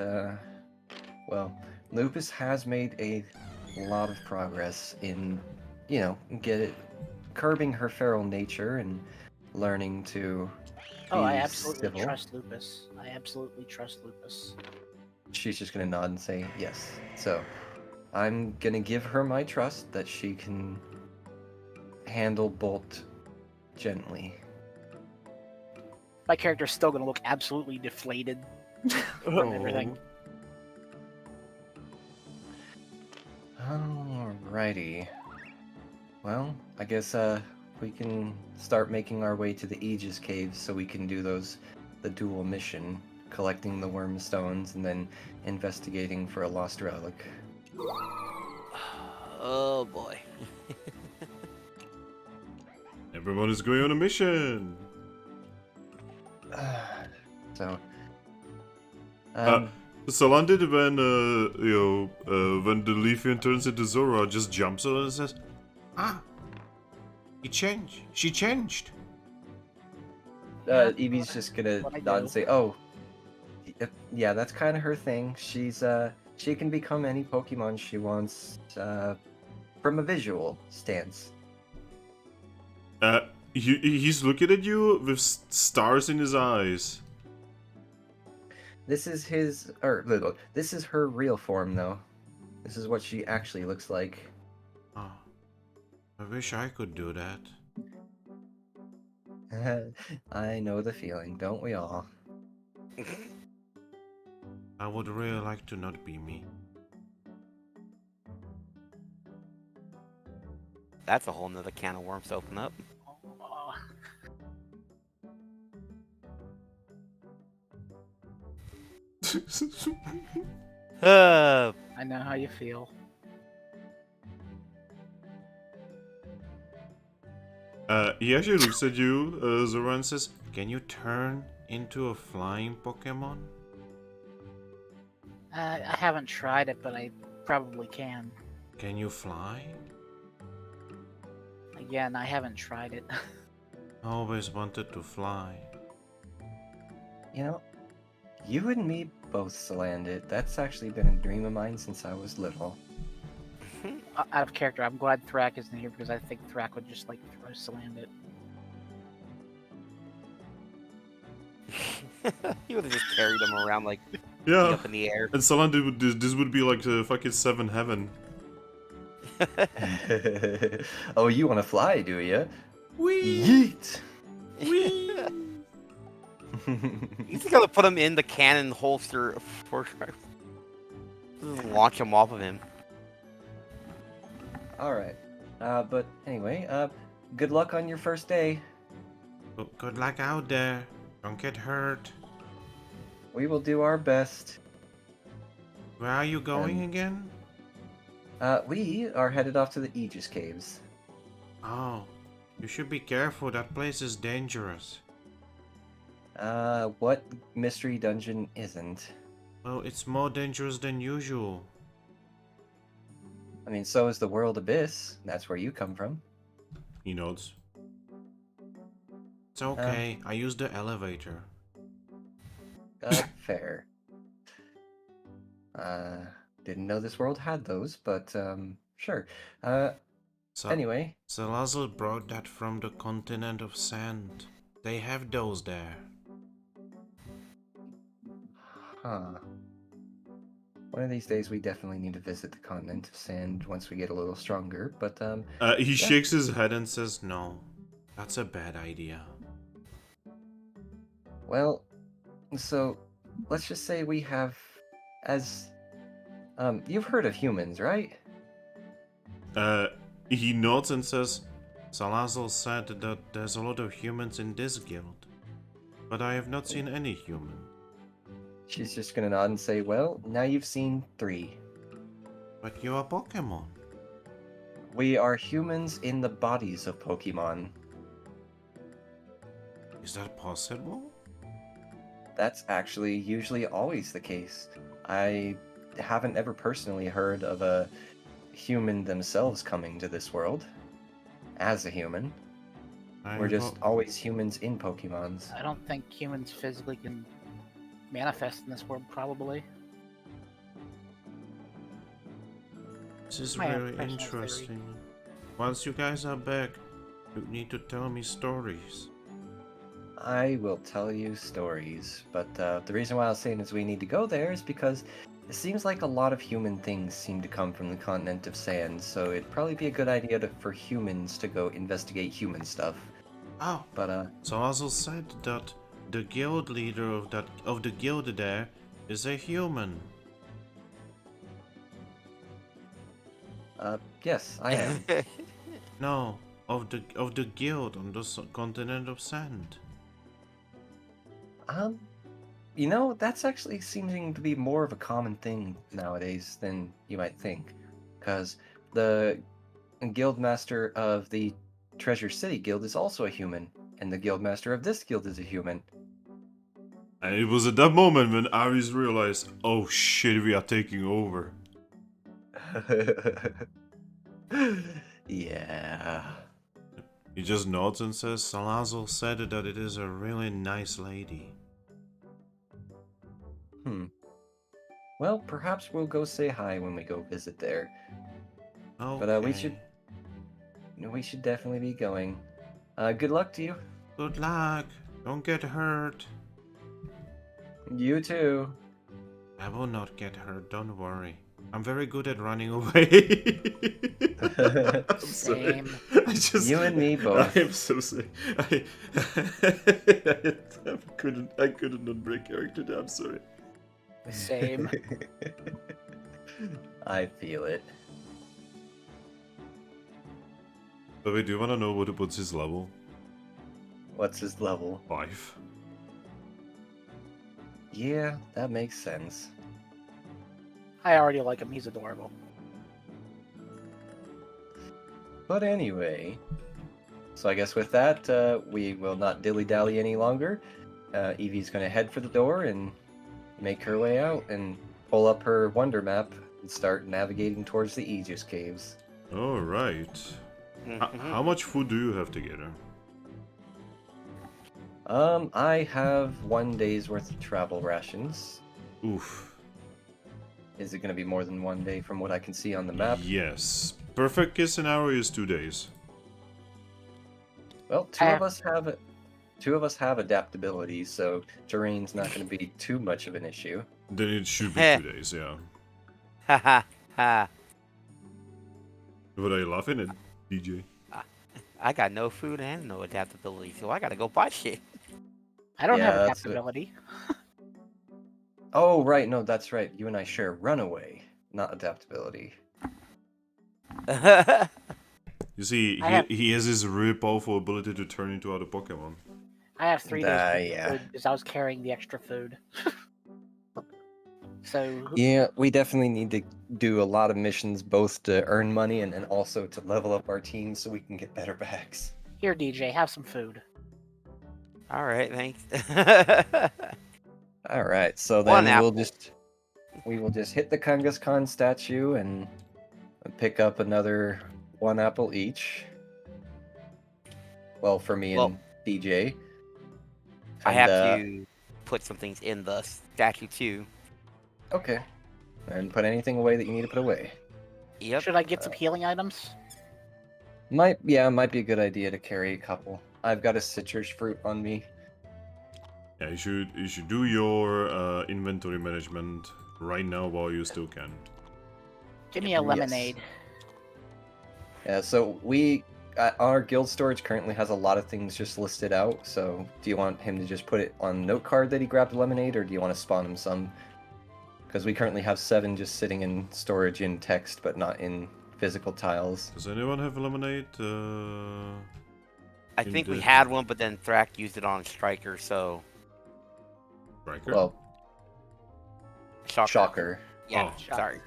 well, Lupus has made a lot of progress in, you know, curbing her feral nature and learning to Oh, I be absolutely civil. trust Lupus. I absolutely trust Lupus. She's just gonna nod and say yes. So, I'm gonna give her my trust that she can handle Bolt gently. My character's still gonna look absolutely deflated and everything. Alrighty. Well, I guess we can start making our way to the Aegis Caves so we can do the dual mission, collecting the worm stones and then investigating for a lost relic. Oh boy. Everyone is going on a mission. So, Uh, Salandit, when the Leafeon turns into Zorua, just jumps on it and says, "Ah, he changed. She changed." Eevee's just gonna what I nod do. and say, "Oh, yeah, that's kind of her thing. She can become any Pokemon she wants, from a visual stance." He's looking at you with stars in his eyes. This is this is her real form, though. This is what she actually looks like. Oh, I wish I could do that. I know the feeling, don't we all? I would really like to not be me. That's a whole nother can of worms to open up. Oh, Uh, I know how you feel. He actually looks at you, Zorua, and says, "Can you turn into a flying Pokemon?" I haven't tried it, but I probably can. Can you fly? Again, I haven't tried it. I always wanted to fly. You know, you and me both, Salandit. That's actually been a dream of mine since I was little. Out of character, I'm glad Thrack isn't here because I think Thrack would just like throw Salandit. he would have just carried him around like Yeah. up in the air. And Salandit would this would be like the fucking 7th heaven. Oh, you want to fly, do you? Whee! Yeet! He's gonna put him in the cannon holster for just launch him off of him. All right. But anyway, good luck on your first day. Good luck out there. Don't get hurt. We will do our best. Where are you going again? We are headed off to the Aegis Caves. Oh, you should be careful. That place is dangerous. What mystery dungeon isn't? Well, it's more dangerous than usual. I mean, so is the World Abyss. That's where you come from. He nods. It's okay. I used the elevator. Fair. Didn't know this world had those, but, sure. Anyway. Salazzle brought that from the continent of sand. They have those there. Huh. One of these days we definitely need to visit the continent of sand once we get a little stronger, but, He shakes his head and says, "No, that's a bad idea." well, so, let's just say we have, you've heard of humans, right? He nods and says, "Salazzle said that there's a lot of humans in this guild, but I have not seen any human." She's just gonna nod and say, well, now you've seen 3. But you're a Pokemon. We are humans in the bodies of Pokemon. Is that possible? That's actually usually always the case. I haven't ever personally heard of a human themselves coming to this world as a human. We're just always humans in Pokemons. I don't think humans physically can manifest in this world, probably. This is My very personal interesting. Once you guys are back, you need to tell me stories. I will tell you stories, but the reason why I was saying is we need to go there is because it seems like a lot of human things seem to come from the continent of sand, so it'd probably be a good idea for humans to go investigate human stuff. Oh, But Salazzle said that the guild leader of the guild there is a human. yes, I am. No, of the guild on the continent of sand. You know, that's actually seeming to be more of a common thing nowadays than you might think, because the guild master of the Treasure City Guild is also a human, and the guild master of this guild is a human. And it was at that moment when Ares realized, oh shit, we are taking over. Yeah. He just nods and says, Salazar said that it is a really nice lady. Well, perhaps we'll go say hi when we go visit there. Okay. But we should definitely be going. Good luck to you. Good luck. Don't get hurt. You too. I will not get hurt, don't worry. I'm very good at running away. I'm sorry. Same. You and me both. I am so sorry. I couldn't not break character there, I'm sorry. Same. I feel it. But wait, do you wanna know what's his level? What's his level? 5. Yeah, that makes sense. I already like him. He's adorable. But anyway, so I guess with that, we will not dilly-dally any longer. Eevee's going to head for the door and make her way out and pull up her wonder map and start navigating towards the Aegis Caves. Alright. How much food do you have together? I have 1 day's worth of travel rations. Oof. Is it going to be more than 1 day from what I can see on the map? Yes. Perfect case scenario is 2 days. Well, two of us have adaptability, so terrain's not going to be too much of an issue. Then it should be 2 days, yeah. Ha ha ha. What are you laughing at, DJ? I got no food and no adaptability, so I gotta go buy shit. I don't Yeah, have that's it. adaptability. Oh, right, no, that's right. You and I share runaway, not adaptability. You see, he has this really powerful ability to turn into other Pokemon. I have 3 days yeah. food because I was carrying the extra food. So Yeah, we definitely need to do a lot of missions, both to earn money and also to level up our team so we can get better bags. here, DJ, have some food. All right, thanks. All right, so One then apple. we will just hit the Kangaskhan statue and pick up another 1 apple each. Well, for me and DJ. I And, have to put some things in the statue too. Okay. And put anything away that you need to put away. Yep. Should I get some healing items? Might be a good idea to carry a couple. I've got a citrus fruit on me. Yeah, you should do your inventory management right now while you still can. Give me a Yes. lemonade. Yeah, so our guild storage currently has a lot of things just listed out. So do you want him to just put it on note card that he grabbed lemonade, or do you want to spawn him some? Because we currently have 7 just sitting in storage in text, but not in physical tiles. Does anyone have lemonade? I think we had one, but then Thrack used it on Striker, so Striker? Well, Shocker. shocker. Yeah, Oh. sorry.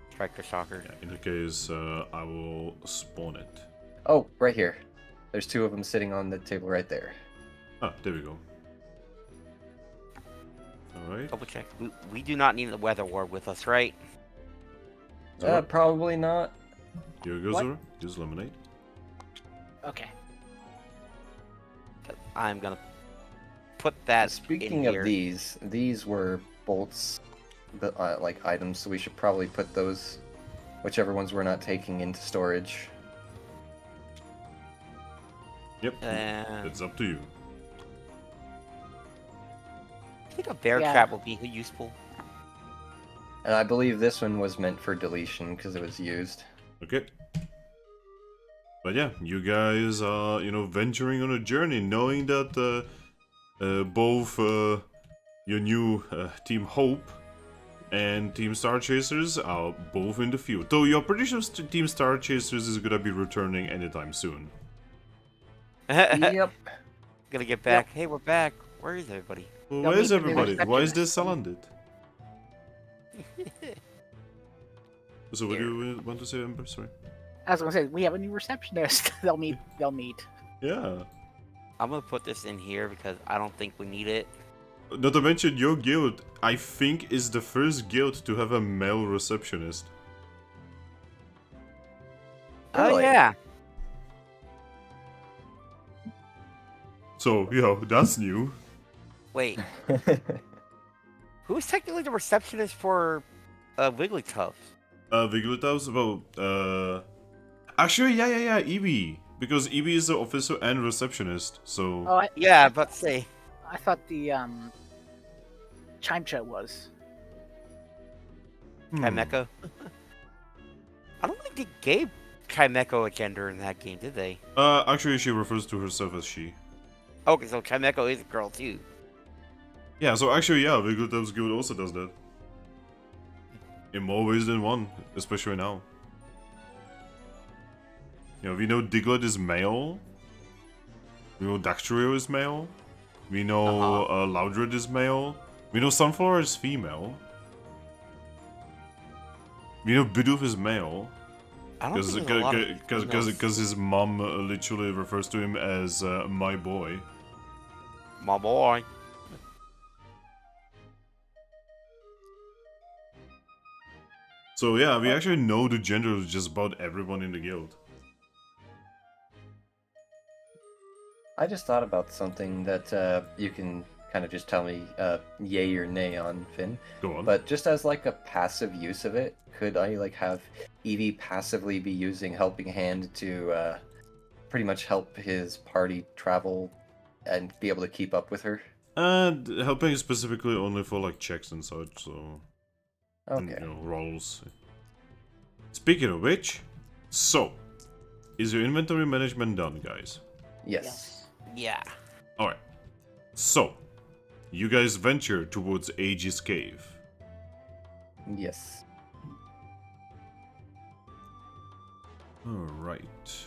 Striker Shocker. Yeah, in the case, I will spawn it. Oh, right here. There's 2 of them sitting on the table right there. Ah, there we go. Alright. Double check. We do not need the weather ward with us, right? Probably not. Here goes What? Zorua. Use lemonade. Okay. I'm gonna put that Speaking in of here. these were bolts, like items, so we should probably put those, whichever ones we're not taking, into storage. Yep. Uh, It's up to you. I think a bear Yeah. trap would be useful. And I believe this one was meant for deletion because it was used. Okay. But yeah, you guys are, venturing on a journey, knowing that both your new Team Hope and Team Star Chasers are both in the field. Though you're pretty sure Team Star Chasers is gonna be returning anytime soon. Yep. Gonna get back. Hey, we're back. Where is everybody? Well, They'll where's meet the everybody? Why is this receptionist. Salandit? So what do you want to say, Ember? Sorry. I was gonna say we have a new receptionist. They'll meet. Yeah. I'm gonna put this in here because I don't think we need it. not to mention your guild, I think, is the first guild to have a male receptionist. Oh Really? yeah. So, that's new. Wait, who's technically the receptionist for Wigglytuff? Wigglytuff's actually, yeah, Eevee. Because Eevee is the officer and receptionist, so... Oh, Yeah, but say. I thought the Chimecho was. Chimecho. I don't think they gave Chimecho a gender in that game, did they? Actually, she refers to herself as she. Okay, so Chimecho is a girl too. Yeah, so actually, yeah, Wigglytuff's guild also does that. In more ways than one, especially now. We know Diglett is male. We know Dactrio is male. We know Loudred is male. We know Sunflower is female. We know Bidoof is male. I don't think there's a lot of females. Because his mom literally refers to him as my boy. My boy. So yeah, we actually know the gender of just about everyone in the guild. I just thought about something that you can kind of just tell me yay or nay on, Finn. Go on. But just as like a passive use of it, could I like have Eevee passively be using Helping Hand to pretty much help his party travel and be able to keep up with her? Helping specifically only for like checks and such, so... Okay. And, rolls. Speaking of which, so, is your inventory management done, guys? Yes. Yeah. Alright. So, you guys venture towards Aegis Cave. Yes. Alright.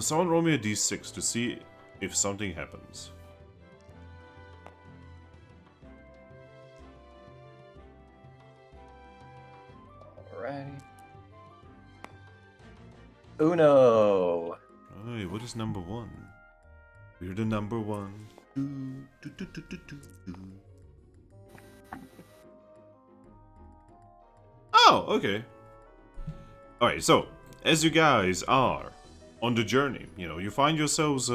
Someone roll me a d6 to see if something happens. Alright. Uno! Hey, what is number one? We're the number one. Oh, okay. Alright, so, as you guys are on the journey, you find yourselves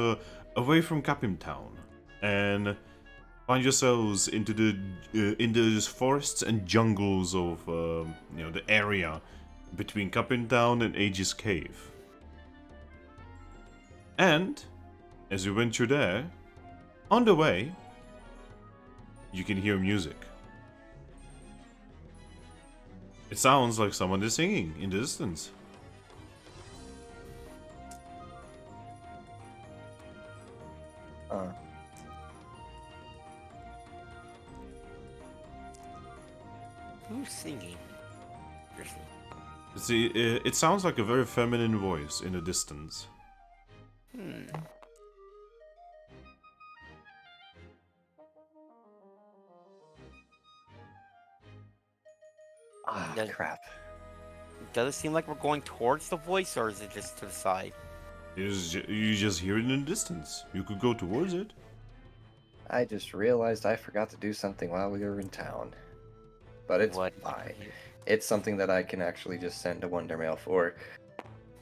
away from Capim Town, and find yourselves into the forests and jungles of the area between Capim Town and Aegis Cave. And as you venture there, on the way, you can hear music. It sounds like someone is singing in the distance. Who's singing? See, it sounds like a very feminine voice in the distance. Ah, Does- crap. Does it seem like we're going towards the voice, or is it just to the side? You just hear it in the distance. You could go towards it. I just realized I forgot to do something while we were in town. But it's What? fine. It's something that I can actually just send a Wonder Mail for.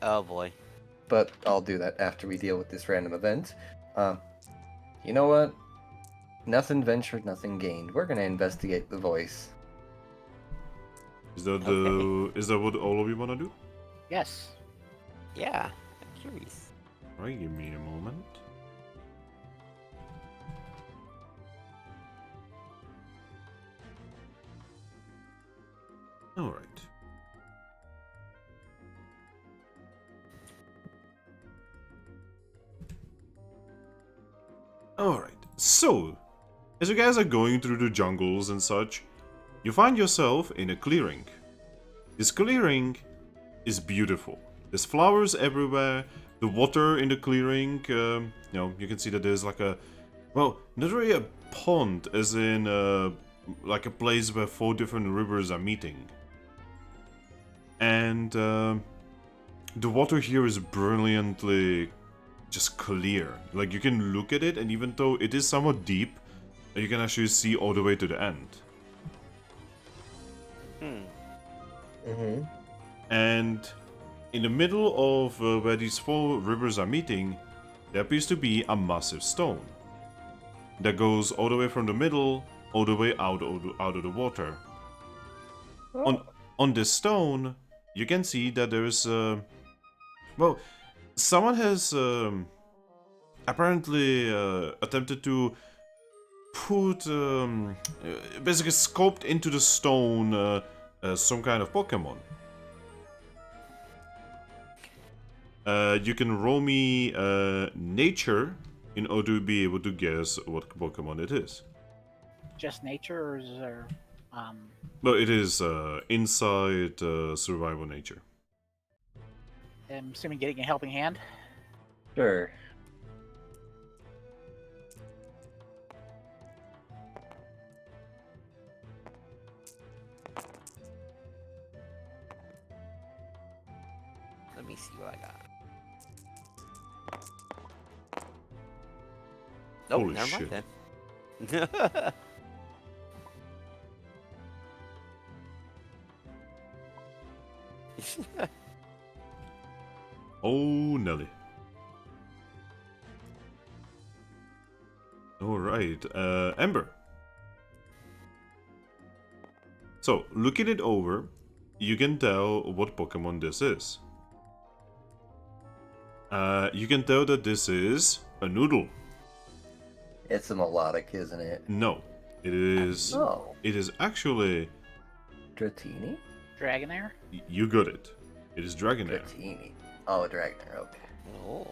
Oh boy. But I'll do that after we deal with this random event. You know what? Nothing ventured, nothing gained. We're gonna investigate the voice. Is that what all of you wanna do? Yes. Yeah. I'm curious. Alright, give me a moment. Alright. Alright, so, as you guys are going through the jungles and such, you find yourself in a clearing. This clearing is beautiful. There's flowers everywhere, the water in the clearing, you can see that there's like a, well, not really a pond, as in, like a place where 4 different rivers are meeting. And, the water here is brilliantly just clear. Like, you can look at it, and even though it is somewhat deep, you can actually see all the way to the end. Mm-hmm. And in the middle of where these 4 rivers are meeting, there appears to be a massive stone that goes all the way from the middle, all the way out of the water. On this stone, you can see that there's well, someone has apparently attempted to put basically sculpt into the stone some kind of Pokemon. You can roll me nature in order to be able to guess what Pokemon it is. Just nature, or is there? No, it is inside survival nature. I'm assuming getting a helping hand. Sure. Let me see what I got. Nope, Holy never shit. mind then. Oh, Nelly. Alright, Ember. So, looking it over, you can tell what Pokemon this is. You can tell that this is a noodle. It's a melodic, isn't it? No, it is. Oh. It is actually. Dratini? Dragonair. You got it. It is Dragonair. Dratini. Oh, Dragonair, okay. Oh.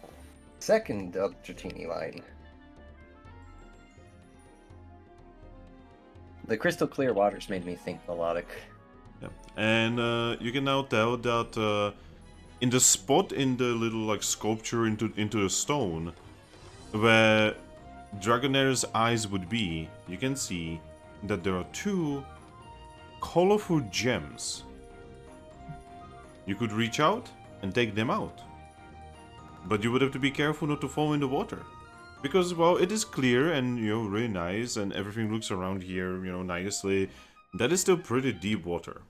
Second of Dratini line. The crystal clear waters made me think melodic. Yeah. And you can now tell that in the spot in the little like sculpture into the stone, where Dragonair's eyes would be, you can see that there are 2 colorful gems. You could reach out and take them out, but you would have to be careful not to fall in the water, because well, it is clear and really nice, and everything looks around here nicely. That is still pretty deep water.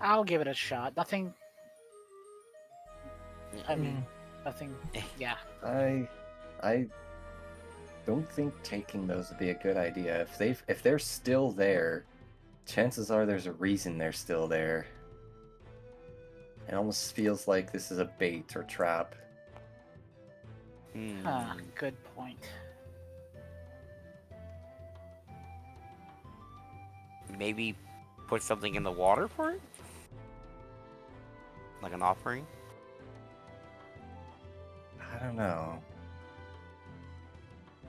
I'll give it a shot. Nothing. I mean, nothing. Yeah. I don't think taking those would be a good idea. If they're still there, chances are there's a reason they're still there. It almost feels like this is a bait or trap. Good point. Maybe put something in the water for it? Like an offering? I don't know.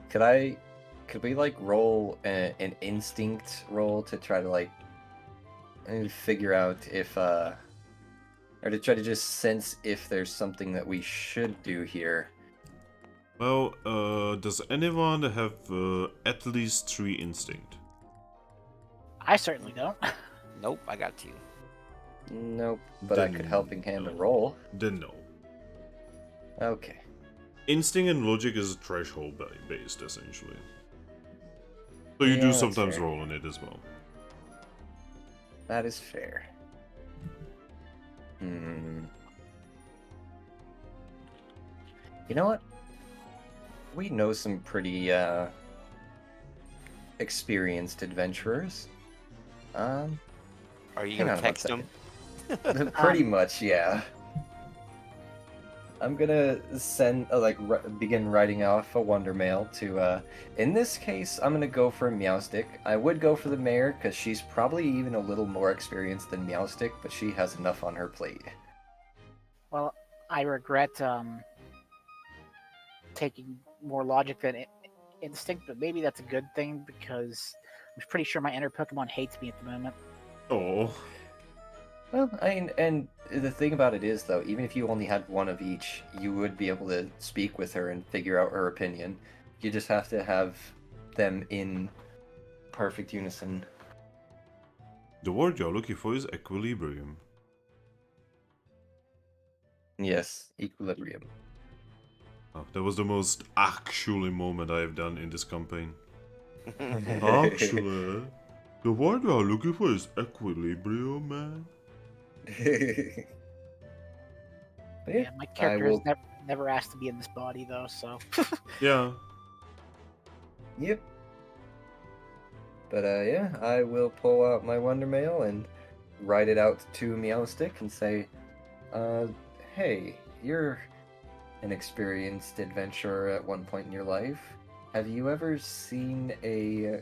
Could we like roll an instinct roll to try to like figure out if or to try to just sense if there's something that we should do here? Well, does anyone have at least 3 instinct? I certainly don't. Nope, I got 2. Nope, but I could Then helping hand a no. roll. Then no. Okay. Instinct and logic is threshold based, essentially. So you Yeah, do that's sometimes fair. roll on it as well. That is fair. You know what? We know some pretty experienced adventurers. Are you Hang gonna on one text them? Pretty much, yeah. I'm gonna send, begin writing off a Wonder Mail to, in this case, I'm gonna go for Meowstick. I would go for the Mayor, because she's probably even a little more experienced than Meowstick, but she has enough on her plate. Well, I regret taking more logic than instinct, but maybe that's a good thing because I'm pretty sure my inner Pokemon hates me at the moment. Oh. Well, I mean, and the thing about it is, though, even if you only had one of each, you would be able to speak with her and figure out her opinion. You just have to have them in perfect unison. The word you're looking for is equilibrium. Yes, equilibrium. Oh, that was the most actually moment I have done in this campaign. Actually, the word we are looking for is equilibrium, man. Yeah, my character has never asked to be in this body though, so. Yeah. Yep. But yeah, I will pull out my Wonder Mail and write it out to Meowstick and say, hey, you're an experienced adventurer at one point in your life. Have you ever seen a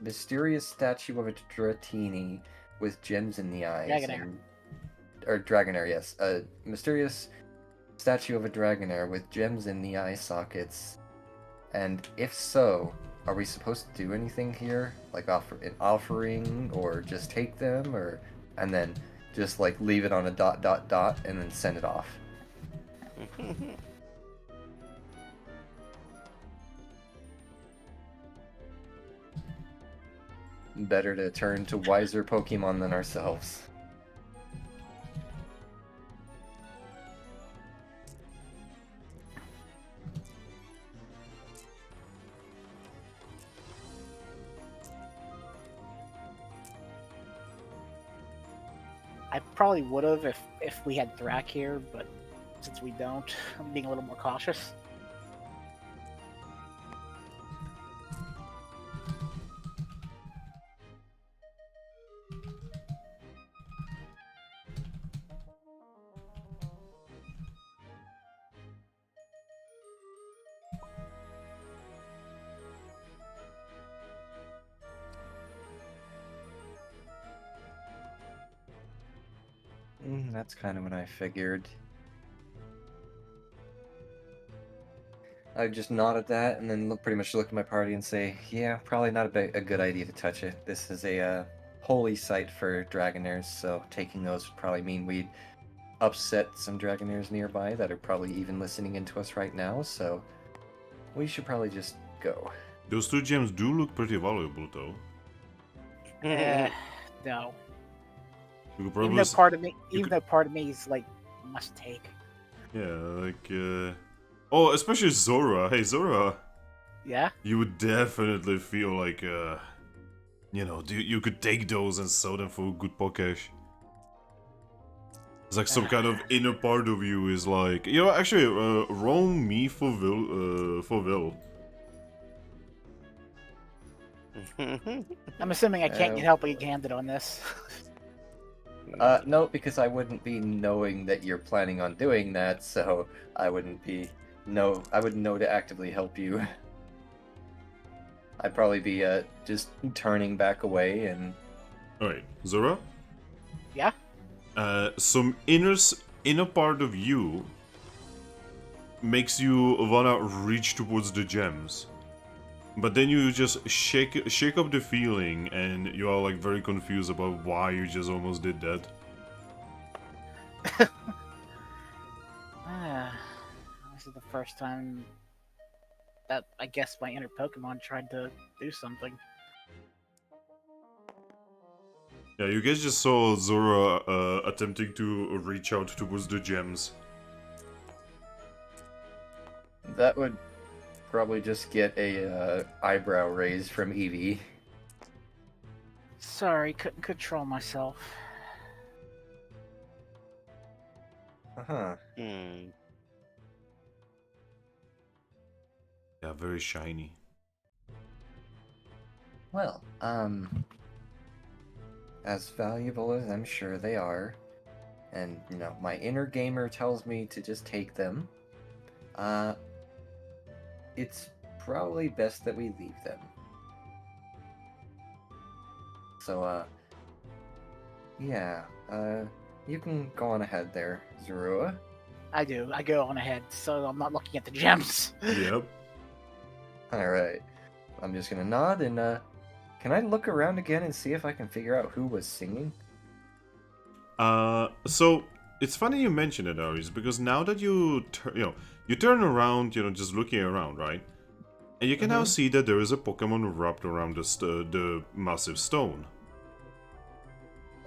mysterious statue of a Dratini with gems in the eyes? Dragonair. Or Dragonair, yes. A mysterious statue of a Dragonair with gems in the eye sockets. And if so, are we supposed to do anything here? Like offer an offering, or just take them, or and then just like leave it on a ... and then send it off? Better to turn to wiser Pokemon than ourselves. I probably would have if we had Thrack here, but since we don't, I'm being a little more cautious. That's kind of what I figured. I just nod at that and then pretty much look at my party and say, yeah, probably not a good idea to touch it. This is a holy site for Dragonairs, so taking those would probably mean we'd upset some Dragonairs nearby that are probably even listening into us right now, so we should probably just go. Those 2 gems do look pretty valuable, though. No. You could probably Even though part of me is like, must take. Yeah, like, oh, especially Zorua. Hey, Zorua. Yeah? You would definitely feel like, you know, you could take those and sell them for good cash. It's like some kind of inner part of you is like, you know, actually, roll me for Will. I'm assuming I can't get help handed on this. No, because I wouldn't be knowing that you're planning on doing that, so I wouldn't know to actively help you. I'd probably be just turning back away and... Alright, Zora? Yeah? Some inner part of you makes you wanna reach towards the gems. But then you just shake up the feeling and you are like very confused about why you just almost did that. This is the first time that I guess my inner Pokemon tried to do something. Yeah, you guys just saw Zora attempting to reach out towards the gems. That would probably just get a eyebrow raise from Eevee. Sorry, couldn't control myself. Uh-huh. Yeah, very shiny. Well, as valuable as I'm sure they are, and, you know, my inner gamer tells me to just take them, it's probably best that we leave them. So, yeah, you can go on ahead there, Zorua. I do. I go on ahead, so I'm not looking at the gems. Yep. Alright. I'm just gonna nod and, can I look around again and see if I can figure out who was singing? So it's funny you mention it, Aries, because now that you turn around, you know, just looking around, right? And you can now see that there is a Pokemon wrapped around the massive stone.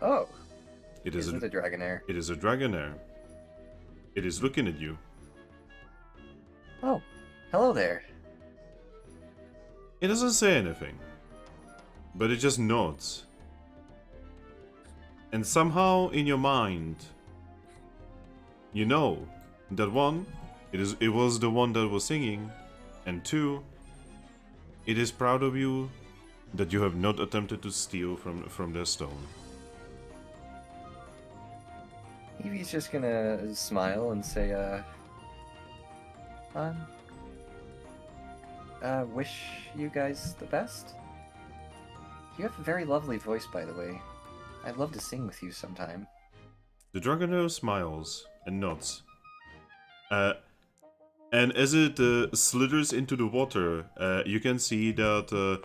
Oh. Is it a Dragonair? It is a Dragonair. It is looking at you. Oh, hello there. It doesn't say anything, but it just nods. And somehow in your mind, you know that one, it was the one that was singing, and two, it is proud of you that you have not attempted to steal from their stone. Eevee's just gonna smile and say, wish you guys the best. You have a very lovely voice, by the way. I'd love to sing with you sometime. The Dragonair smiles and nods. And as it slithers into the water, you can see that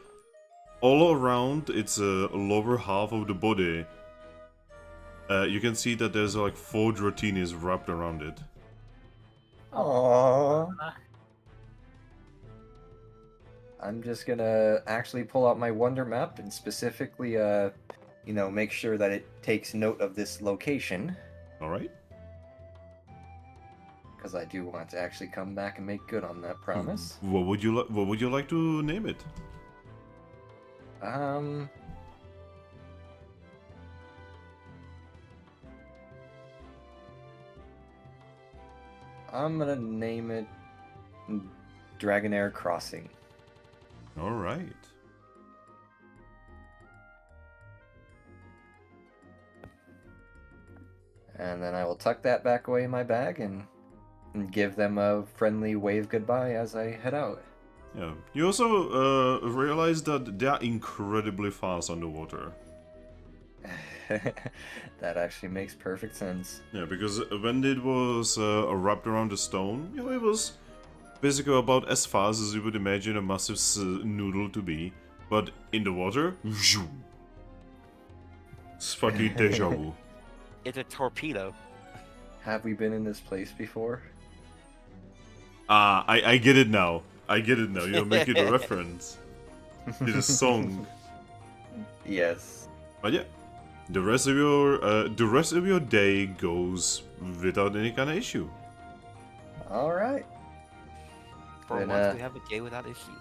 all around its lower half of the body, you can see that there's like 4 Drotinis wrapped around it. Aww. I'm just gonna actually pull out my Wonder Map and specifically, make sure that it takes note of this location. Alright? Because I do want to actually come back and make good on that promise. What would you like to name it? I'm gonna name it Dragonair Crossing. Alright. And then I will tuck that back away in my bag and give them a friendly wave goodbye as I head out. Yeah. You also realize that they are incredibly fast underwater. That actually makes perfect sense. Yeah, because when it was wrapped around the stone, it was basically about as fast as you would imagine a massive noodle to be. But in the water, zoom. It's fucking deja vu. It's a torpedo. Have we been in this place before? I get it now. I get it now. You're making a reference to the song. Yes. But yeah, the rest of your day goes without any kind of issue. All right. For Then, once, we have a day without issue.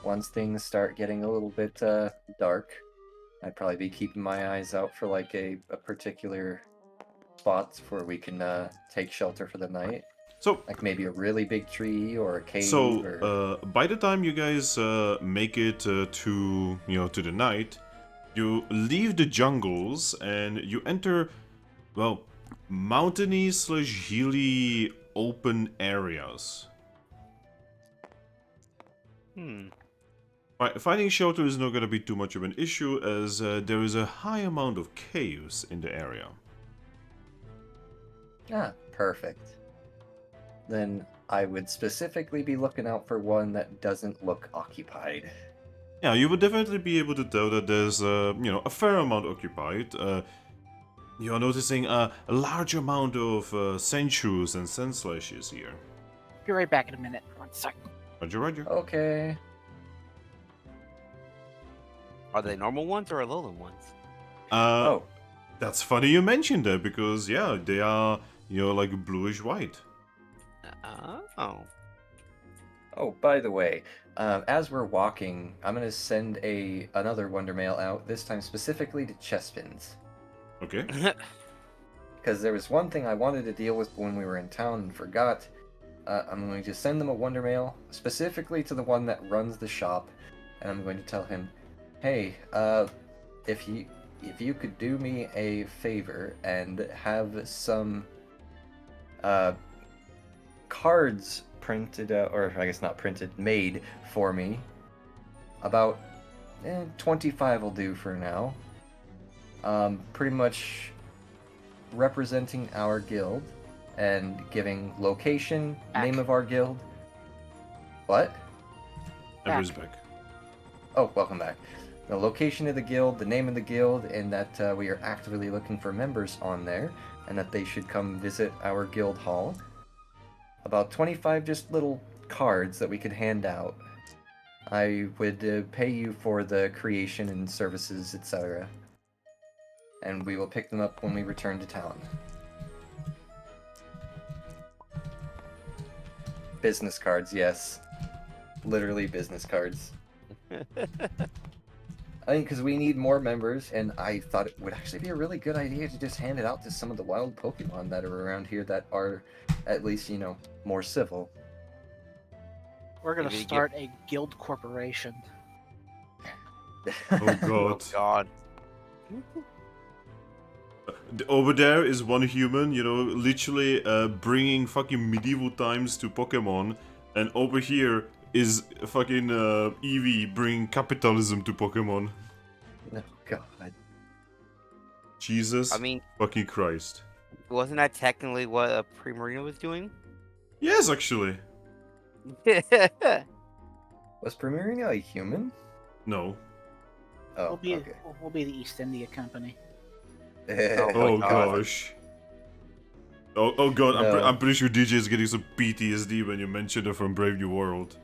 Once things start getting a little bit dark, I'd probably be keeping my eyes out for like a particular spot where we can take shelter for the night. So, Like maybe a really big tree or a cave. by the time you guys make it to the night, you leave the jungles and you enter, well, mountainy / hilly open areas. Finding shelter is not going to be too much of an issue, as there is a high amount of caves in the area. Ah, perfect. Then I would specifically be looking out for one that doesn't look occupied. Yeah, you would definitely be able to tell that there's, a fair amount occupied. You're noticing a large amount of Sandshrews and Sandslashes here. Be right back in a minute. 1 second. Roger. Okay. Are they normal ones or Alolan ones? Oh, That's funny you mentioned that, because, yeah, they are, like bluish-white. Oh. Oh, by the way, as we're walking, I'm gonna send another Wonder Mail out, this time specifically to Chespins. Okay. Because there was one thing I wanted to deal with when we were in town and forgot. I'm going to send them a Wonder Mail, specifically to the one that runs the shop, and I'm going to tell him, hey, if you could do me a favor and have some cards printed, or I guess not printed, made for me. About 25 will do for now. Pretty much representing our guild and giving location, name of our guild. What? Ember's back. Oh, welcome back. The location of the guild, the name of the guild, and that we are actively looking for members on there, and that they should come visit our guild hall. About 25 just little cards that we could hand out. I would pay you for the creation and services, etc. And we will pick them up when we return to town. Business cards, yes. Literally business cards. I think because we need more members, and I thought it would actually be a really good idea to just hand it out to some of the wild Pokemon that are around here that are, at least, more civil. We're gonna Maybe start a guild corporation. Oh Oh god. God. Over there is one human, literally bringing fucking medieval times to Pokemon, and over here is fucking Eevee bringing capitalism to Pokemon. Oh god. Jesus I mean, fucking Christ. wasn't that technically what a Primarina was doing? Yes, actually. Was Primarina a human? No. Oh, We'll be okay. we'll be the East India Company. Oh my Oh God. gosh. Oh god, No. I'm pretty sure DJ is getting some PTSD when you mentioned it from Brave New World.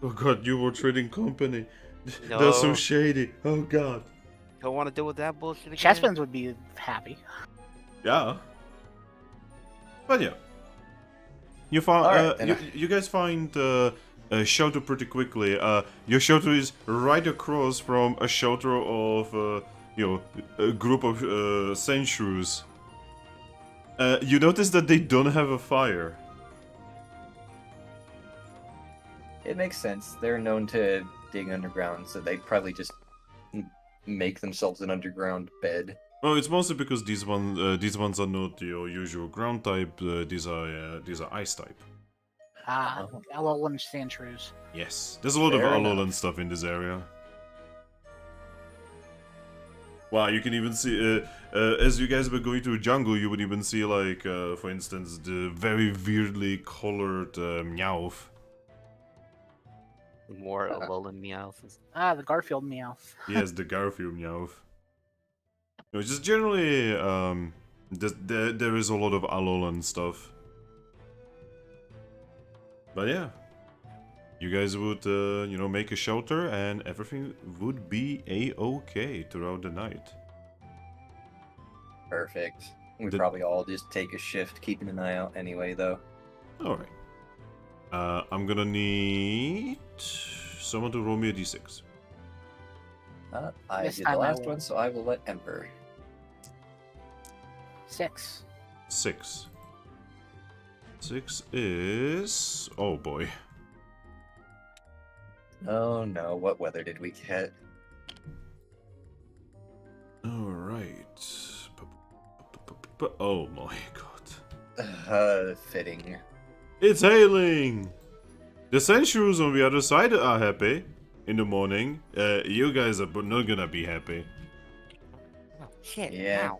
Oh god, you were trading company. That's so No. shady. Oh god. Don't want to deal with that bullshit again. Chespins would be happy. Yeah. But yeah. You found Alright, then you guys find a shelter pretty quickly. Your shelter is right across from a shelter of a group of Senshus. You notice that they don't have a fire. It makes sense. They're known to dig underground, so they'd probably just make themselves an underground bed. Well, it's mostly because these ones are not your usual ground type. These are ice type. Ah, Oh. Alolan Sandshrews. Yes, there's a lot of Fair Alolan enough. stuff in this area. Wow, you can even see, as you guys were going through jungle, you would even see, like, for instance, the very weirdly colored Meowth. More Alolan Meowth. Ah, the Garfield Meowth. Yes, the Garfield Meowth. No, just generally, there is a lot of Alolan stuff. But yeah, you guys would, make a shelter and everything would be a-okay throughout the night. Perfect. We Did- probably all just take a shift, keeping an eye out anyway, though. Alright. I'm gonna need someone to roll me a d6. I This did the time I last will. one, so I will let Ember. 6. 6. 6 is... oh boy. Oh no, what weather did we get? Alright. Oh my god. Fitting. It's hailing! The Senshus on the other side are happy in the morning. You guys are not gonna be happy. Oh, shit. Yeah. Ow.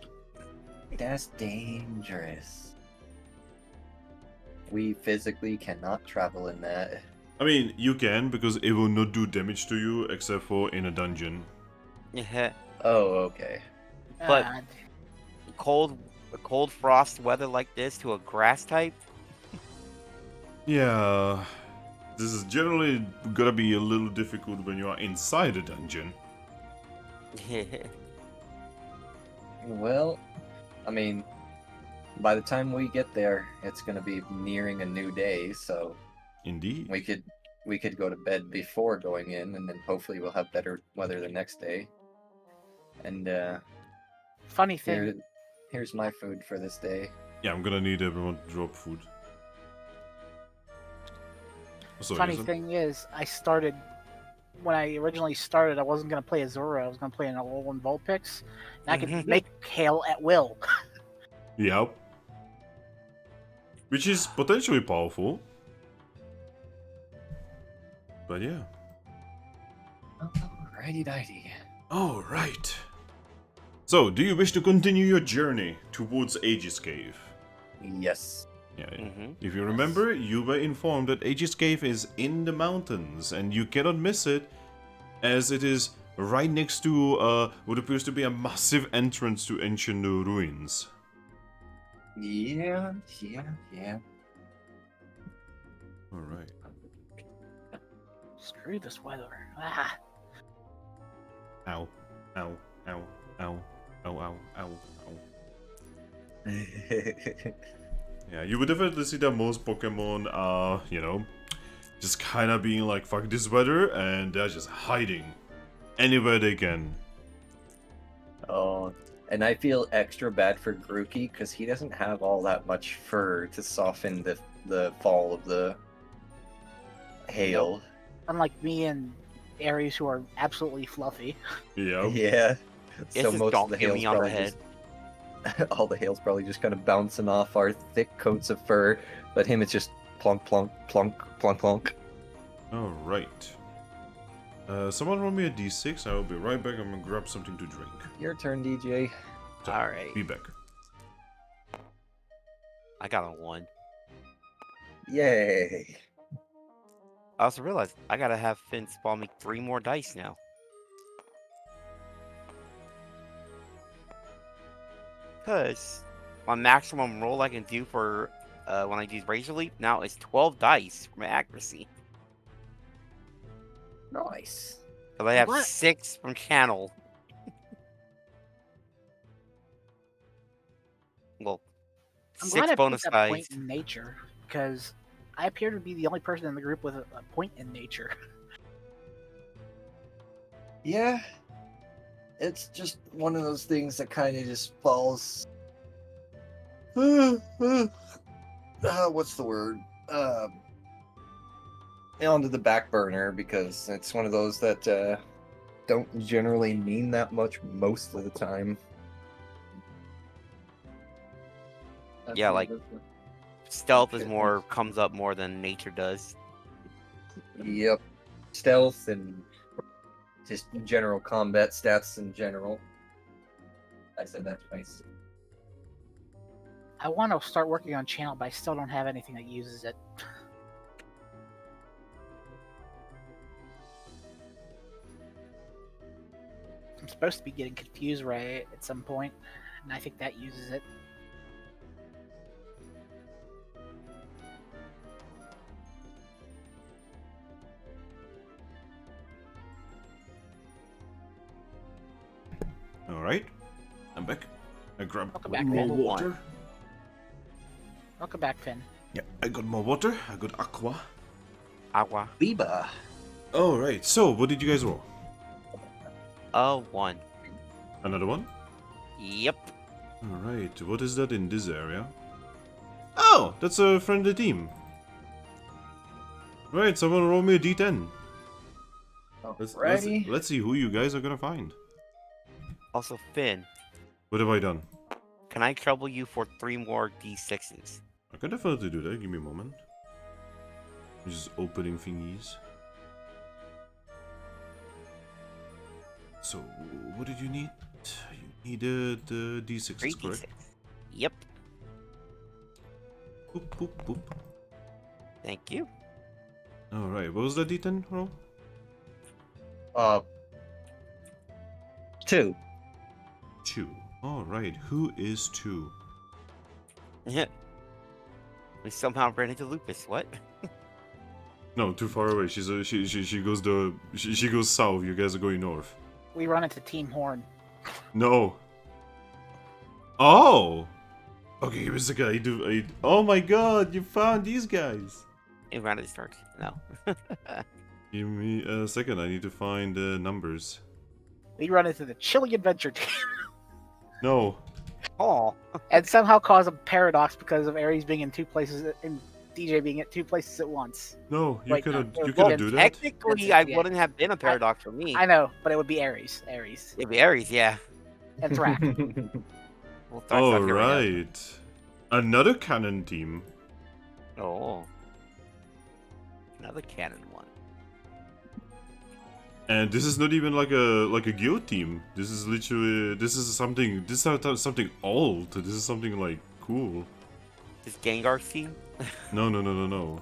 That's dangerous. We physically cannot travel in that. I mean, you can, because it will not do damage to you, except for in a dungeon. Yeah. Oh, okay. But- Ah, Cold frost weather like this to a grass type? Yeah... This is generally gonna be a little difficult when you are inside a dungeon. Well, I mean, by the time we get there, it's gonna be nearing a new day, so Indeed. we could go to bed before going in, and then hopefully we'll have better weather the next day. And funny thing. here's my food for this day. Yeah, I'm gonna need everyone to drop food. So, Funny yes, thing is, when I originally started, I wasn't gonna play a Zorua. I was gonna play an Alolan Vulpix, and I could make hail at will. Yep. Which is potentially powerful. But yeah. Alrighty dighty. Alright. So, do you wish to continue your journey towards Aegis Cave? Yes. Yeah. Mm-hmm. If you remember, you were informed that Aegis Cave is in the mountains, and you cannot miss it, as it is right next to what appears to be a massive entrance to ancient ruins. Yeah. Alright. Screw this weather. Ah, Ow. Ow. Ow. Ow. Ow. Ow. Ow. Ow. Yeah, you would definitely see that most Pokemon are, you know, just kind of being like, fuck this weather, and they're just hiding anywhere they can. Oh, and I feel extra bad for Grookey because he doesn't have all that much fur to soften the fall of the hail. Unlike me and Aries, who are absolutely fluffy. Yeah. Yeah. It's So just most don't of the hit hail's me on the probably head. just all the hail's probably just kind of bouncing off our thick coats of fur, but him it's just plonk plonk plonk plonk plonk. Alright. Someone roll me a d6, I will be right back, I'm gonna grab something to drink. Your turn, DJ. So, Alright. Be back. I got a 1. Yay! I also realized I gotta have Finn spawn me 3 more dice now. Because my maximum roll I can do for when I use Razor Leap now is 12 dice for my accuracy. Nice. Because I have What? 6 from Channel. Well, I'm 6 glad I bonus picked that point dice. in nature because I appear to be the only person in the group with a point in nature. Yeah. It's just one of those things that kind of just falls. What's the word? Onto the back burner because it's one of those that don't generally mean that much most of the time. Yeah, like stealth is more comes up more than nature does. Yep. Stealth and just general combat stats in general. I said that twice. I want to start working on channel, but I still don't have anything that uses it. I'm supposed to be getting confused right at some point, and I think that uses it. Alright. I'm back. I grabbed Welcome back, more Finn. water. Welcome back, Finn. Yeah, I got more water. I got aqua. Agua. Biba. Alright, so what did you guys roll? 1. Another one? Yep. Alright, what is that in this area? Oh, that's a friendly team. Right, someone roll me a d10. Alrighty. Let's see who you guys are gonna find. Also, Finn, What have I done? can I trouble you for 3 more d6s? I can definitely do that, give me a moment. Just opening thingies. So, what did you need? You needed the d6s, 3 correct? d6. Yep. Boop, boop, boop. Thank you. Alright, what was the d10 roll? 2. 2. Alright, who is 2? We somehow ran into Lupus. What? No, too far away. She goes she goes south. You guys are going north. We run into Team Horn. No. Oh. Okay, here's the guy. Oh my God! You found these guys. It ran into Stark. No. Give me a second. I need to find the numbers. We run into the Chilling Adventure team. No. Oh. And somehow cause a paradox because of Aries being in 2 places and DJ being at 2 places at once. No, you Wait, couldn't. no, You well, couldn't do that. Technically, That's- I yeah. wouldn't have been a paradox for me. I know, but it would be Aries. It'd be Aries, yeah. And Thrack. Well, Thrack's All not here right right. Another cannon team. now. Oh. Another cannon one. And this is not even like a guild team. This is literally something. This is something old. This is something like cool. This Gengar's team? No.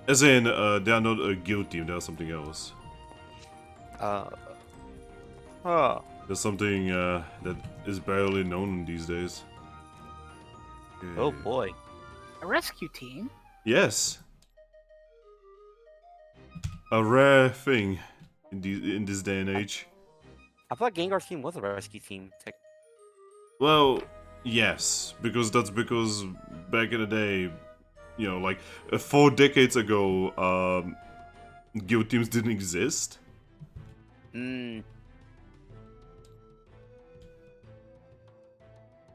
As in, they are not a guild team. They are something else. Oh. There's something that is barely known these days. Oh Okay. boy. A rescue team? Yes. A rare thing in this day and age. I thought Gengar's team was a rescue team. Well, yes, because back in the day, you know, like 4 decades ago, guild teams didn't exist. Mm,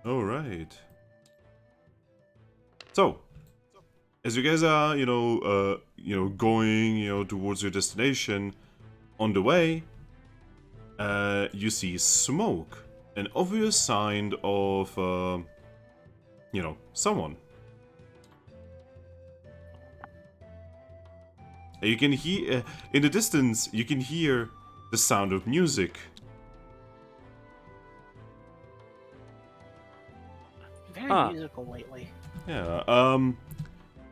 All right. So, as you guys are, going, towards your destination, on the way, you see smoke, an obvious sign of, someone. You can hear, in the distance, you can hear the sound of music. Very Huh. musical lately. Yeah,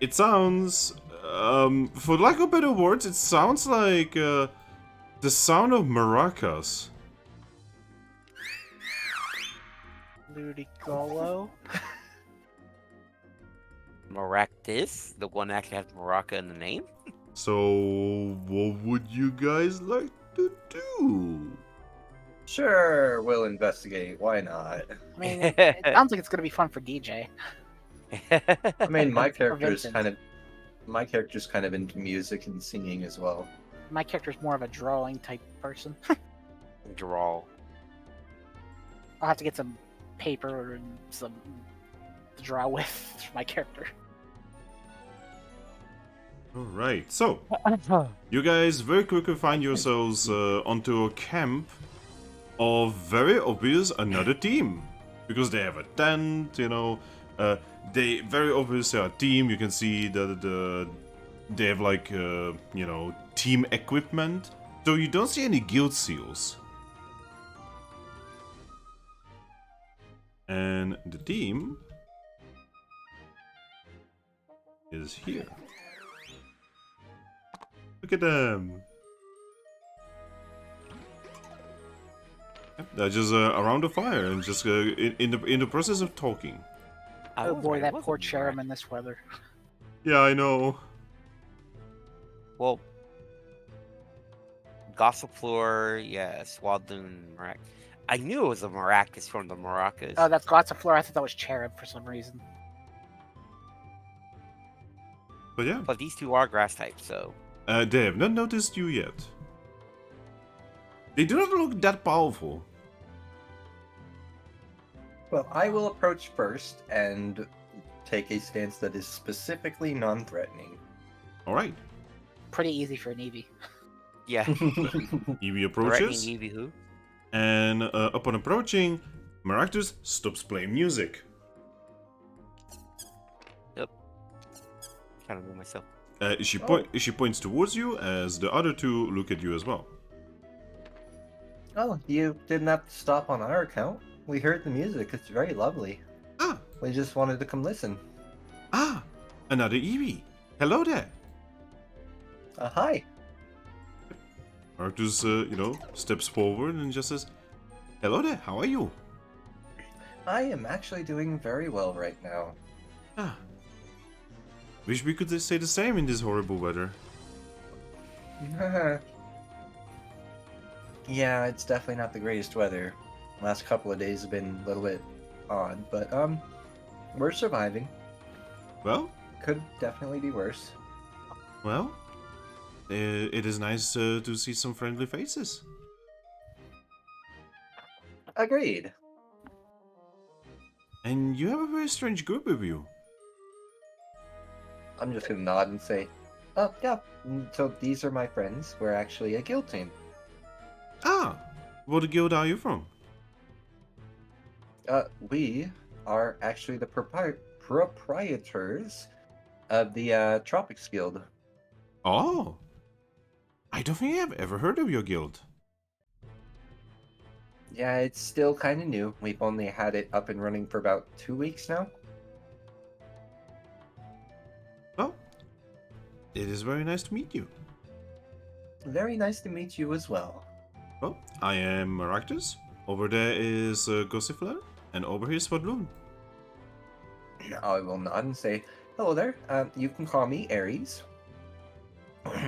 it sounds, for lack of better words, it sounds like, the sound of maracas. Ludicolo. Maractus, the one that actually has Maraca in the name. So, what would you guys like to do? Sure, we'll investigate. Why not? I mean, it sounds like it's gonna be fun for DJ. I mean, my For character is Vincent. kind of into music and singing as well. My character's more of a drawing type person. Draw. I'll have to get some paper and some to draw with for my character. Alright, so, you guys very quickly find yourselves onto a camp of very obvious another team. Because they have a tent, they very obviously are a team. You can see that they have like, team equipment. So you don't see any guild seals. And the team is here. Look at them. Yep, they're just around the fire and just in the process of talking. I Oh was boy, right, it that was a poor Marac. cherub in this weather. Yeah, I know. Well, Gossifleur, yeah, Swadloon, Marac. I knew it was a Maracas from the Maracas. Oh, that's Gossifleur. I thought that was cherub for some reason. But yeah, But these two are grass types, so. they have not noticed you yet. They do not look that powerful. Well, I will approach first and take a stance that is specifically non-threatening. Alright, Pretty easy for an Eevee. Yeah. Eevee Threatening approaches, Eevee who? and upon approaching, Maractus stops playing music. Trying to move myself. She points towards you as the other two look at you as well. Oh, you didn't have to stop on our account. We heard the music. It's very lovely. Ah, We just wanted to come listen. another Eevee. Hello there. Hi. Maractus, steps forward and just says, "Hello there. How are you?" I am actually doing very well right now. Ah. Wish we could say the same in this horrible weather. Yeah, it's definitely not the greatest weather. Last couple of days have been a little bit odd, but we're surviving. Well, Could definitely be worse. it is nice to see some friendly faces. Agreed. And you have a very strange group with you. I'm just gonna nod and say, oh, yeah, so these are my friends. We're actually a guild team. Ah, what guild are you from? We are actually the proprietors of the Tropics Guild. Oh, I don't think I've ever heard of your guild. Yeah, it's still kind of new. We've only had it up and running for about 2 weeks now. Well, it is very nice to meet you. Very nice to meet you as well. Well, I am Maractus. Over there is Gossifleur, and over here is Swadloon. I will nod and say, hello there. You can call me Aries.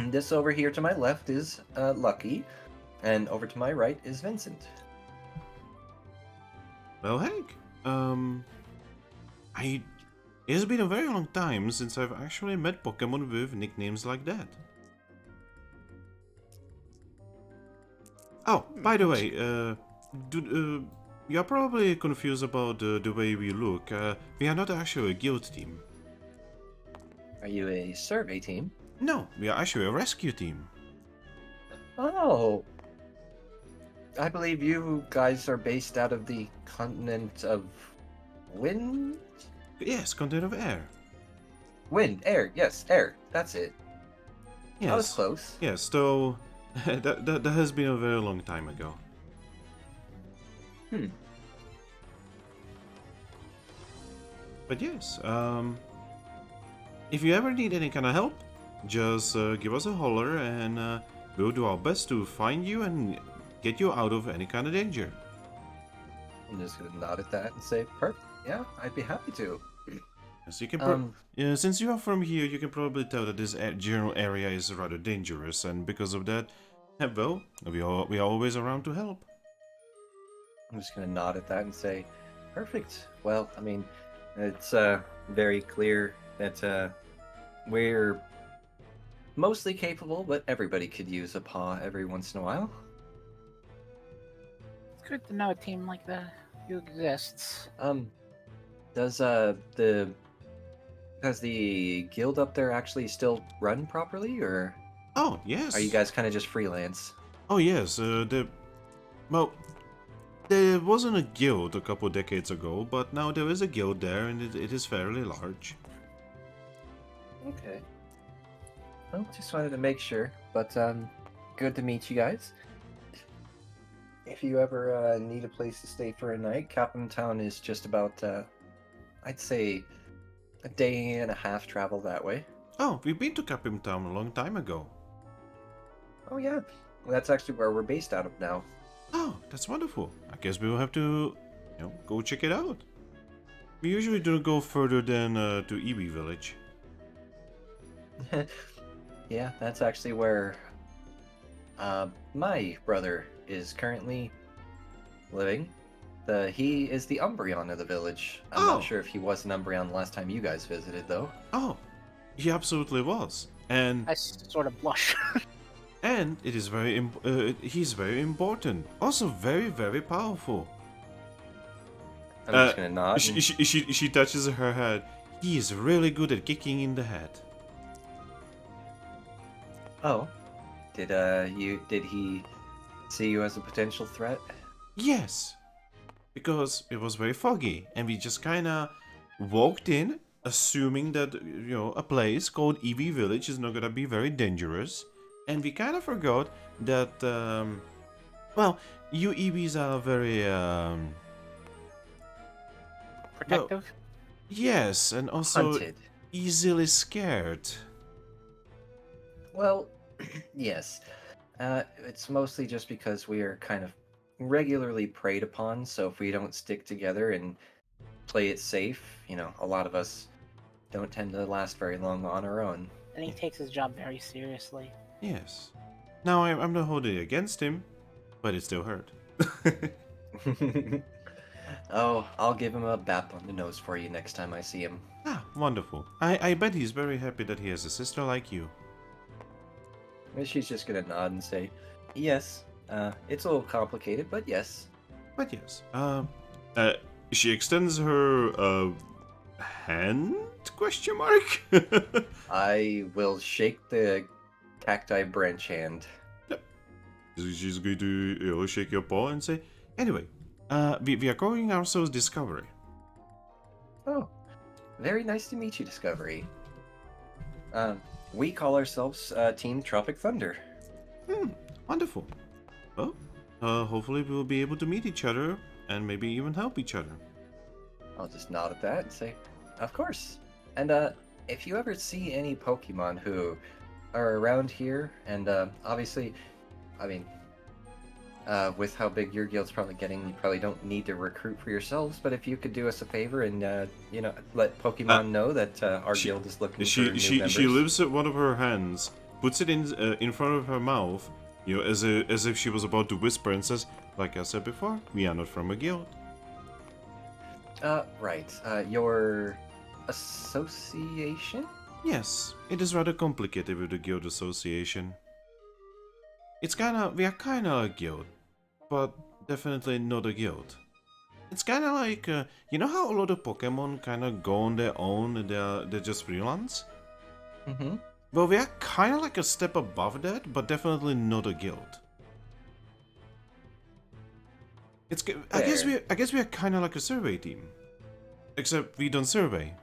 This over here to my left is Lucky, and over to my right is Vincent. Well, Hank, I It has been a very long time since I've actually met Pokemon with nicknames like that. Oh, by the way, you're probably confused about the way we look. We are not actually a guild team. Are you a survey team? No, we are actually a rescue team. Oh. I believe you guys are based out of the continent of Wind? Yes, content of air. Wind, air, yes, air. That's it. Yes. I was close. Yes, though that has been a very long time ago. But yes, if you ever need any kind of help, just give us a holler and we'll do our best to find you and get you out of any kind of danger. I'm just gonna nod at that and say, perfect. Yeah, I'd be happy to. Yes, you can. Since you are from here, you can probably tell that this general area is rather dangerous, and because of that, well, we are always around to help. I'm just gonna nod at that and say, perfect. Well, I mean, it's very clear that we're mostly capable, but everybody could use a paw every once in a while. It's good to know a team like that exists. Does the guild up there actually still run properly, or Oh yes. are you guys kind of just freelance? Oh yes. Well, there wasn't a guild a couple decades ago, but now there is a guild there, and it is fairly large. Okay. Well, just wanted to make sure, but good to meet you guys. If you ever need a place to stay for a night, Capim Town is just about, I'd say, a day and a half travel that way. Oh, we've been to Capim Town a long time ago. Oh yeah, well, that's actually where we're based out of now. Oh, that's wonderful. I guess we will have to, go check it out. We usually don't go further than to Eevee Village. Yeah, that's actually where my brother is currently living. He is the Umbreon of the village. I'm Oh. not sure if he was an Umbreon the last time you guys visited, though. Oh, he absolutely was, and I sort of blush. and it is he's very important, also very very powerful. I'm just gonna nod. She touches her head. He is really good at kicking in the head. Oh, did he see you as a potential threat? Yes, because it was very foggy, and we just kind of walked in, assuming that a place called Eevee Village is not gonna be very dangerous, and we kind of forgot that well, you Eevees are very Protective? yes, and also Hunted. easily scared. Well, yes. It's mostly just because we are kind of regularly preyed upon, so if we don't stick together and play it safe, a lot of us don't tend to last very long on our own. And he takes his job very seriously. Yes. Now I'm not holding it against him, but it still hurt. Oh, I'll give him a bap on the nose for you next time I see him. Ah, wonderful. I bet he's very happy that he has a sister like you. She's just gonna nod and say, yes. It's a little complicated, but yes. But yes, she extends her hand? Question mark? I will shake the cacti branch hand. She's going to shake your paw and say, anyway, we are calling ourselves Discovery. Oh, very nice to meet you, Discovery. We call ourselves Team Tropic Thunder. Wonderful. Well, hopefully we'll be able to meet each other and maybe even help each other. I'll just nod at that and say, of course. And if you ever see any Pokemon who are around here, and obviously, I mean, with how big your guild's probably getting, you probably don't need to recruit for yourselves, but if you could do us a favor and, let Pokemon know that our guild is looking for new members. She lifts up one of her hands, puts it in front of her mouth, as if she was about to whisper, and says, like I said before, we are not from a guild. Right. Your association? Yes, it is rather complicated with the guild association. We are kinda a guild, but definitely not a guild. It's kinda like, you know how a lot of Pokemon kinda go on their own and they're just freelance? Mm-hmm. Well, we are kinda like a step above that, but definitely not a guild. I guess we are kinda like a survey team. Except we don't survey.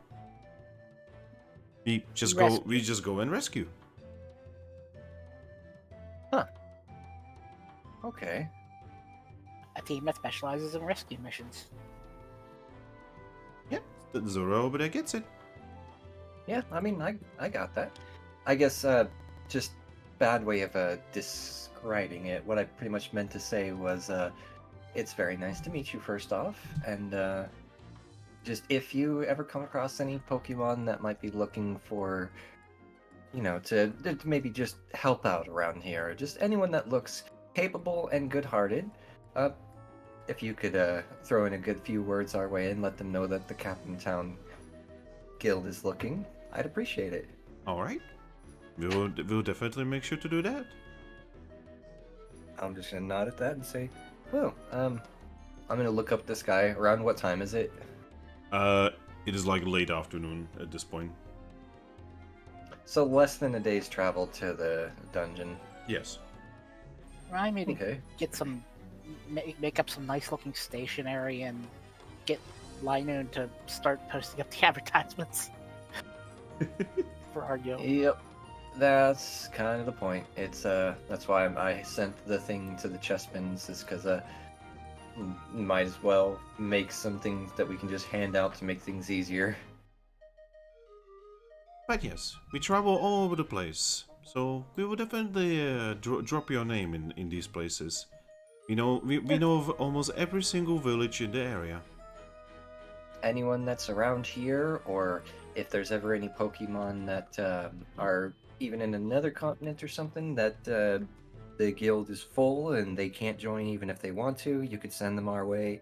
We just go and rescue. Huh. Okay. A team that specializes in rescue missions. Yeah, the Zorua over there gets it. Yeah, I mean, I got that. I guess, just bad way of describing it. What I pretty much meant to say was, it's very nice to meet you first off, and just if you ever come across any Pokemon that might be looking for, you know, to maybe just help out around here, just anyone that looks capable and good-hearted, if you could throw in a good few words our way and let them know that the Capim Town guild is looking, I'd appreciate it. Alright. We'll definitely make sure to do that. I'm just gonna nod at that and say, oh, I'm gonna look up this guy. Around what time is it? It is like late afternoon at this point. So less than a day's travel to the dungeon. Yes. Remind me to Okay. get some, make up some nice looking stationery and get Linoon to start posting up the advertisements for our guild. Yep. That's kind of the point. It's that's why I sent the thing to the chessmans, is because might as well make some things that we can just hand out to make things easier. But yes, we travel all over the place. So we will definitely drop your name in these places. We know of almost every single village in the area. Anyone that's around here, or if there's ever any Pokemon that are even in another continent or something that the guild is full and they can't join even if they want to, you could send them our way.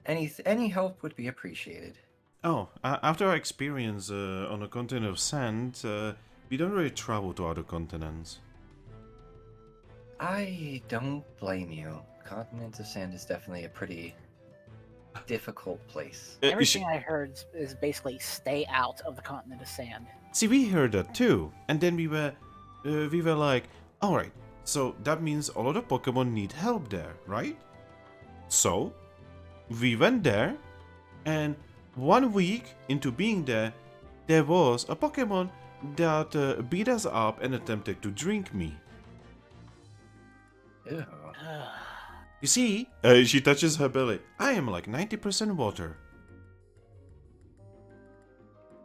Any help would be appreciated. Oh, after our experience on the continent of sand, we don't really travel to other continents. I don't blame you. Continent of Sand is definitely a pretty difficult place. Everything I heard is basically stay out of the continent of sand. See, we heard that too, and then we were like, all right, so that means a lot of Pokemon need help there, right? So we went there, and 1 week into being there, there was a Pokemon that beat us up and attempted to drink me. Ew. You see, she touches her belly. I am like 90% water.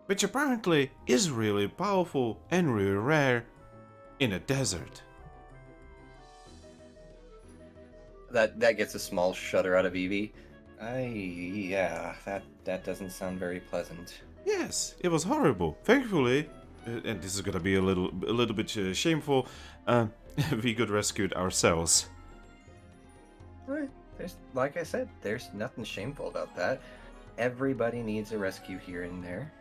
Which apparently is really powerful and really rare in a desert. That gets a small shudder out of Eevee. Yeah, that doesn't sound very pleasant. Yes, it was horrible. Thankfully, and this is gonna be a little bit shameful, we got rescued ourselves. Right. Like I said, there's nothing shameful about that. Everybody needs a rescue here and there.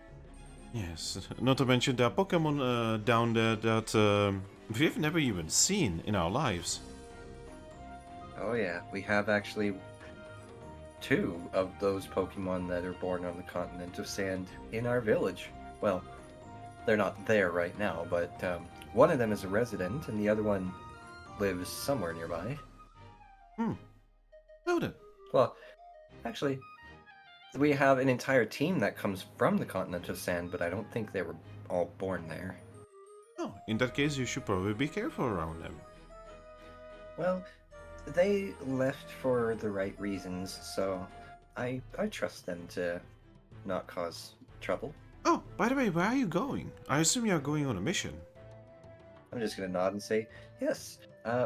Yes, not to mention there are Pokemon down there that we've never even seen in our lives. Oh yeah, we have actually 2 of those Pokemon that are born on the continent of sand in our village. Well, they're not there right now, but one of them is a resident and the other one lives somewhere nearby. Noted. Well, actually, we have an entire team that comes from the continent of sand, but I don't think they were all born there. Oh, in that case, you should probably be careful around them. Well, they left for the right reasons, so I trust them to not cause trouble. Oh, by the way, where are you going? I assume you are going on a mission. I'm just gonna nod and say, yes,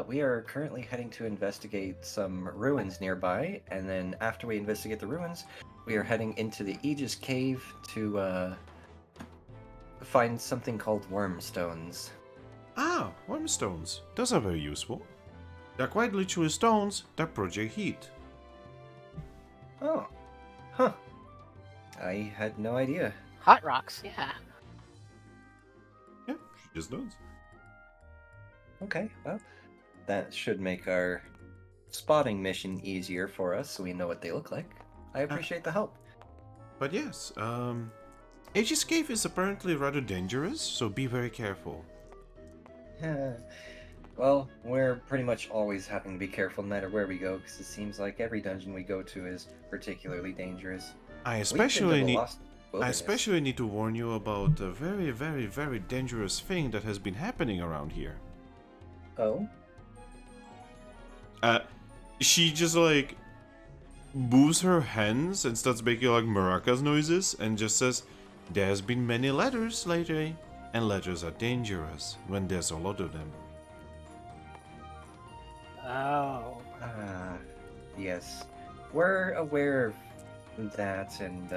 we are currently heading to investigate some ruins nearby, and then after we investigate the ruins, we are heading into the Aegis Cave to find something called wormstones. Ah, wormstones. Those are very useful. They're quite literally stones that project heat. Oh, huh. I had no idea. Hot rocks, yeah. Yeah, she just does. Okay, well, that should make our spotting mission easier for us so we know what they look like. I appreciate the help. But yes, Aegis Cave is apparently rather dangerous, so be very careful. Well, we're pretty much always having to be careful no matter where we go, because it seems like every dungeon we go to is particularly dangerous. I We've been to especially the need Lost I Wilderness. especially need to warn you about a very, very, very dangerous thing that has been happening around here. Oh? She just like moves her hands and starts making like maracas noises and just says, "There's been many letters lately, and letters are dangerous when there's a lot of them." Oh. Yes. We're aware of that, and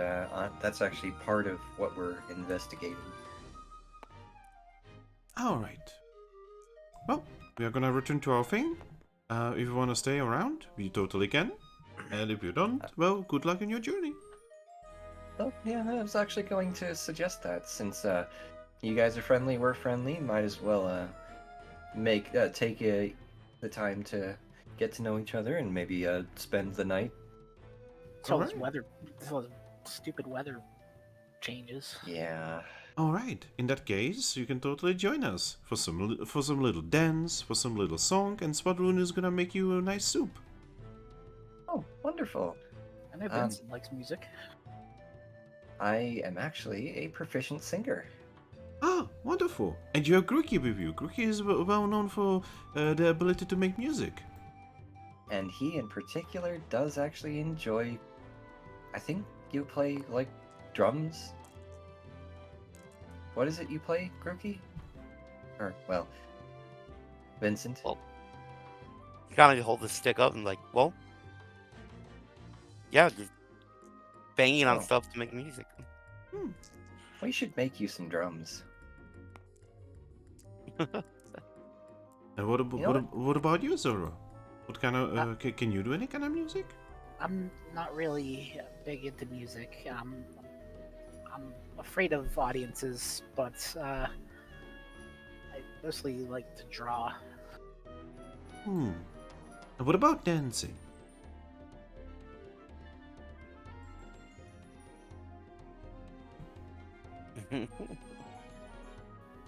that's actually part of what we're investigating. Alright. Well, we are gonna return to our thing. If you wanna stay around, we totally can. And if you don't, well, good luck in your journey. Oh, yeah, I was actually going to suggest that. Since you guys are friendly, we're friendly, might as well take the time to get to know each other and maybe spend the night. Until this Alright. weather, until the stupid weather changes. Yeah. Alright, in that case, you can totally join us for some little dance, for some little song, and Swadroon is gonna make you a nice soup. Oh, wonderful. I know Vincent likes music. I am actually a proficient singer. Ah, wonderful. And you have Grookey with you. Grookey is well known for the ability to make music. And he in particular does actually enjoy... I think you play, like, drums? What is it you play, Grookey? Or, well, Vincent? Well, you kind of hold the stick up and like, well, yeah, just banging on Oh. stuff to make music. We should make you some drums. And what, You know what about you, Zorua? What kind of can you do any kind of music? I'm not really big into music. I'm afraid of audiences, but I mostly like to draw. And what about dancing?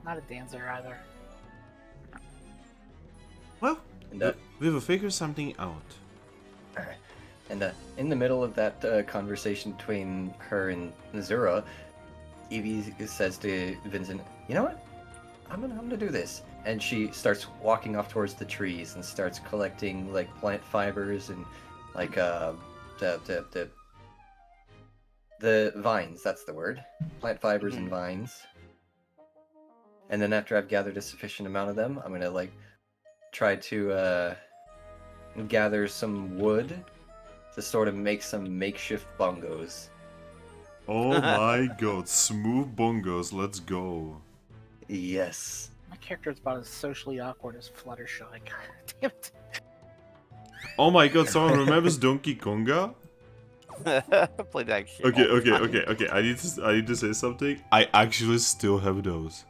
Not a dancer either. Well, And, we will figure something out. And in the middle of that conversation between her and Zorua, Eevee says to Vincent, "You know what? I'm gonna do this." And she starts walking off towards the trees and starts collecting like plant fibers and like the vines. That's the word. Plant fibers and vines. And then after I've gathered a sufficient amount of them, I'm gonna like try to gather some wood to sort of make some makeshift bongos. Oh my god, smooth bongos, let's go. Yes. My character is about as socially awkward as Fluttershy. God damn it. Oh my god, someone remembers Donkey Konga? Play that shit. Okay, all the okay, time. okay. I need to say something. I actually still have those.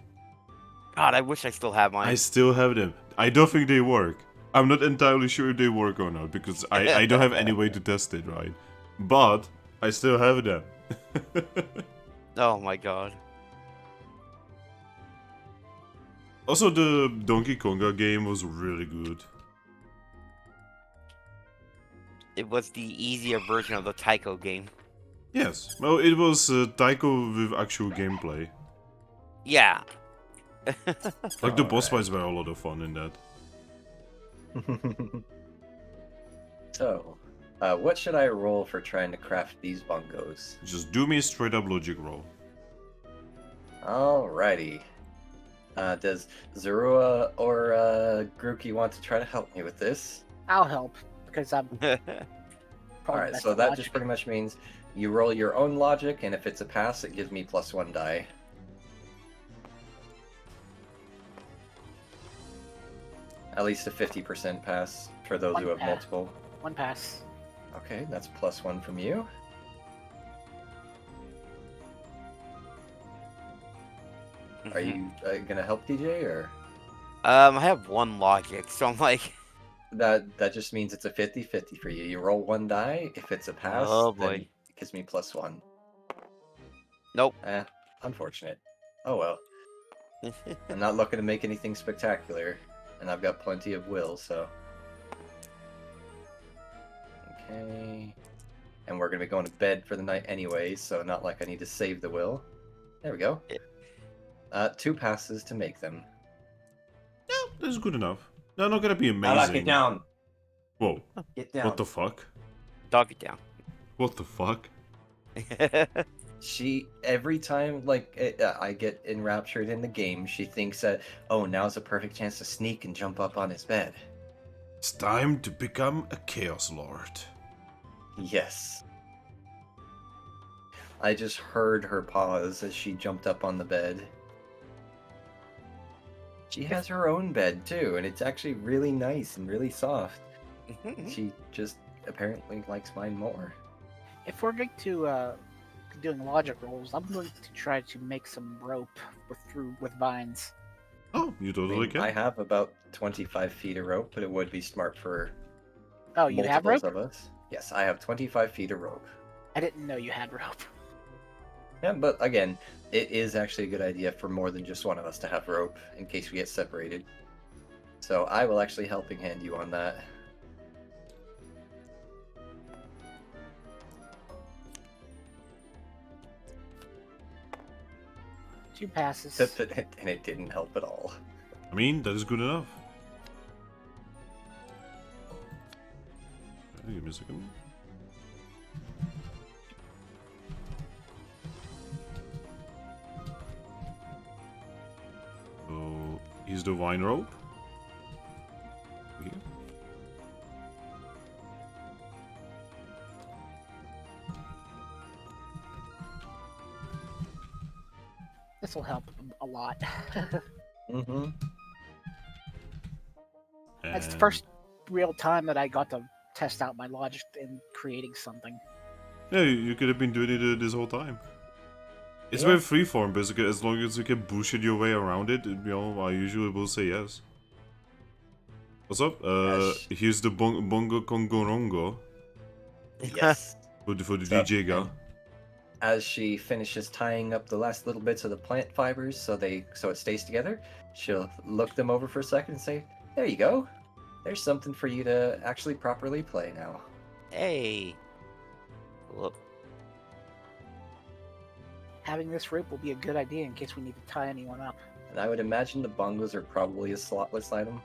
God, I wish I still had mine. I still have them. I don't think they work. I'm not entirely sure if they work or not because I don't have any way to test it, right? But I still have them. Oh my god. Also, the Donkey Konga game was really good. It was the easier version of the Taiko game. Yes, well, it was Taiko with actual gameplay. Yeah. Like the boss Alright. fights were a lot of fun in that. So, what should I roll for trying to craft these bongos? Just do me a straight up logic roll. Alrighty. Does Zorua or Grookey want to try to help me with this? I'll help because I'm probably Alright, best so at that logic. just pretty much means you roll your own logic, and if it's a pass, it gives me +1 die. At least a 50% pass for those who One have pass. multiple. One pass. Okay, that's +1 from you. Are you gonna help DJ or? I have one logic, so I'm like, That just means it's a 50-50 for you. You roll one die. If it's a pass, oh then boy. it gives me +1. Nope. Unfortunate. Oh well. I'm not looking to make anything spectacular, and I've got plenty of will, so. Okay. And we're gonna be going to bed for the night anyway, so not like I need to save the will. There we go. 2 passes to make them. Yeah, that's good enough. They're not gonna be amazing. Nala, get down. Whoa. Get down. What the fuck? Dog it down. What the fuck? She every time I get enraptured in the game, she thinks that now's a perfect chance to sneak and jump up on his bed. It's time to become a Chaos Lord. Yes. I just heard her pause as she jumped up on the bed. She has her own bed too, and it's actually really nice and really soft. She just apparently likes mine more. If we're going to doing logic rolls, I'm going to try to make some rope with vines. Oh, you totally can. I have about 25 feet of rope, but it would be smart for Oh, you have rope? multiples of us. Yes, I have 25 feet of rope. I didn't know you had rope. Yeah, but again, it is actually a good idea for more than just one of us to have rope in case we get separated. So I will actually helping hand you on that. Two passes. And it didn't help at all. I mean, that is good enough. Give me a second. So, here's the vine rope. Here. This will help a lot. Mm-hmm. That's the And- first real time that I got to test out my logic in creating something. Yeah, you could have been doing it this whole time. It's Yeah. very freeform, basically. As long as you can bullshit your way around it, I usually will say yes. What's up? Yes. Here's the bongo congorongo Yes. for the So, DJ guy. and as she finishes tying up the last little bits of the plant fibers so it stays together, she'll look them over for a second and say, "There you go. There's something for you to actually properly play now." Hey. Look. Having this rope will be a good idea in case we need to tie anyone up. And I would imagine the bongos are probably a slotless item.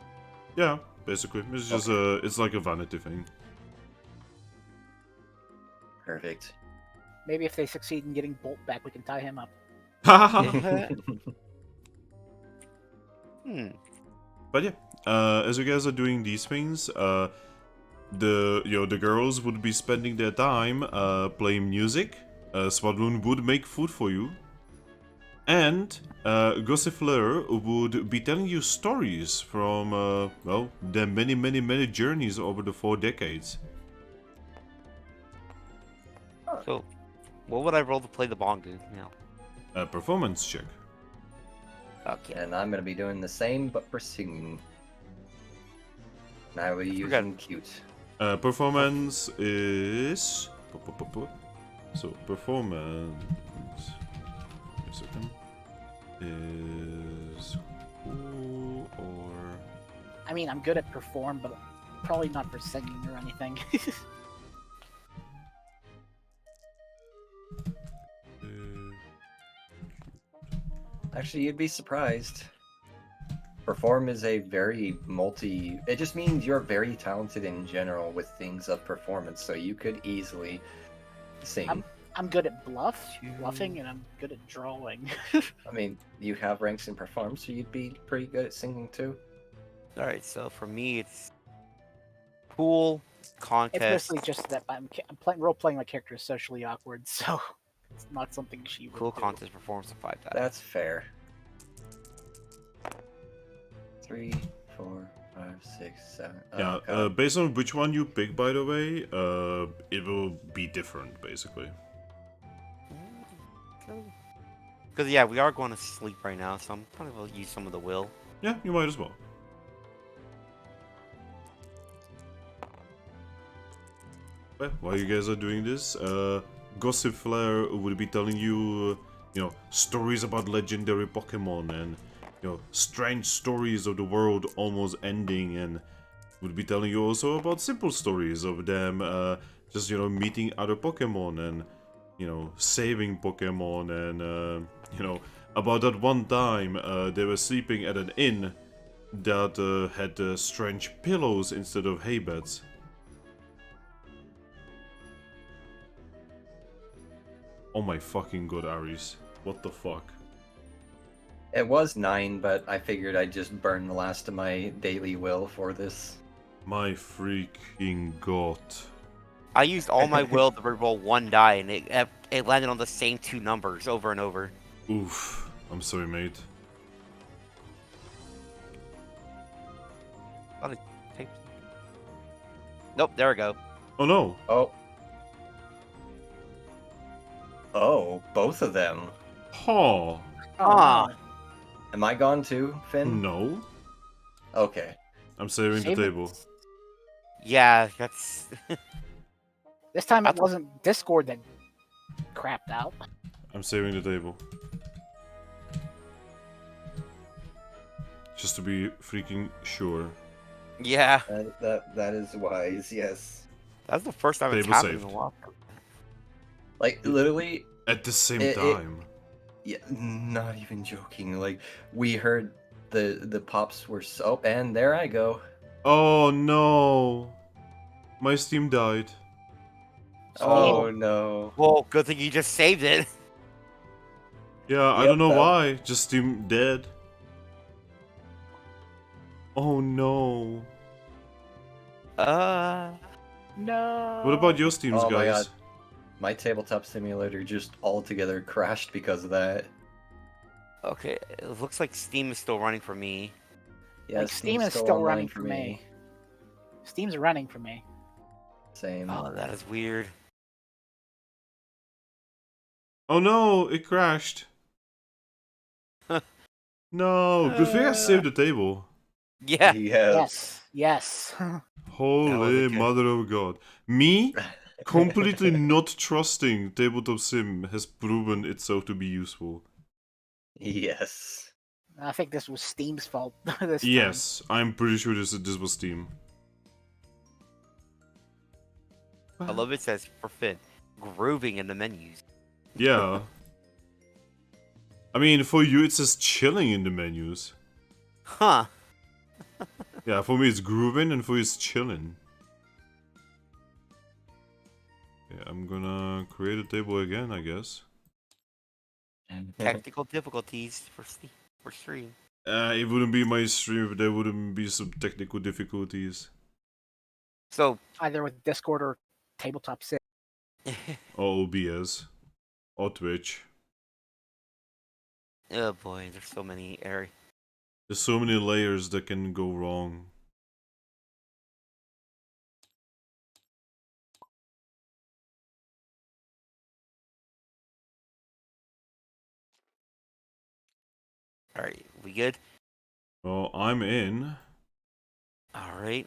Yeah, basically. It's just it's like a vanity thing. Perfect. Maybe if they succeed in getting Bolt back, we can tie him up. But yeah, as you guys are doing these things, the girls would be spending their time playing music. Swadloon would make food for you, and Gossifleur would be telling you stories from their many journeys over the 4 decades. So, what would I roll to play the bongo now? Performance check. Okay. And I'm going to be doing the same, but for singing. And I will be Forgot. using cute. Performance is... So, performance... Wait a second. Is... Cool or... I mean, I'm good at perform, but probably not for singing or anything. Actually, you'd be surprised. Perform is a very it just means you're very talented in general with things of performance, so you could easily sing. I'm good at bluffing, and I'm good at drawing. I mean, you have ranks in perform, so you'd be pretty good at singing too. Alright, so for me, it's pool, It's contest, mostly just that role-playing my character is socially awkward, so it's not something she would cool do. contest, performance, and 5 die. That's fair. 3, 4, 5, 6, 7. Oh, Yeah, God. based on which one you pick, by the way, it will be different, basically. Because, yeah, we are going to sleep right now, so I'm probably going to use some of the will. Yeah, you might as well. Well, while you guys are doing this, Gossip Flare would be telling you, stories about legendary Pokemon and, strange stories of the world almost ending, and would be telling you also about simple stories of them, just, meeting other Pokemon and, saving Pokemon and, about that one time they were sleeping at an inn that had strange pillows instead of hay beds. Oh my fucking god, Aries. What the fuck? It was 9, but I figured I'd just burn the last of my daily will for this. My freaking god. I used all my will to reroll one die, and it landed on the same 2 numbers over and over. Oof. I'm sorry, mate. Nope, there we go. Oh no! Oh. Oh, both of them. Huh. Oh, Ah. no. Am I gone too, Finn? No. Okay. I'm saving the Save it. table. Yeah, that's... This time it wasn't Discord that crapped out. I'm saving the table. Just to be freaking sure. yeah. That is wise, yes. That's the first time it's Table happened in saved. a while. Like, literally, At the same It- time. yeah, not even joking. Like, we heard the pops were so... And there I go. Oh no! My Steam died. Oh, no. Well, good thing you just saved it. Yeah, I Yep, don't know that- why. Just Steam dead. Oh no. No. What about your Steams, Oh my guys? god. My tabletop simulator just altogether crashed because of that. Okay, it looks like Steam is still running for me. Yeah, Like, Steam Steam's is still online running for me. Steam's running for me. Same. Oh, that is weird. Oh no, it crashed. No, good thing I saved the table. Yeah. Yes. Yes. Holy a good- mother of God. Me, completely not trusting Tabletop Sim has proven itself to be useful. Yes. I think this was Steam's fault this time. Yes, I'm pretty sure this was Steam. I love it says for Finn, grooving in the menus. Yeah. I mean, for you it says chilling in the menus. Huh. Yeah, for me it's grooving and for you it's chilling. Yeah, I'm gonna create a table again, I guess. Technical difficulties for stream. It wouldn't be my stream if there wouldn't be some technical difficulties. So, Either with Discord or Tabletop Sim. Or OBS. Or Twitch. oh boy, there's so many areas. There's so many layers that can go wrong. Alright, we good? Well, I'm in. Alright,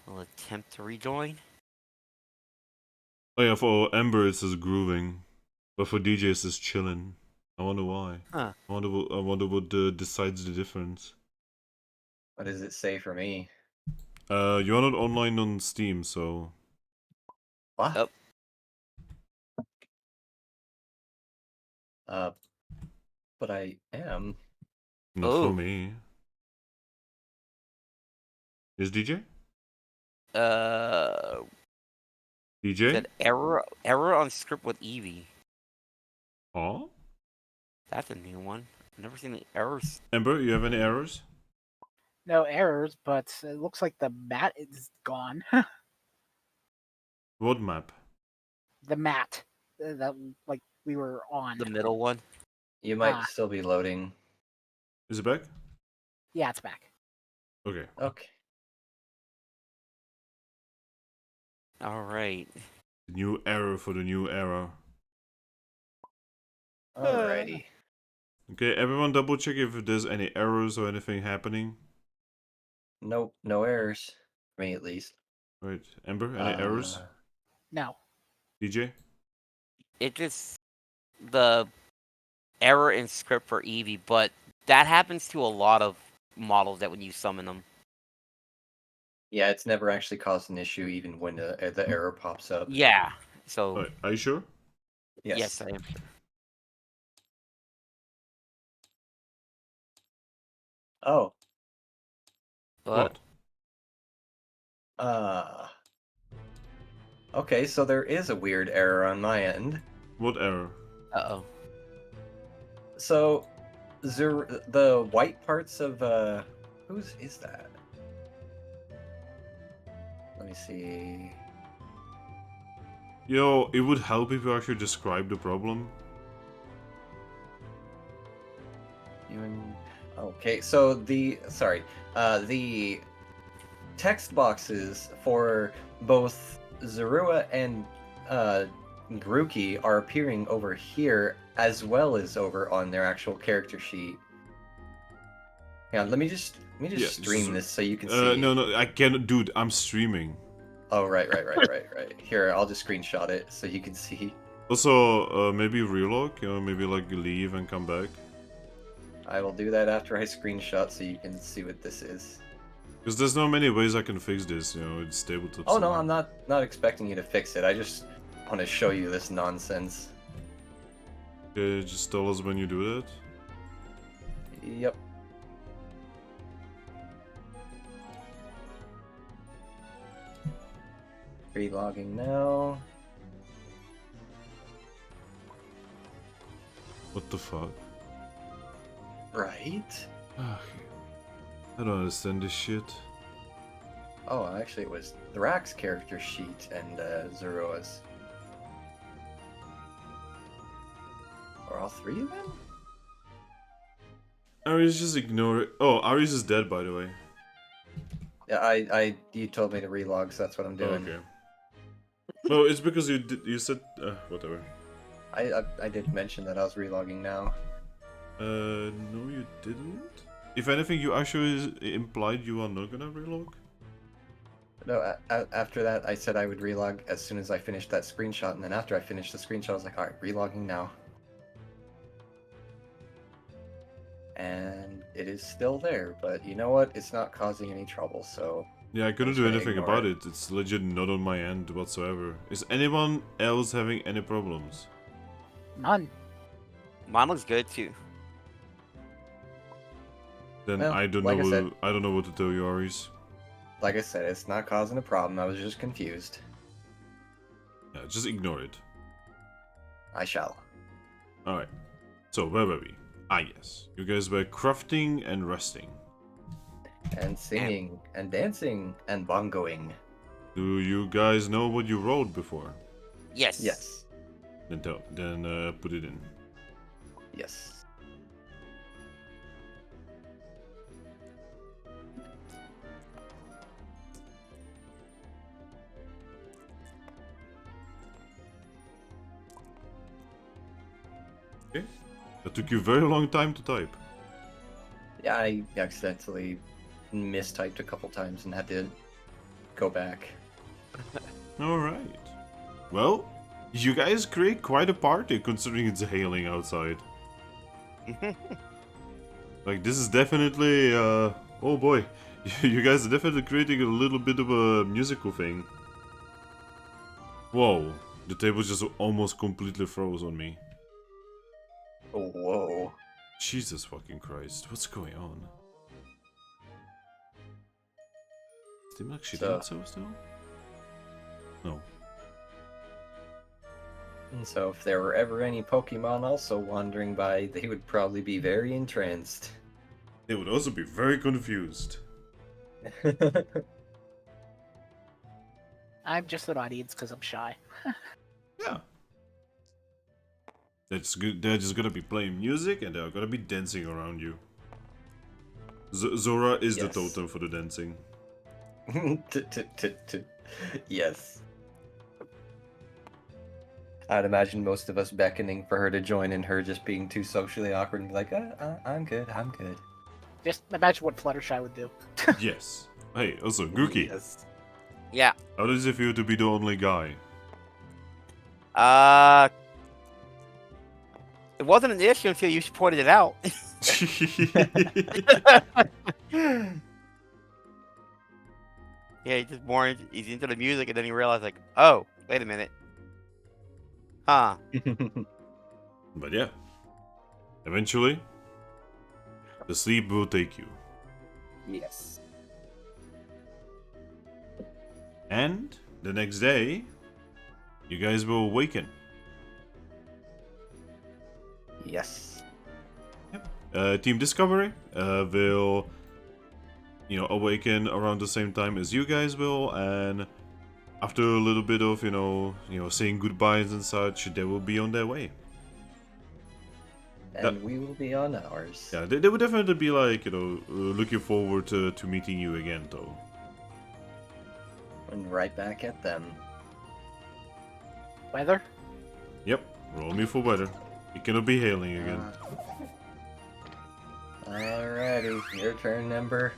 I'll attempt to rejoin. Oh yeah, for Ember it says grooving. But for DJ it says chilling. I wonder why. Huh. I wonder what decides the difference. What does it say for me? You're not online on Steam, so... What? Yep. But I am. Not Oh. for me. Is DJ? DJ? Said error on script with Eevee. Huh? That's a new one. I've never seen the errors. Ember, you have any errors? No errors, but it looks like the mat is gone. What map? The mat that like we were on. The middle one. You might Ah. still be loading. Is it back? Yeah, it's back. Okay. Okay. Alright. New error for the new era. Alrighty. Okay, everyone double check if there's any errors or anything happening. Nope, no errors. For me at least. Right, Ember, any errors? No. DJ? It just the error in script for Eevee, but that happens to a lot of models that when you summon them. Yeah, it's never actually caused an issue even when the error pops up. Yeah. So Alright, are you sure? yes, I am sure. Oh. But What? Okay, so there is a weird error on my end. What error? uh-oh. So, the white parts of whose is that? Let me see. Yo, it would help if you actually describe the problem. Okay, so the text boxes for both Zorua and Grookey are appearing over here as well as over on their actual character sheet. Yeah, let me just stream this so you can see. No, I cannot, dude. I'm streaming. Oh, right. Here, I'll just screenshot it so you can see. Also, maybe relog, maybe like leave and come back. I will do that after I screenshot so you can see what this is. Because there's not many ways I can fix this, it's tabletop. Oh no, I'm not expecting you to fix it. I just want to show you this nonsense. Okay, just tell us when you do that. Yep. Relogging now. What the fuck? Right? I don't understand this shit. Oh, actually, it was Thrack's character sheet and Zorua's. Or all three of them? Aries just ignore it. Oh, Aries is dead, by the way. Yeah, you told me to relog, so that's what I'm Oh, doing. okay. No, it's because you said whatever. I did mention that I was relogging now. No, you didn't. If anything, you actually implied you are not gonna relog. No, after that, I said I would relog as soon as I finished that screenshot, and then after I finished the screenshot, I was like, alright, relogging now. And it is still there, but you know what? It's not causing any trouble, so... Yeah, I couldn't I'm do just gonna anything ignore about it. It's legit not on my end whatsoever. Is anyone else having any problems? None. Mine looks good too. Then Well, I don't like I know. said- I don't know what to tell you, Aries. Like I said, it's not causing a problem, I was just confused. Yeah, just ignore it. I shall. All right. So where were we? Ah, yes. You guys were crafting and resting. And singing, and dancing, and bongoing. Do you guys know what you rolled before? Yes. Yes. Then put it in. Yes. Okay. That took you a very long time to type. Yeah, I accidentally mistyped a couple times and had to go back. All right. Well, you guys create quite a party considering it's hailing outside. Like, this is definitely, oh boy. You guys are definitely creating a little bit of a musical thing. Whoa. The table just almost completely froze on me. Oh, whoa. Jesus fucking Christ. What's going on? Is Steam actually So- doing so still? No. And so if there were ever any Pokemon also wandering by, they would probably be very entranced. They would also be very confused. I'm just an audience because I'm shy. Yeah. That's good. They're just gonna be playing music and they're gonna be dancing around you. Zora is the Yes. totem for the dancing. Yes. I'd imagine most of us beckoning for her to join and her just being too socially awkward and be like, I'm good, I'm good. Just imagine what Fluttershy would do. Yes. Hey, also, Grookey, Yes. Yeah. how does it feel to be the only guy? It wasn't an issue until you pointed it out. Yeah, he's into the music, and then he realized, like, oh, wait a minute. Huh. But yeah, eventually, the sleep will take you. Yes. And the next day, you guys will awaken. Yes. Team Discovery will, awaken around the same time as you guys will, and after a little bit of, saying goodbyes and such, they will be on their way. And we will be on ours. Yeah, they would definitely be like, looking forward to meeting you again, though. And right back at them. Weather? Yep, roll me for weather. It cannot be hailing again. Alrighty, your turn, Ember.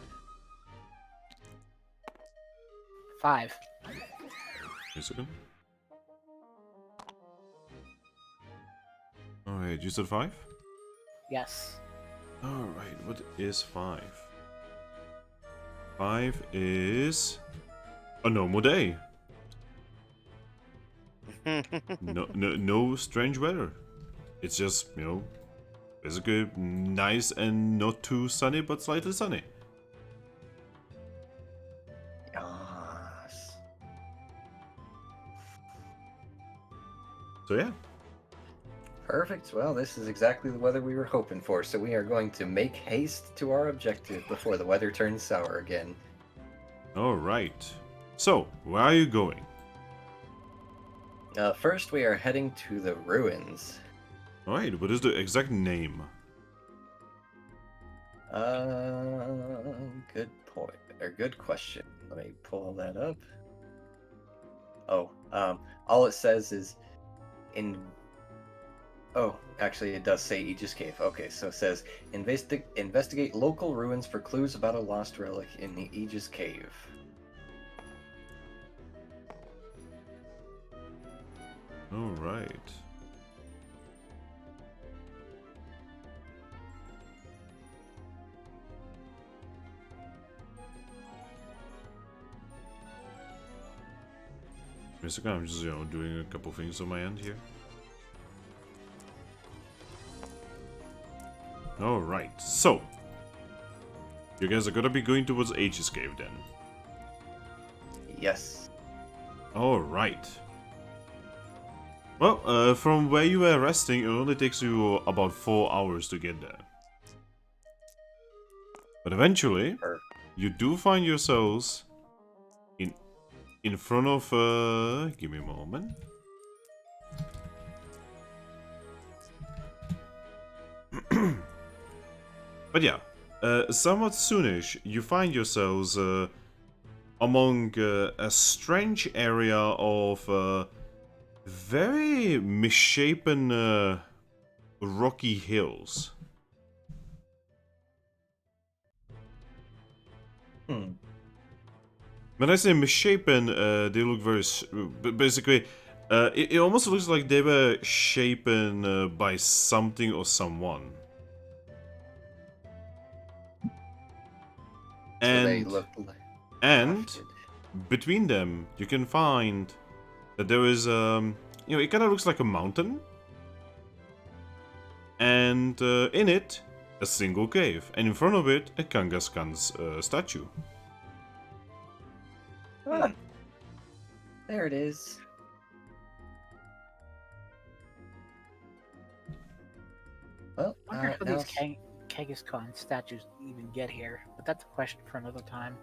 5. Wait a second. Alright, you said 5? Yes. Alright, what is 5? 5 is a normal day. No strange weather. It's just, basically nice and not too sunny, but slightly sunny. Yes. So yeah. Perfect. Well, this is exactly the weather we were hoping for, so we are going to make haste to our objective before the weather turns sour again. Alright. So, where are you going? First, we are heading to the ruins. Alright, what is the exact name? Good point, or good question. Let me pull that up. Oh, all it says is Oh, actually, it does say Aegis Cave. Okay, so it says investigate local ruins for clues about a lost relic in the Aegis Cave. Alright. Basically, I'm just, doing a couple things on my end here. Alright, so you guys are gonna be going towards Aegis Cave then. Yes. Alright. Well, from where you were resting, it only takes you about 4 hours to get there. But eventually, you do find yourselves in front of, give me a moment. But yeah, somewhat soonish, you find yourselves among a strange area of very misshapen rocky hills. When I say misshapen, they look very... basically, it almost looks like they were shapen by something or someone. So they look like and crafted. Between them, you can find that there is, it kind of looks like a mountain. And in it, a single cave. And in front of it, a Kangaskhan's statue. Ah, there it is. Well, I wonder how now these Kangaskhan statues even get here, but that's a question for another time.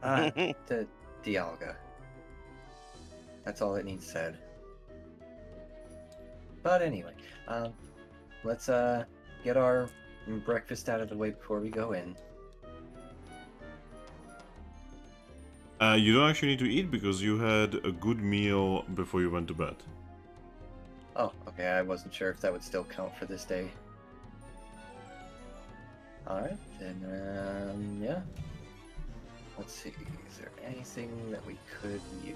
the Dialga. That's all it needs said. But anyway, let's get our breakfast out of the way before we go in. You don't actually need to eat because you had a good meal before you went to bed. Oh, okay. I wasn't sure if that would still count for this day. Alright, then, yeah. Let's see. Is there anything that we could use?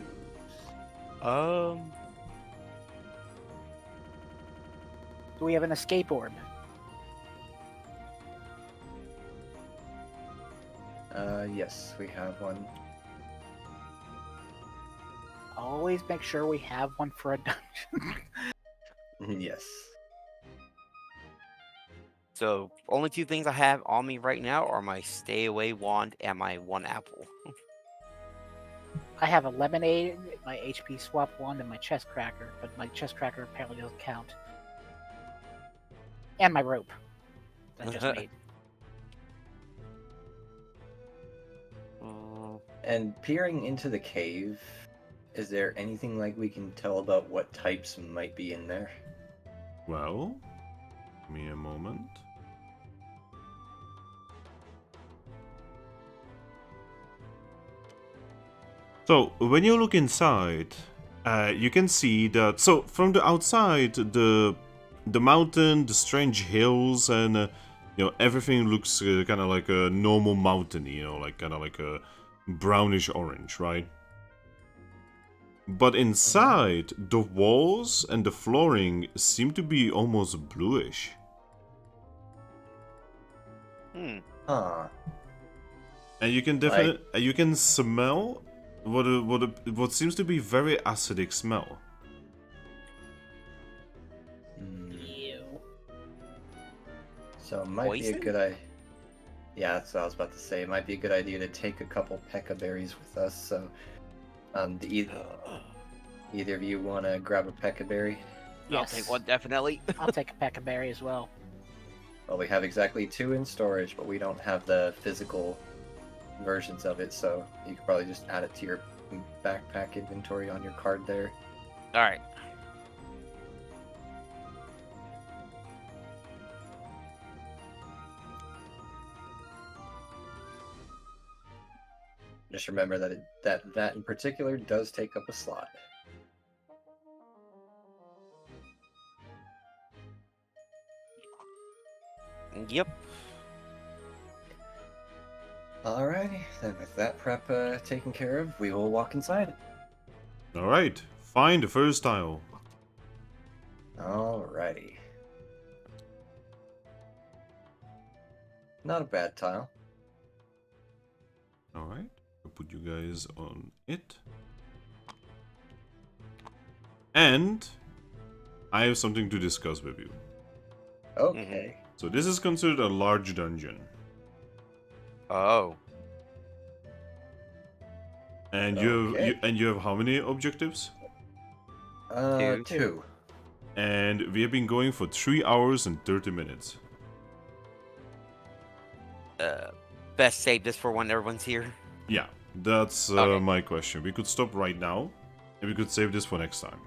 Do we have an escape orb? Yes, we have one. Always make sure we have one for a dungeon. Yes. So, only two things I have on me right now are my stay away wand and my one apple. I have a lemonade, my HP swap wand, and my chest cracker, but my chest cracker apparently doesn't count. And my rope that I just made. And peering into the cave, is there anything like we can tell about what types might be in there? Well, give me a moment. So, when you look inside, you can see that... So, from the outside, the mountain, the strange hills, and, you know, everything looks kind of like a normal mountain, you know, like kind of like a brownish orange, right? But inside, the walls and the flooring seem to be almost bluish. Huh. And you can definitely you can smell what seems to be very acidic smell. Ew. So it might be a good idea. Yeah, that's what I was about to say. It might be a good idea to take a couple Pekka berries with us. So, either of you want to grab a Pekka berry? I'll Yes. take one, definitely. I'll take a peck of berry as well. Well, we have exactly 2 in storage, but we don't have the physical versions of it, so you could probably just add it to your backpack inventory on your card there. Alright. Just remember that that in particular does take up a slot. Yep. Alrighty, then with that prep taken care of, we will walk inside. Alright, find the first tile. Alrighty. Not a bad tile. Alright, I'll put you guys on it. And I have something to discuss with you. Okay. So this is considered a large dungeon. Oh. And Okay. you have how many objectives? Two. 2. And we have been going for 3 hours and 30 minutes. Best save this for when everyone's here. Yeah, that's Okay. my question. We could stop right now, and we could save this for next time.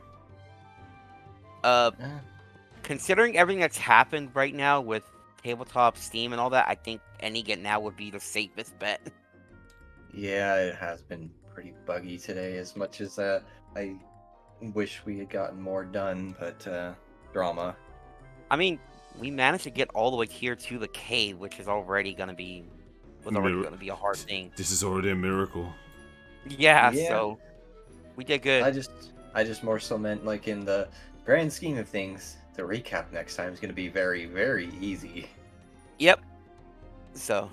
Considering everything that's happened right now with tabletop, Steam, and all that, I think ending it now would be the safest bet. Yeah, it has been pretty buggy today, as much as I wish we had gotten more done, but drama. I mean, we managed to get all the way here to the cave, which is already gonna be a hard thing. This is already a miracle. Yeah, Yeah. so we did good. I just more so meant like in the grand scheme of things, the recap next time is going to be very, very easy. Yep. So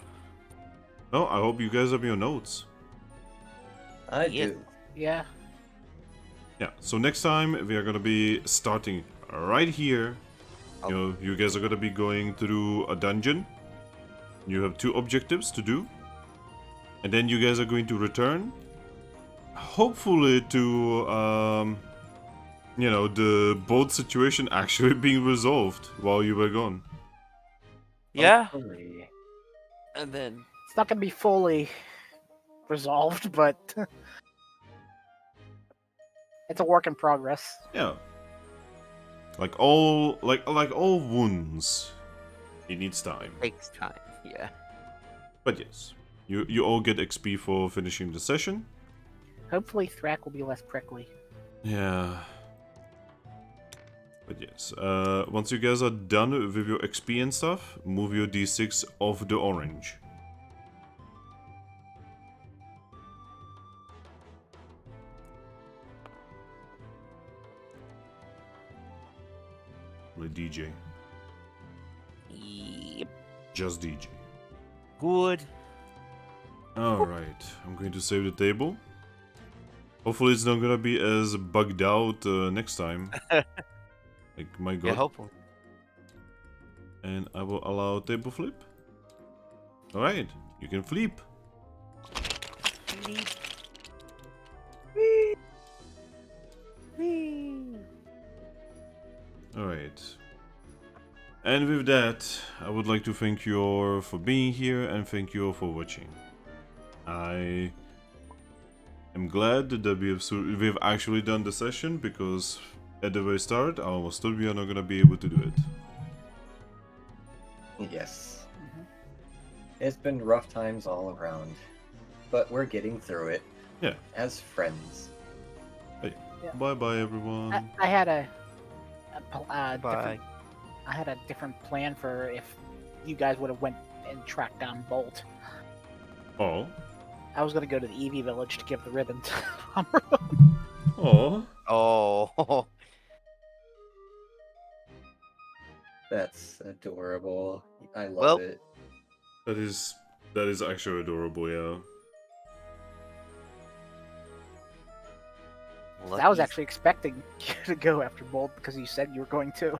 Well, I hope you guys have your notes. I Yeah. do. Yeah. Yeah, so next time we are gonna be starting right here. You know, you guys are gonna be going through a dungeon. You have 2 objectives to do. And then you guys are going to return. Hopefully to, you know, the boat situation actually being resolved while you were gone. yeah, Hopefully. and then It's not gonna be fully resolved, but it's a work in progress. Yeah. Like all wounds, it needs time. takes time. Yeah. But yes, you all get XP for finishing the session. Hopefully Thrack will be less prickly. Yeah. But yes, once you guys are done with your XP and stuff, move your D6 off the orange. With DJ. Yep. Just DJ. Good. Alright, I'm going to save the table. Hopefully it's not gonna be as bugged out next time. Like, my god. Yeah, hopefully. And I will allow table flip. Alright, you can flip. Alright. And with that, I would like to thank you all for being here and thank you all for watching. I am glad that we've actually done the session, because at the very start I almost thought we are not gonna be able to do it. Yes. It's been rough times all around, but we're getting through it. Yeah. As friends. Hey, Yeah. bye bye everyone. I had a Bye. different, I had a different plan for if you guys would have went and tracked down Bolt. Oh. I was gonna go to the Eevee village to give the ribbon to Oh. Oh. That's adorable. I love Well- it. That is actually adorable, yeah. I was actually expecting you to go after Bolt because you said you were going to.